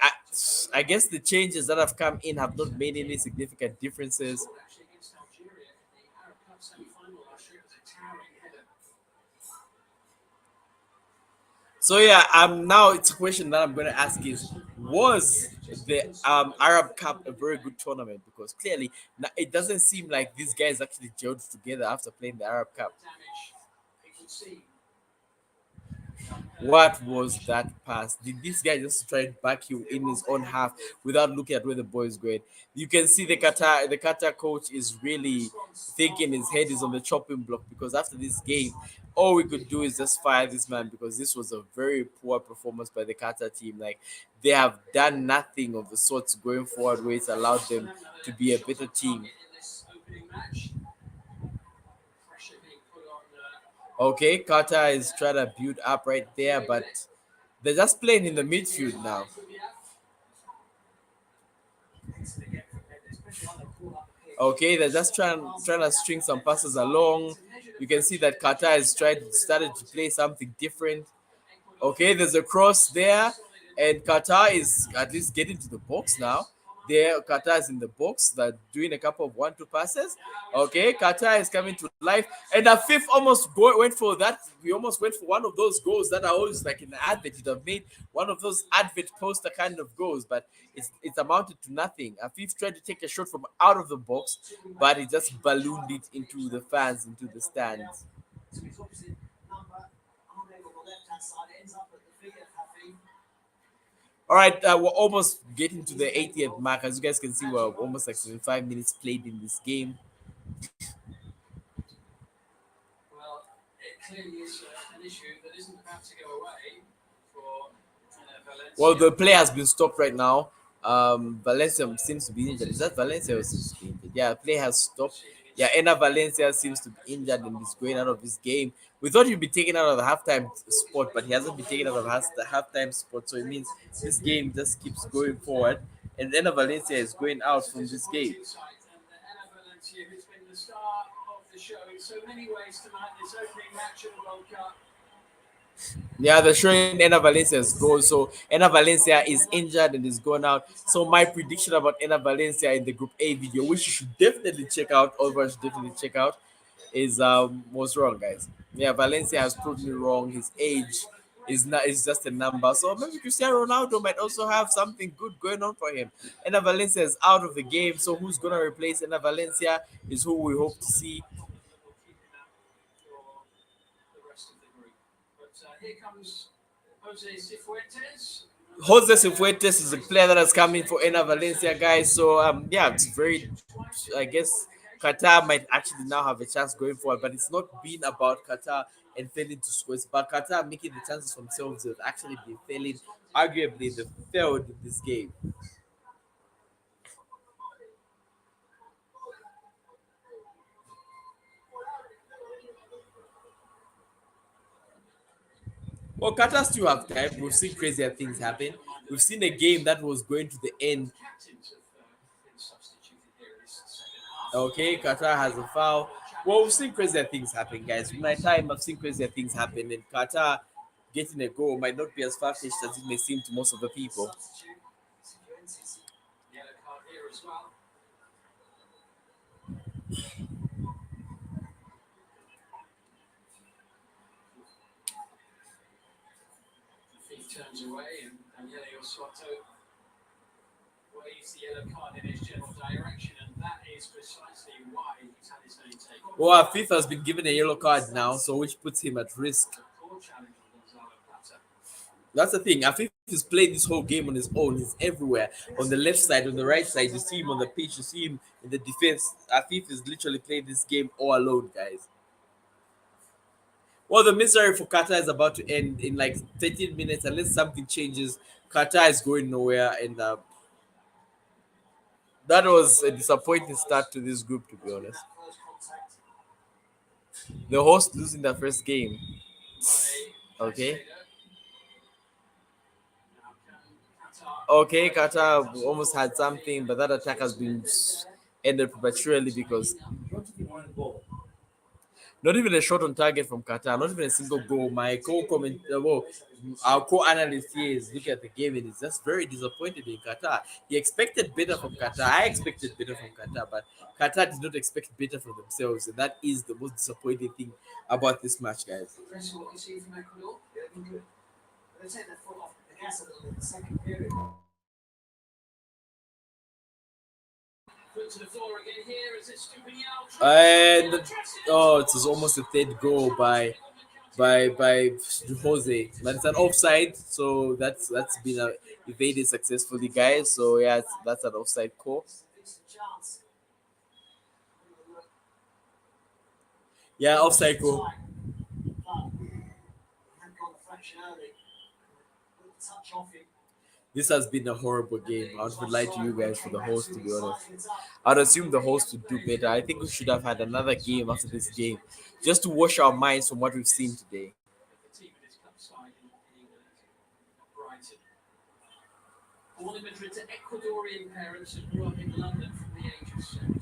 guess the changes that have come in have not made any significant differences. So yeah, now it's a question that I'm going to ask is, was the Arab Cup a very good tournament? Because clearly it doesn't seem like these guys actually gelled together after playing the Arab Cup. What was that pass? Did this guy just try to back you in his own half without looking at where the ball is going? You can see the Qatar coach is really thinking his head is on the chopping block, because after this game, all we could do is just fire this man, because this was a very poor performance by the Qatar team. Like, they have done nothing of the sorts going forward where it's allowed them to be a better team. Okay, Qatar is trying to build up right there, but they're just playing in the midfield now. Okay, they're just trying to string some passes along. You can see that Qatar has started to play something different. Okay, there's a cross there, and Qatar is at least getting to the box now. There, Qatar is in the box. They're doing a couple of 1-2 passes. Okay, Qatar is coming to life, and a fifth went for that. We almost went for one of those goals that are always like in the advert. You'd have made one of those advert poster kind of goals, but it's amounted to nothing. Afif tried to take a shot from out of the box, but he just ballooned it into the fans, into the stands. All right, we're almost getting to the 80th mark. As you guys can see, we're almost like 75 minutes played in this game. Well, it clearly is an issue that isn't about to go away for Valencia. Well, the play has been stopped right now. Valencia seems to be injured. Is that Valencia or seems to be injured? Yeah, play has stopped. Yeah, Ena Valencia seems to be injured and is going out of this game. We thought he'd be taken out of the halftime spot, but he hasn't been taken out of the halftime spot. So it means this game just keeps going forward, and Ena Valencia is going out from this game. Who's been the star of the show in so many ways tonight, this opening match of the World Cup. Yeah, they're showing Ena Valencia's goal. So Ena Valencia is injured and is going out. So my prediction about Ena Valencia in the Group A video, which you should definitely check out, all of us should definitely check out, is was wrong, guys. Yeah, Valencia has proved me wrong. His age is just a number. So maybe Cristiano Ronaldo might also have something good going on for him. Ena Valencia is out of the game. So who's gonna replace Ena Valencia is who we hope to see. Here comes Jose Cifuentes. Jose Cifuentes is a player that has come in for Ena Valencia, guys. So yeah, it's very. I guess Qatar might actually now have a chance going forward, but it's not been about Qatar and failing to score. It's about Qatar making the chances for themselves. They've actually been failing. Arguably, they failed in this game. Well, Qatar still have time. We've seen crazier things happen. We've seen a game that was going to the end. Okay, Qatar has a foul. Well, we've seen crazier things happen, guys. In my time, I've seen crazier things happen, and Qatar getting a goal might not be as far-fetched as it may seem to most of the people. Yellow card here as well. Feet turns away and Daniele Oswato waves the yellow card in his general direction, and that is precisely why he's had his name taken. Well, Afif has been given a yellow card now, so which puts him at risk. Poor challenge from Gonzalo Plata. That's the thing. Afif is playing this whole game on his own. He's everywhere. On the left side, on the right side, you see him on the pitch, you see him in the defense. Afif is literally playing this game all alone, guys. Well, the misery for Qatar is about to end in like 13 minutes. Unless something changes, Qatar is going nowhere. And that was a disappointing start to this group, to be honest. First contact The host losing their first game. by Okay. Caicedo. Now can Qatar Okay, Qatar almost had something, but that attack has been ended prematurely because not even a shot on target from Qatar, not even a single goal. My co-comment, well, our co-analyst here is looking at the game and is just very disappointed in Qatar. He expected better from Qatar. I expected better from Qatar, but Qatar did not expect better from themselves, and that is the most disappointing thing about this match, guys. Chris, what you see from Ecuador? They take their foot off the gas a little in the second period. Foot to the floor again here as it's Stupinian. And oh, it was almost a third goal by Jose, but it's an offside, so that's been evaded successfully, guys. So yeah, that's an offside call. Yeah, offside call. This has been a horrible game. I would lie to you guys for the host, to be honest. I'd assume the host would do better. I think we should have had another game after this game, just to wash our minds from what we've seen today. The team in his club side in England, Brighton. Born in Madrid to Ecuadorian parents who grew up in London from the age of 7,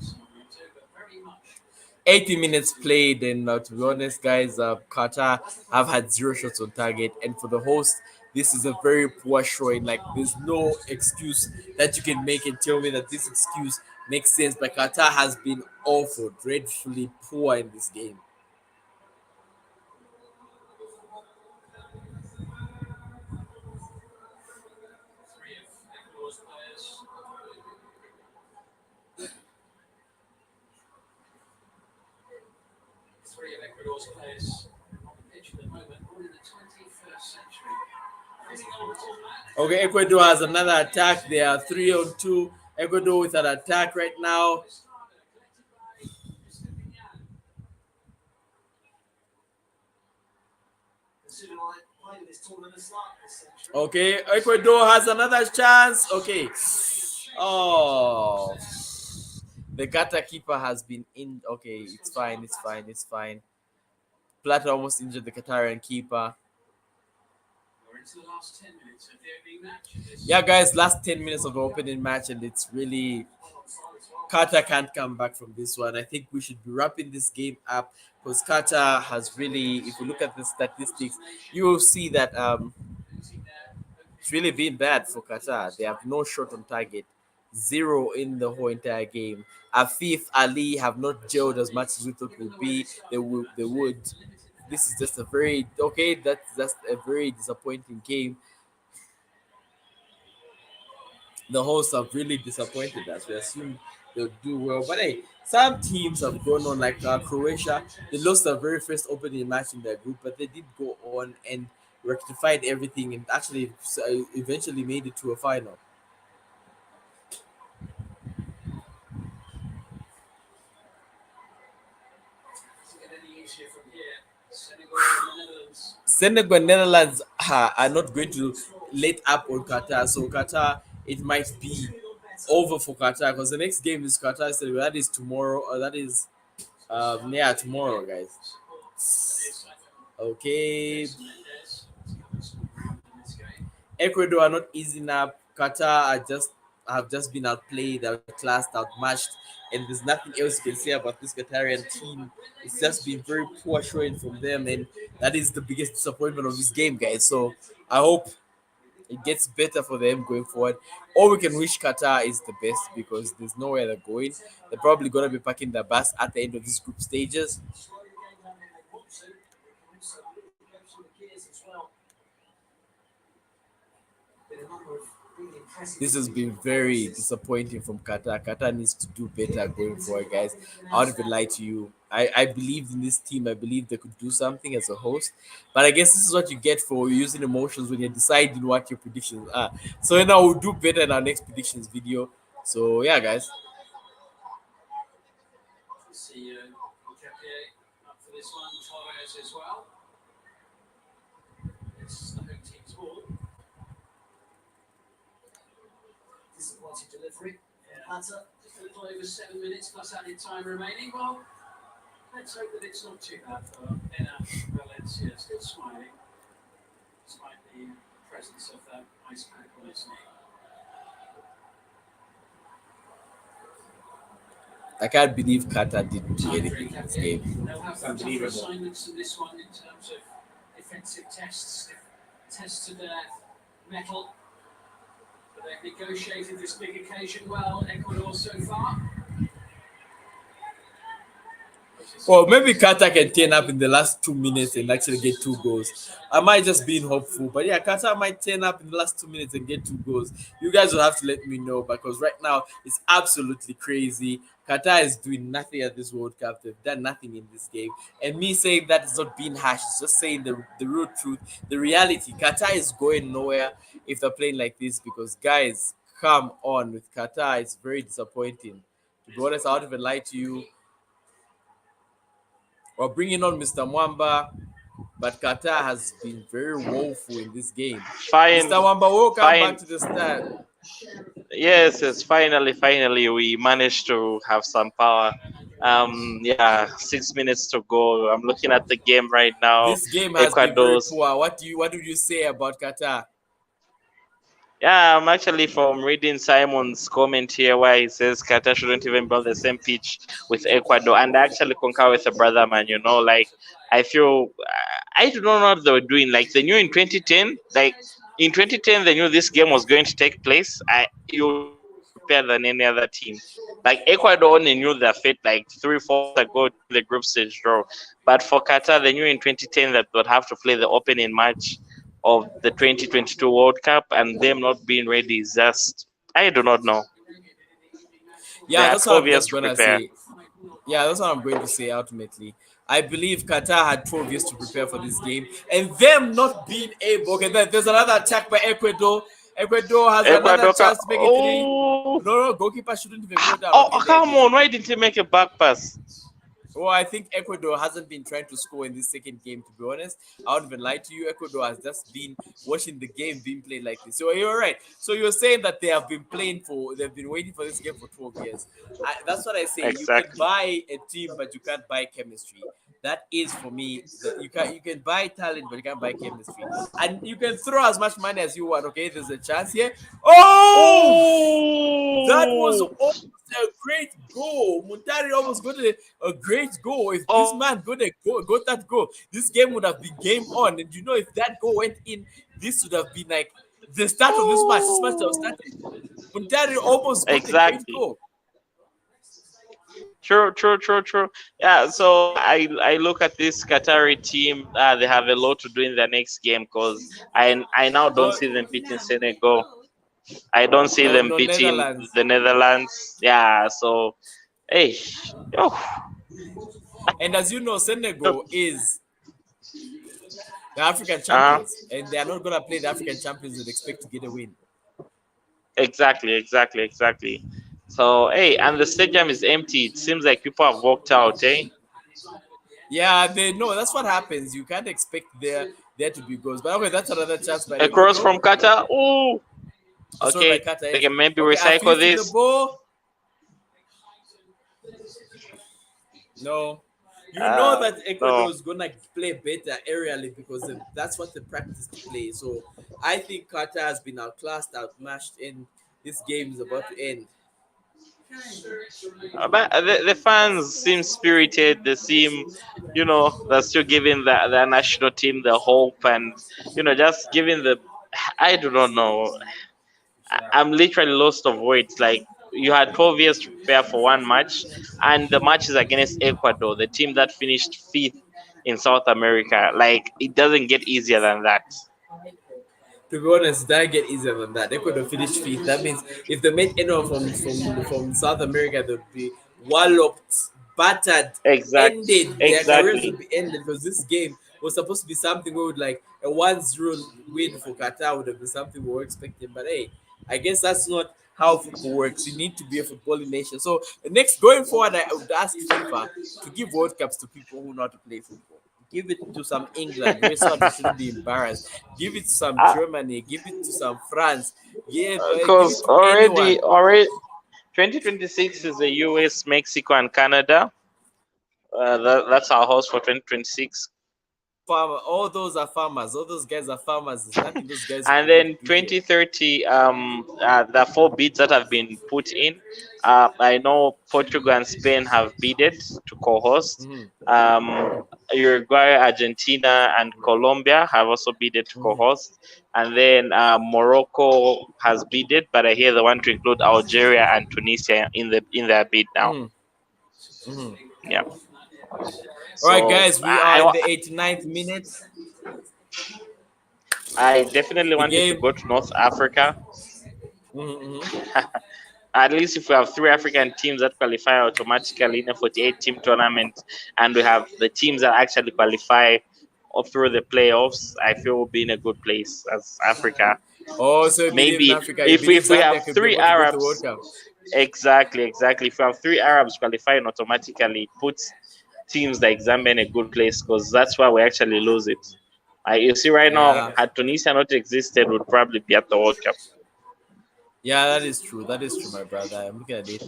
but very much 80 minutes played, and to be honest, guys, Qatar have had 0 shots on target, and for the host, this is a very poor showing. Like, there's no excuse that you can make and tell me that this excuse makes sense. But Qatar has been awful, dreadfully poor in this game. three of Ecuador's players. Three of Ecuador's players on the pitch at the moment, all in the 21st century. Okay, Ecuador has another attack. They are 3-on-2. Ecuador with an attack right now. Okay, Ecuador has another chance. Okay. Oh. The Qatar keeper has been in. Okay, it's fine. It's fine. It's fine. Plata almost injured the Qatarian keeper. We're into the last 10 minutes of the opening match. Yeah, guys, last 10 minutes of the opening match, and it's really Qatar can't come back from this one. I think we should be wrapping this game up because Qatar has really, if you look at the statistics, you will see that it's really been bad for Qatar. They have no shot on target, zero in the whole entire game. Afif, Ali have not gelled as much as we thought would be. They would. This is just a very okay. That's a very disappointing game. The hosts have really disappointed us. We assume they'll do well, but hey, some teams have gone on like Croatia. They lost their very first opening match in their group, but they did go on and rectified everything and actually eventually made it to a final. Doesn't get any easier from here. Senegal and the Netherlands. Senegal and Netherlands are not going to let up on Qatar, so Qatar it might be over for Qatar because the next game is Qatar Senegal. That is tomorrow. That is tomorrow, guys. Okay. Ecuador are not easing up. Qatar have just been outplayed, outclassed, outmatched, and there's nothing else you can say about this Qatarian team. It's just been very poor showing from them, and that is the biggest disappointment of this game, guys. So I hope it gets better for them going forward. All we can wish Qatar is the best because there's nowhere they're going. They're probably gonna be parking the bus at the end of these group stages. This has been very disappointing from Qatar. Qatar needs to do better going forward, guys. I won't even lie to you. I believed in this team. I believe they could do something as a host. But I guess this is what you get for using emotions when you're deciding what your predictions are. So now we'll do better in our next predictions video. So yeah, guys. See Pepe up for this one. Torres as well. It's the home team's ball. Disappointing delivery. Just a little over 7 minutes plus added time remaining. Well, let's hope that it's not too bad for Valencia. Still smiling, despite the presence of that ice pack on his knee. I can't believe Qatar didn't do anything in this game. They'll have tougher assignments in this one in terms of defensive tests to their mettle. But they've negotiated this big occasion well, Ecuador so far. Well, maybe Qatar can turn up in the last 2 minutes and actually get 2 goals. I might just be hopeful, but yeah, Qatar might turn up in the last 2 minutes and get 2 goals. You guys will have to let me know because right now it's absolutely crazy. Qatar is doing nothing at this World Cup. They've done nothing in this game. And me saying that is not being harsh. It's just saying the real truth, the reality. Qatar is going nowhere if they're playing like this because, guys, come on with Qatar. It's very disappointing. To be honest, I won't even lie to you. We're bringing on Mr. Mwamba, but Qatar has been very woeful in this game. Fine. Mr. Mwamba, welcome Fine. back to the start. Yes, finally we managed to have some power. 6 minutes to go. I'm looking at the game right now. This game has been very Ecuador's poor. What do you say about Qatar? Yeah, I'm actually from reading Simon's comment here where he says Qatar shouldn't even build the same pitch with Ecuador. And I actually concur with the brother, man. You know, like, I feel, I don't know what they were doing. Like, they knew in 2010, in 2010, they knew this game was going to take place. You prepared than any other team. Like, Ecuador only knew their fate like 3-4 ago to the group stage draw. But for Qatar, they knew in 2010 that they would have to play the opening match of the 2022 World Cup, and them not being ready is just, I do not know. Yeah, that's what I'm just gonna say. Yeah, that's what I'm going to say ultimately. I believe Qatar had 12 years to prepare for this game, and them not being able. Okay, there's another attack by Ecuador. Ecuador has another chance to make it 3. No, goalkeeper shouldn't even go down. Oh, come on! Why didn't he make a back pass? Well, I think Ecuador hasn't been trying to score in this second game, to be honest. I won't even lie to you. Ecuador has just been watching the game being played like this. So you're right. So you're saying that they've been waiting for this game for 12 years. That's what I say. You can Exactly. buy a team, but you can't buy chemistry. That is for me. You can buy talent, but you can't buy chemistry. And you can throw as much money as you want. Okay, there's a chance here. Oh, that was Oh, almost a great goal. Muntari almost got a great goal. If this oh, man got that goal, this game would have been game on. And you know, if that goal went in, this would have been like the start of this match. This match would have started. Muntari almost got a great exactly. goal. True, true, true, true. Yeah, so I look at this Qatari team. They have a lot to do in the next game because I now don't No, see them beating Senegal. I don't see no, them no, beating Netherlands. the Netherlands. Yeah, so hey, oh, And as you know, Senegal is the African uh, champions, and they are not gonna play the African champions and expect to get a win. exactly, exactly, exactly. So hey, and the stadium is empty. It seems like people have walked out, eh? Yeah, they know that's what happens. You can't expect there to be goals. But okay, that's another chance by Across Ecuador. from Qatar. Oh, Sorry, by okay. Qatar. They Yes. can maybe Okay, recycle Afrik with the this. ball. No, you know Uh, that Ecuador no. is gonna play better aerially because that's what they practice to play. So I think Qatar has been outclassed, outmatched, and this game is about to end. But the fans seem spirited. They seem, they're still giving the national team the hope and, just giving the. I do not know. I'm literally lost of words. Like, you had 12 years to prepare for one match, and the match is against Ecuador, the team that finished fifth in South America. Like, it doesn't get easier than that. To be honest, that get easier than that. They could have finished fifth. That means if they met anyone from South America, they'd be walloped, battered, Exactly. ended. Their careers Exactly. would be ended because this game was supposed to be something we would like a 1-0 win for Qatar would have been something we were expecting. But hey, I guess that's not how football works. You need to be a footballing nation. So the next going forward, I would ask FIFA to give World Cups to people who know how to play football. Give it to some England. Very so they shouldn't be embarrassed. Give it to some Germany. Give it to some France. Give Because it to anyone. already 2026 is the US, Mexico, and Canada. That's our host for 2026. Farmer. All those are farmers. All those guys are farmers. There's nothing those guys And could then do here. 2030, the four bids that have been put in. I know Portugal and Spain have bidded to co-host. Mhm. Uruguay, Argentina, and Colombia have also bidded to Mhm. co-host. And then Morocco has bidded, but I hear they want to include Algeria and Tunisia in their bid now. Mhm. Mhm. Yeah. All right, So guys. We are in the 89th minute. I definitely The wanted to game. go to North Africa. Mhm. At least if we have three African teams that qualify automatically in a 48 team tournament, and we have the teams that actually qualify up through the playoffs, I feel we'll be in a good place as Africa. Oh, so you believe in Maybe Africa? You if believe we have Zambia could be three able to go to the World Arabs, Cup? exactly, exactly. If we have three Arabs qualifying automatically, it puts teams like Zambia in a good place because that's why we actually lose it. You see, right now, Yeah. had Tunisia not existed, would probably be at the World Cup. Yeah, that is true. That is true, my brother. I'm looking at it.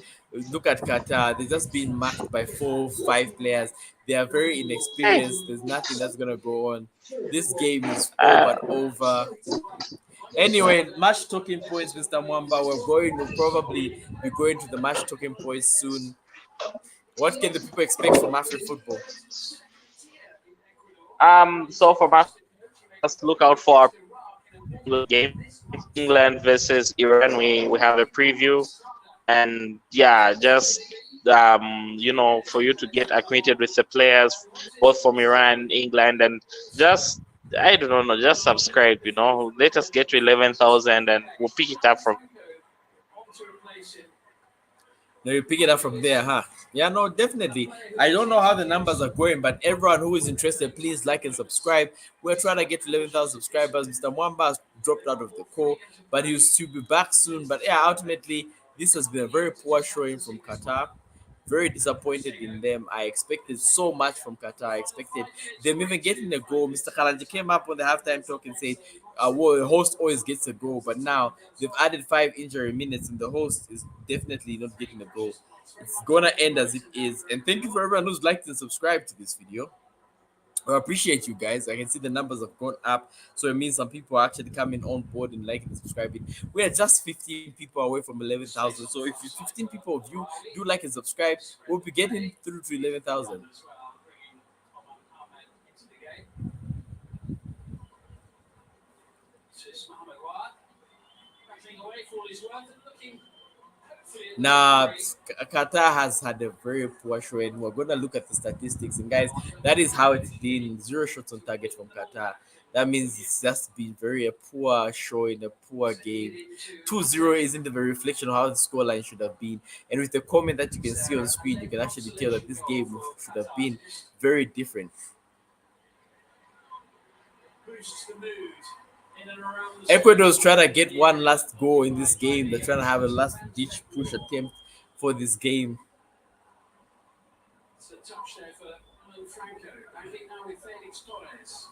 Look at Qatar. They're just being marked by 4, 5 players. They are very Hey, inexperienced. There's nothing that's gonna go on. This game is all uh, but over. Anyway, match talking points, Mr. Mwamba. We're going to probably be going to the match talking points soon. What can the people expect from Afri football? so for my football, just look out for our single games. England versus Iran. We have a preview, and yeah, just for you to get acquainted with the players, both from Iran, England, and just I don't know, just subscribe. Let us get to 11,000, and we'll pick it up from there. Now you pick it up from there, huh? Yeah, no, definitely. I don't know how the numbers are going, but everyone who is interested, please like and subscribe. We're trying to get to 11,000 subscribers. Mr. Mwamba has dropped out of the call, but he'll still be back soon. But yeah, ultimately, this has been a very poor showing from Qatar. very disappointed in them. I expected so much from Qatar. I expected them even getting a goal. Mr. Kalanje came up on the halftime talk and said, well, the host always gets a goal, but now they've added 5 injury minutes, and the host is definitely not getting a goal. It's gonna end as it is. And thank you for everyone who's liked and subscribed to this video. I appreciate you guys. I can see the numbers have gone up, so it means some people are actually coming on board and liking and subscribing. We are just 15 people away from 11,000. So if you 15 people of you do like and subscribe, we'll be getting through to 11,000. Now, Qatar has had a very poor showing. We're going to look at the statistics. And, guys, that is how it's been. 0 shots on target from Qatar. That means it's just been very a poor showing, a poor game. 2-0 isn't the very reflection of how the scoreline should have been. And with the comment that you can see on screen, you can actually tell that this game should have been very different. Ecuador's trying to get one last goal in this game. They're trying to have a last ditch push attempt for this game. It's a touch there for Franco. I think now with Felix Torres.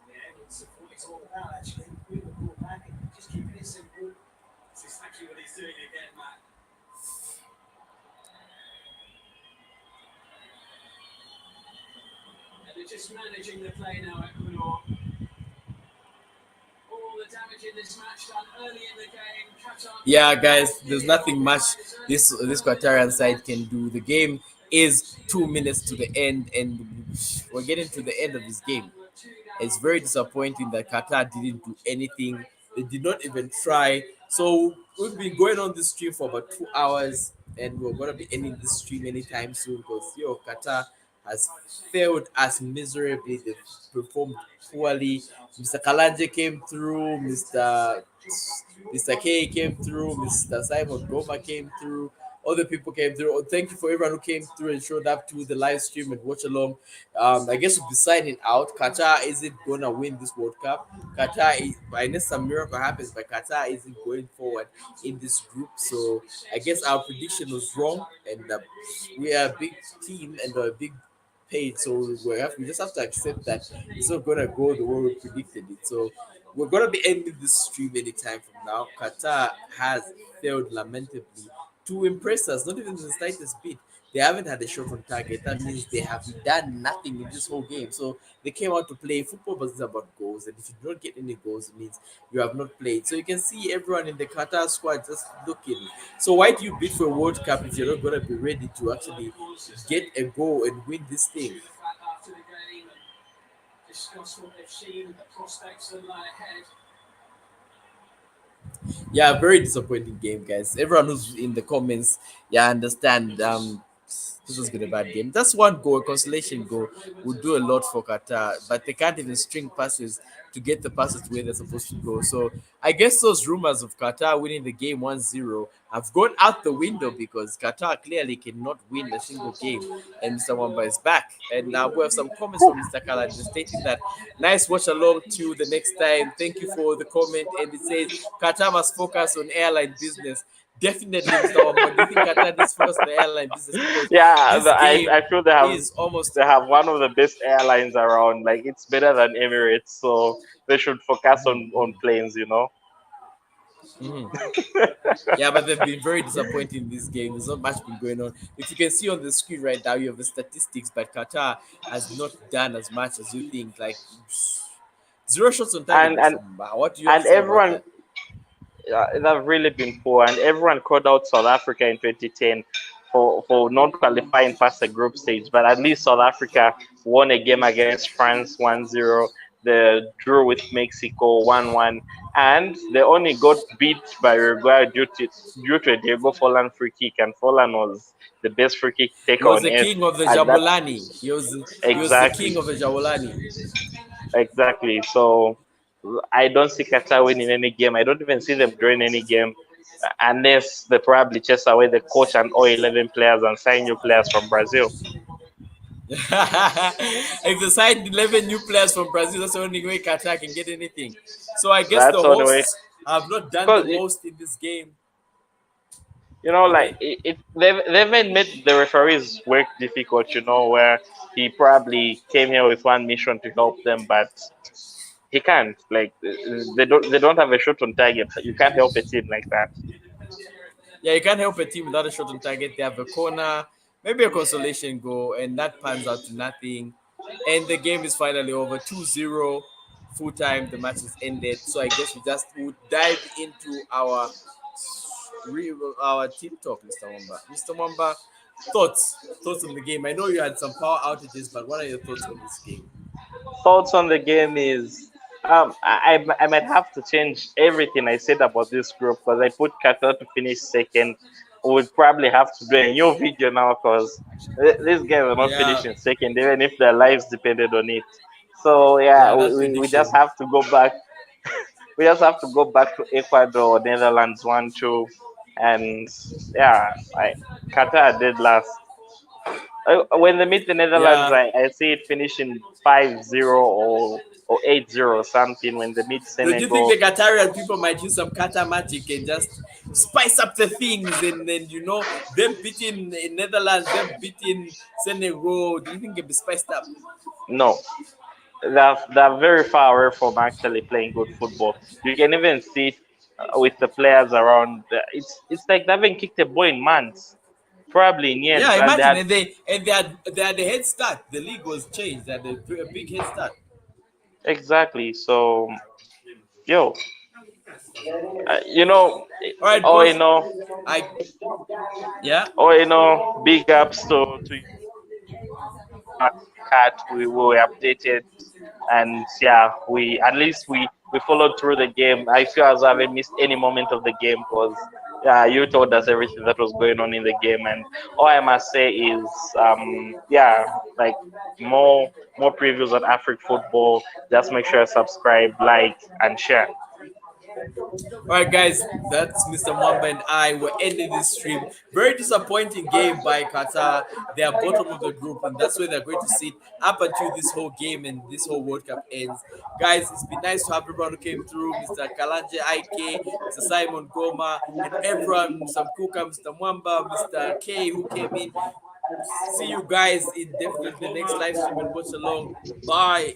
Yeah, it's what it's all about actually. Bring the ball back and just keeping it simple. That's exactly what he's doing again, Matt. And they're just managing the play now, Ecuador. Yeah, guys, there's nothing much this Qatarian side can do. The game is 2 minutes to the end, and we're getting to the end of this game. It's very disappointing that Qatar didn't do anything. They did not even try. So we've been going on this stream for about 2 hours, and we're gonna be ending this stream anytime soon because Qatar has failed us miserably. They've performed poorly. Mr. Kalanje came through, Mr. K came through, Mr. Simon Goma came through, other people came through. Thank you for everyone who came through and showed up to the live stream and watch along. I guess we'll be signing out. Qatar isn't gonna win this World Cup. Qatar is, unless some miracle happens, but Qatar isn't going forward in this group. So I guess our prediction was wrong, and we are a big team and a big paid, so we just have to accept that it's not gonna go the way we predicted it. So we're gonna be ending this stream anytime from now. Qatar has failed lamentably to impress us, not even the slightest bit. They haven't had a shot on target. That means they have done nothing in this whole game. So they came out to play football, but it's about goals. And if you don't get any goals, it means you have not played. So you can see everyone in the Qatar squad just looking. So why do you bid for a World Cup if you're not going to be ready to actually get a goal and win this thing? Discuss what they've seen, the prospects that lie ahead. Yeah, very disappointing game, guys. Everyone who's in the comments, yeah, I understand. This was gonna be a bad game. That's one goal, a consolation goal, would do a lot for Qatar, but they can't even string passes to get the passes to where they're supposed to go. So I guess those rumors of Qatar winning the game 1-0 have gone out the window because Qatar clearly cannot win a single game. And Mr. Wamba is back. And now we have some comments from Mr. Kalad stating that nice watch along to the next time. Thank you for the comment. And it says Qatar must focus on airline business. Definitely, Mr. Wamba. Do you think Qatar is focused on the airline business? Because Yeah, this game I feel they have is almost they have one of the best airlines around. Like it's better than Emirates, so they should focus on planes. yeah, but they've been very disappointing in this game. There's not much been going on. If you can see on the screen right now, you have the statistics, but Qatar has not done as much as you think. Like 0 shots on target. And What do you have and to say about everyone that? they've really been poor, and everyone called out South Africa in 2010 for not qualifying past the group stage. But at least South Africa won a game against France 1-0. They drew with Mexico 1-1, and they only got beat by Uruguay due to a Diego Forlan free kick, and Forlan was the best free kick He taker was on the earth king of the at that. Jabulani. He was the Exactly. king of the Jabulani. Exactly. So I don't see Qatar winning any game. I don't even see them drawing any game unless they probably chase away the coach and all 11 players and sign new players from Brazil. If they signed 11 new players from Brazil, that's the only way Qatar can get anything. So I guess That's the the only way. hosts have not done the Because most in this game. Like Okay. they've even made the referees work difficult. Where he probably came here with one mission to help them, but he can't. Like they don't have a shot on target. You can't help a team like that. Yeah, you can't help a team without a shot on target. They have a corner, maybe a consolation goal, and that pans out to nothing. And the game is finally over 2-0, full time. The match is ended. So I guess we just would dive into our team talk, Mr. Wamba. Mr. Wamba, thoughts on the game. I know you had some power outages, but what are your thoughts on this game? Thoughts on the game is I might have to change everything I said about this group because I put Qatar to finish second. We'd probably have to do a new video now because these guys are not Yeah, finishing second, even if their lives depended on it. So yeah, yeah, that we just prediction. have to go back. We just have to go back to Ecuador, Netherlands 1-2, and yeah, Qatar did last. When they meet the Netherlands, Yeah. I see it finishing 5-0 or 8-0 something. When they meet Don't you think the Senegal, Qatarian people might use some kata magic and just spice up the things and then them beating Netherlands, them beating Senegal? Do you think it'll be spiced up? no, they're very far away from actually playing good football. You can even see it with the players around. It's like they haven't kicked a ball in months, probably in years, Yeah, and they imagine, had and they had the head start. The league was changed. They had a big head start. exactly. So, yo, you know, All right, all boss. in all, I Yeah. big ups to cat. We were updated, and yeah, we at least we followed through the game. I feel as I haven't missed any moment of the game because yeah, you told us everything that was going on in the game, and all I must say is yeah, like more more previews on Afrik football. Just make sure you subscribe, like, and share. All right, guys, that's Mr. Mwamba and I. We're ending this stream. Very disappointing game by Qatar. They are bottom of the group, and that's where they're going to sit up until this whole game and this whole World Cup ends. Guys, it's been nice to have everyone who came through, Mr. Kalanje IK, Mr. Simon Goma, and everyone, Mr. Kuka, Mr. Mwamba, Mr. K, who came in. See you guys in definitely the next live stream and watch along. Bye.